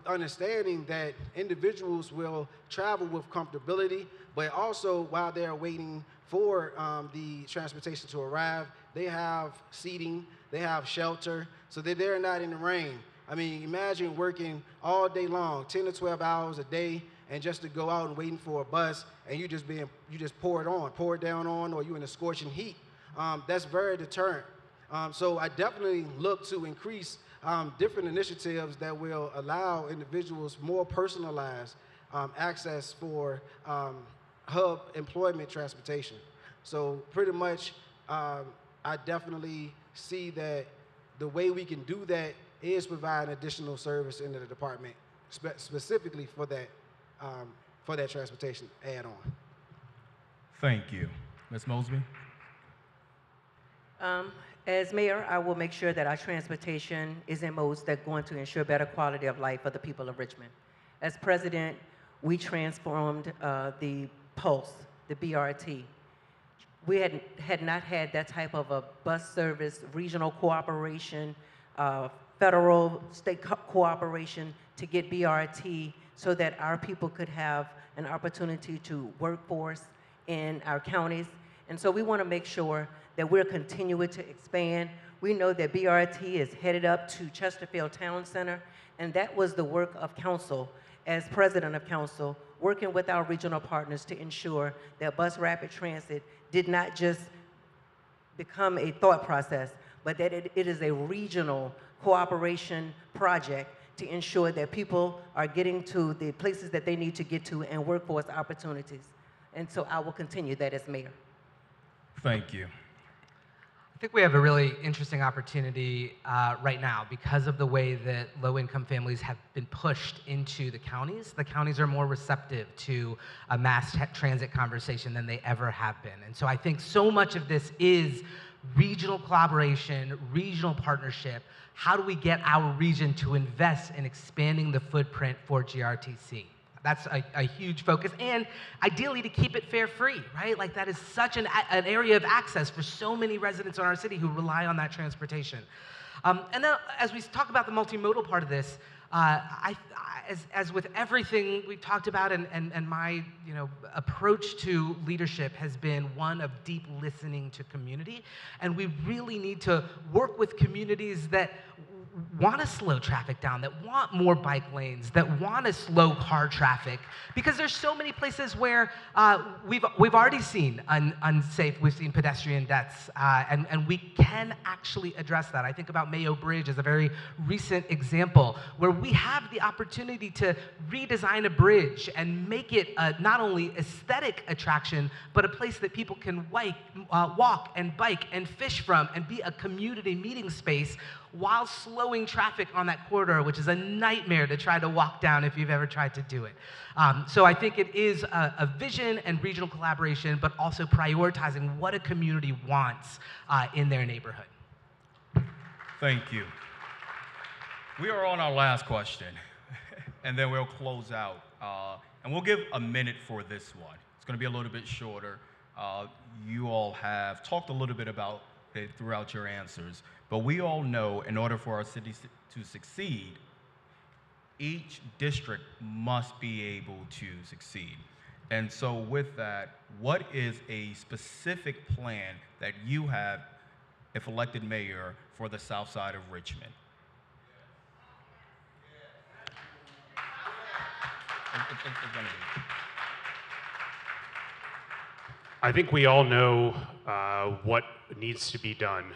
understanding that individuals will travel with comfortability, but also while they're waiting for the transportation to arrive, they have seating, they have shelter, so that they're not in the rain. I mean, imagine working all day long, 10 to 12 hours a day, and just to go out and waiting for a bus, and you just pour it down on, or you in a scorching heat. That's very deterrent. So I definitely look to increase different initiatives that will allow individuals more personalized access for hub employment transportation. So pretty much, I definitely see that the way we can do that is provide additional service into the department, specifically for that transportation add-on. Thank you. Ms. Mosby? As mayor, I will make sure that our transportation is in modes that are going to ensure better quality of life for the people of Richmond. As president, we transformed the Pulse, the BRT. We had not had that type of a bus service, regional cooperation, federal, state cooperation to get BRT so that our people could have an opportunity to workforce in our counties. And so we want to make sure that we're continuing to expand. We know that BRT is headed up to Chesterfield Town Center, and that was the work of council, as president of council, working with our regional partners to ensure that bus rapid transit did not just become a thought process, but that it is a regional cooperation project to ensure that people are getting to the places that they need to get to and workforce opportunities. And so I will continue that as mayor. Thank you. I think we have a really interesting opportunity right now because of the way that low-income families have been pushed into the counties. The counties are more receptive to a mass transit conversation than they ever have been. And so I think so much of this is regional collaboration, regional partnership. How do we get our region to invest in expanding the footprint for GRTC? That's a huge focus, and ideally to keep it fare free, right? Like that is such an area of access for so many residents in our city who rely on that transportation. And then as we talk about the multimodal part of this, as with everything we've talked about, and my approach to leadership has been one of deep listening to community, and we really need to work with communities that want to slow traffic down, that want more bike lanes, that want to slow car traffic, because there's so many places where we've already seen unsafe, we've seen pedestrian deaths, and we can actually address that. I think about Mayo Bridge as a very recent example where we have the opportunity to redesign a bridge and make it not only aesthetic attraction, but a place that people can walk and bike and fish from and be a community meeting space while slowing traffic on that corridor, which is a nightmare to try to walk down if you've ever tried to do it. So I think it is a vision and regional collaboration, but also prioritizing what a community wants in their neighborhood. Thank you. We are on our last question, and then we'll close out. And we'll give a minute for this one. It's going to be a little bit shorter. You all have talked a little bit about it throughout your answers, but we all know in order for our city to succeed, each district must be able to succeed. And so with that, what is a specific plan that you have, if elected mayor, for the south side of Richmond? It's gonna be. I think we all know what needs to be done.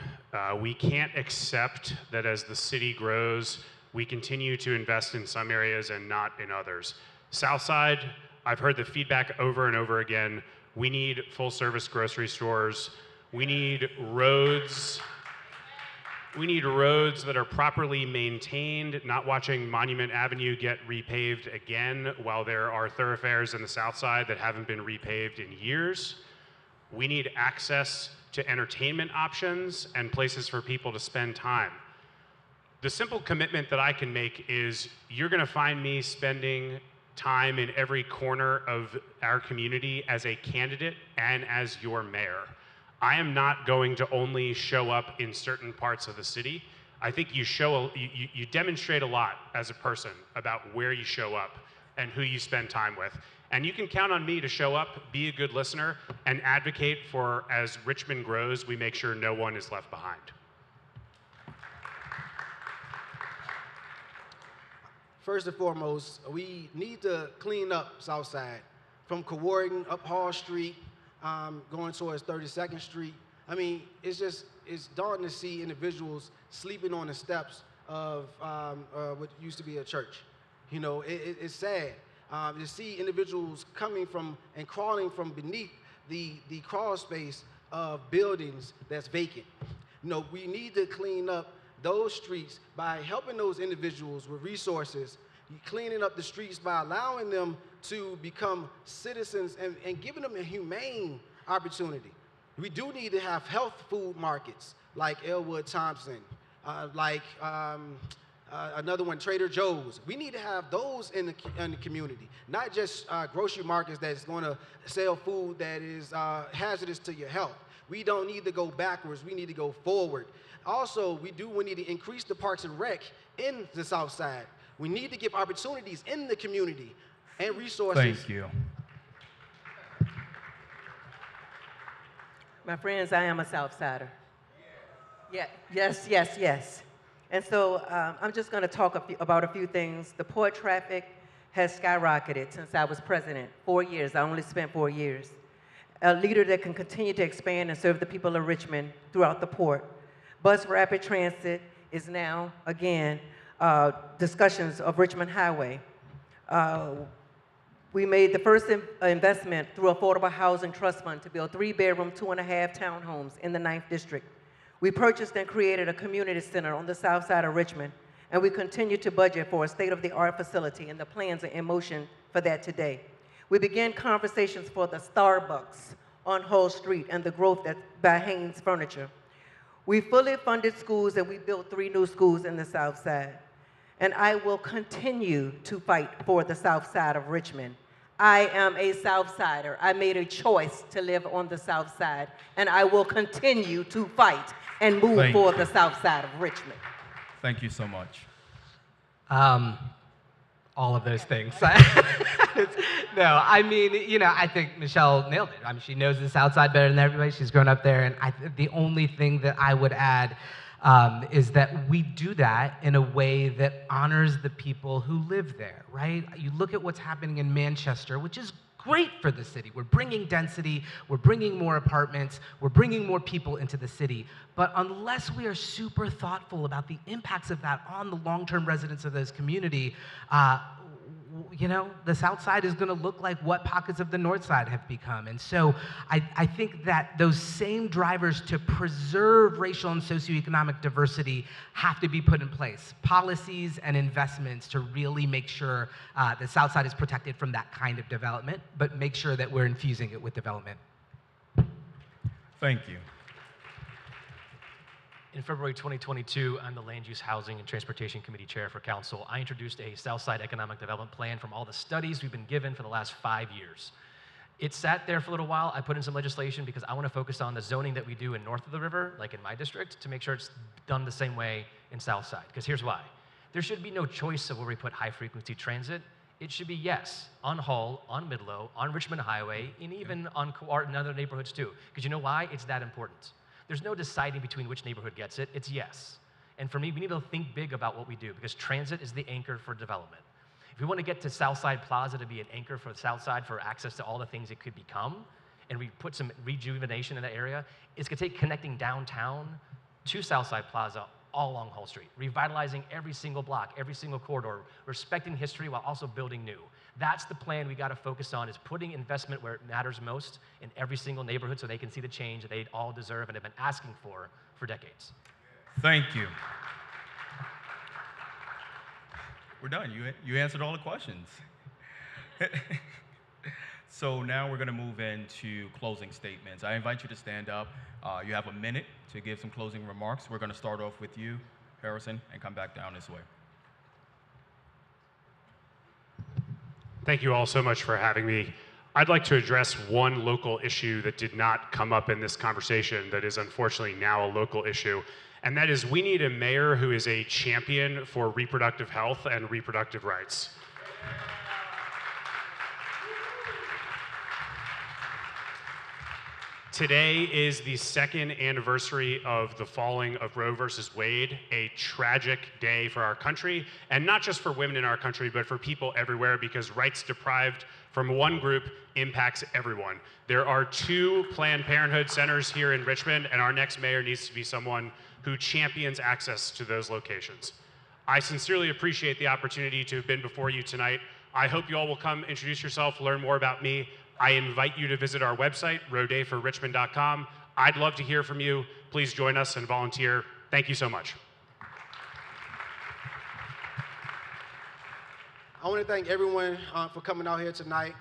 We can't accept that as the city grows, we continue to invest in some areas and not in others. Southside, I've heard the feedback over and over again. We need full service grocery stores. We need roads. We need roads that are properly maintained, not watching Monument Avenue get repaved again while there are thoroughfares in the south side that haven't been repaved in years. We need access to entertainment options and places for people to spend time. The simple commitment that I can make is you're gonna find me spending time in every corner of our community as a candidate and as your mayor. I am not going to only show up in certain parts of the city. I think you demonstrate a lot as a person about where you show up and who you spend time with. And you can count on me to show up, be a good listener, and advocate for, as Richmond grows, we make sure no one is left behind. First and foremost, we need to clean up Southside from Corrigan up Hall Street, going towards 32nd Street. I mean, it's daunting to see individuals sleeping on the steps of what used to be a church. You know, it's sad to see individuals coming from and crawling from beneath the crawl space of buildings that's vacant. You know, we need to clean up those streets by helping those individuals with resources, cleaning up the streets by allowing them to become citizens and giving them a humane opportunity. We do need to have health food markets like Elwood Thompson, another one, Trader Joe's. We need to have those in the community, not just grocery markets that's going to sell food that is hazardous to your health. We don't need to go backwards. We need to go forward. Also, we need to increase the parks and rec in the South Side. We need to give opportunities in the community and resources. Thank you. My friends, I am a Southsider. Yeah, yes. And so I'm just going to talk about a few things. The port traffic has skyrocketed since I was president. 4 years. I only spent 4 years. A leader that can continue to expand and serve the people of Richmond throughout the port. Bus rapid transit is now, again, discussions of Richmond Highway. We made the first investment through Affordable Housing Trust Fund to build 3-bedroom, 2.5 townhomes in the 9th District. We purchased and created a community center on the south side of Richmond, and we continue to budget for a state-of-the-art facility, and the plans are in motion for that today. We began conversations for the Starbucks on Hull Street and the growth by Haynes Furniture. We fully funded schools, and we built 3 new schools in the south side. And I will continue to fight for the south side of Richmond. I am a South Sider. I made a choice to live on the south side, and I will continue to fight and move for the south side of Richmond. Thank you so much. All of those things. No, I mean, you know, I think Michelle nailed it. I mean, she knows the South Side better than everybody. She's grown up there, and the only thing that I would add is that we do that in a way that honors the people who live there, right? You look at what's happening in Manchester, which is great for the city. We're bringing density, we're bringing more apartments, we're bringing more people into the city. But unless we are super thoughtful about the impacts of that on the long-term residents of those community, you know, the South Side is going to look like what pockets of the North Side have become. And so I think that those same drivers to preserve racial and socioeconomic diversity have to be put in place. Policies and investments to really make sure the South Side is protected from that kind of development, but make sure that we're infusing it with development. Thank you. In February 2022, I'm the Land Use, Housing, and Transportation Committee Chair for Council. I introduced a Southside Economic Development Plan from all the studies we've been given for the last 5 years. It sat there for a little while. I put in some legislation because I want to focus on the zoning that we do in north of the river, like in my district, to make sure it's done the same way in Southside. Because here's why. There should be no choice of where we put high-frequency transit. It should be yes, on Hull, on Midlow, on Richmond Highway, and even on in other neighborhoods too. Because you know why? It's that important. There's no deciding between which neighborhood gets it. It's yes. And for me, we need to think big about what we do because transit is the anchor for development. If we want to get to Southside Plaza to be an anchor for the Southside for access to all the things it could become, and we put some rejuvenation in that area, it's going to take connecting downtown to Southside Plaza all along Hull Street, revitalizing every single block, every single corridor, respecting history while also building new. That's the plan we got to focus on, is putting investment where it matters most in every single neighborhood so they can see the change that they all deserve and have been asking for decades. Thank you. We're done. You answered all the questions. So now we're going to move into closing statements. I invite you to stand up. You have a minute to give some closing remarks. We're going to start off with you, Harrison, and come back down this way. Thank you all so much for having me. I'd like to address one local issue that did not come up in this conversation that is unfortunately now a local issue, and that is we need a mayor who is a champion for reproductive health and reproductive rights. Today is the second anniversary of the falling of Roe versus Wade, a tragic day for our country, and not just for women in our country, but for people everywhere, because rights deprived from one group impacts everyone. There are 2 Planned Parenthood centers here in Richmond, and our next mayor needs to be someone who champions access to those locations. I sincerely appreciate the opportunity to have been before you tonight. I hope you all will come introduce yourself, learn more about me. I invite you to visit our website, rodayforrichmond.com. I'd love to hear from you. Please join us and volunteer. Thank you so much. I want to thank everyone for coming out here tonight,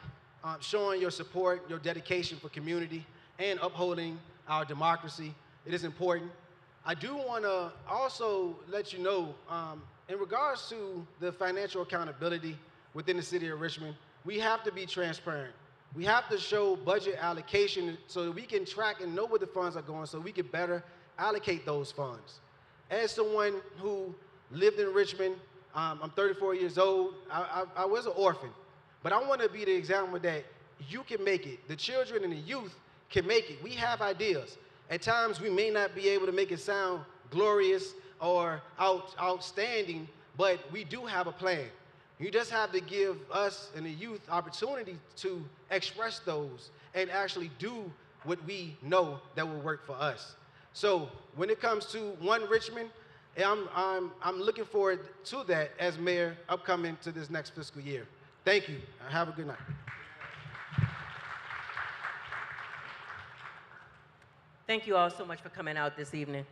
showing your support, your dedication for community, and upholding our democracy. It is important. I do want to also let you know, in regards to the financial accountability within the city of Richmond, we have to be transparent. We have to show budget allocation so that we can track and know where the funds are going so we can better allocate those funds. As someone who lived in Richmond, I'm 34 years old, I was an orphan, but I want to be the example that you can make it. The children and the youth can make it. We have ideas. At times we may not be able to make it sound glorious or outstanding, but we do have a plan. You just have to give us and the youth opportunity to express those and actually do what we know that will work for us. So when it comes to One Richmond, I'm looking forward to that as mayor upcoming to this next fiscal year. Thank you. Have a good night. Thank you all so much for coming out this evening.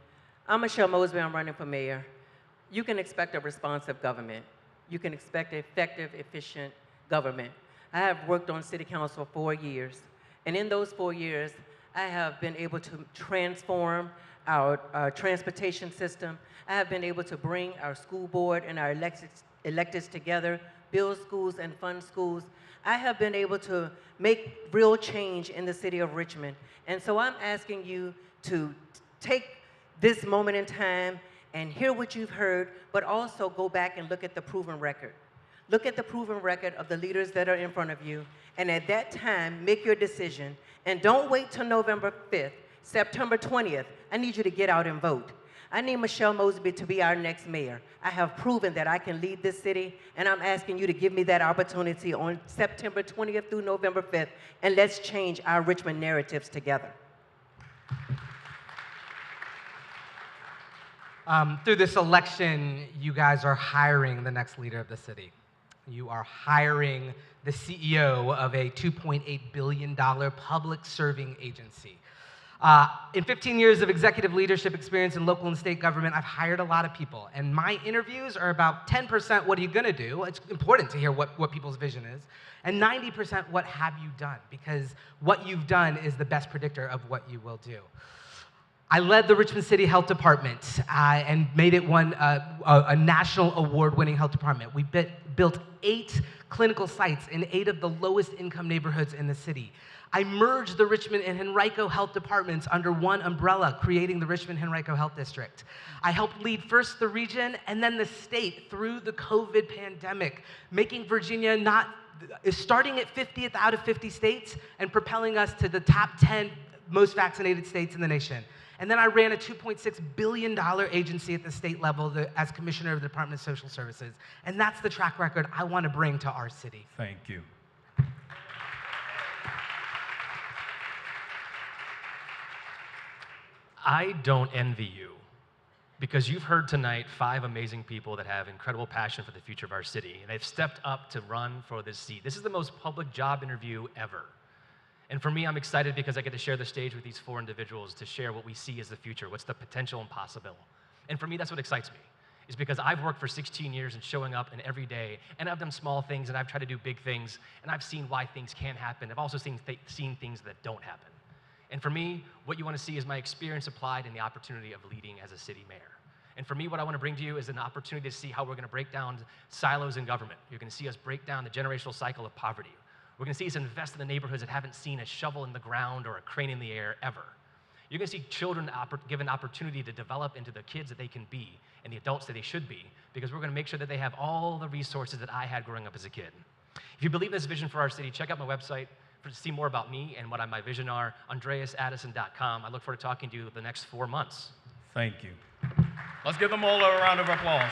I'm Michelle Mosby. I'm running for mayor. You can expect a responsive government. You can expect effective, efficient government. I have worked on city council for 4 years, and in those 4 years, I have been able to transform our transportation system. I have been able to bring our school board and our electeds together, build schools and fund schools. I have been able to make real change in the city of Richmond. And so I'm asking you to take this moment in time and hear what you've heard, but also go back and look at the proven record. Look at the proven record of the leaders that are in front of you, and at that time, make your decision. And don't wait till November 5th, September 20th. I need you to get out and vote. I need Michelle Mosby to be our next mayor. I have proven that I can lead this city, and I'm asking you to give me that opportunity on September 20th through November 5th, and let's change our Richmond narratives together. Through this election, you guys are hiring the next leader of the city. You are hiring the CEO of a $2.8 billion public serving agency. In 15 years of executive leadership experience in local and state government, I've hired a lot of people, and my interviews are about 10% what are you gonna do? It's important to hear what people's vision is, and 90% what have you done, because what you've done is the best predictor of what you will do. I led the Richmond City Health Department and made it a national award-winning health department. We built 8 clinical sites in 8 of the lowest income neighborhoods in the city. I merged the Richmond and Henrico health departments under one umbrella, creating the Richmond-Henrico Health District. I helped lead first the region and then the state through the COVID pandemic, making Virginia starting at 50th out of 50 states and propelling us to the top 10 most vaccinated states in the nation. And then I ran a $2.6 billion agency at the state level as commissioner of the Department of Social Services. And that's the track record I want to bring to our city. Thank you. I don't envy you, because you've heard tonight 5 amazing people that have incredible passion for the future of our city, and they've stepped up to run for this seat. This is the most public job interview ever. And for me, I'm excited because I get to share the stage with these 4 individuals to share what we see as the future, what's the potential and possible. And for me, that's what excites me, is because I've worked for 16 years and showing up in every day, and I've done small things, and I've tried to do big things, and I've seen why things can happen. I've also seen things that don't happen. And for me, what you want to see is my experience applied in the opportunity of leading as a city mayor. And for me, what I want to bring to you is an opportunity to see how we're going to break down silos in government. You're going to see us break down the generational cycle of poverty. We're going to see us invest in the neighborhoods that haven't seen a shovel in the ground or a crane in the air ever. You're going to see children given opportunity to develop into the kids that they can be and the adults that they should be, because we're going to make sure that they have all the resources that I had growing up as a kid. If you believe in this vision for our city, check out my website to see more about me and what my vision are, andreasaddison.com. I look forward to talking to you the next 4 months. Thank you. Let's give them all a round of applause.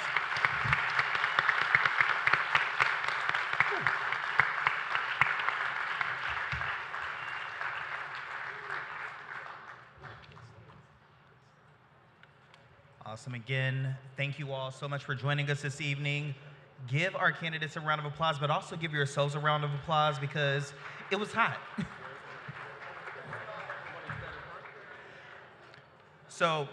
Awesome. Again, thank you all so much for joining us this evening. Give our candidates a round of applause, but also give yourselves a round of applause because it was hot. So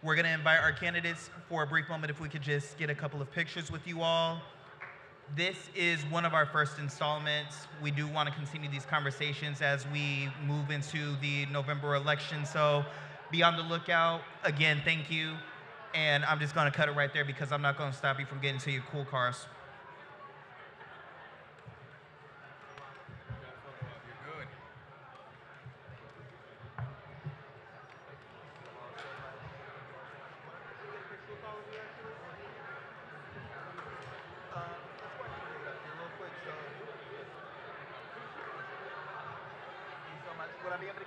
we're going to invite our candidates for a brief moment, if we could just get a couple of pictures with you all. This is one of our first installments. We do want to continue these conversations as we move into the November election. So be on the lookout. Again, thank you. And I'm just going to cut it right there because I'm not going to stop you from getting to your cool cars. Would I be able to get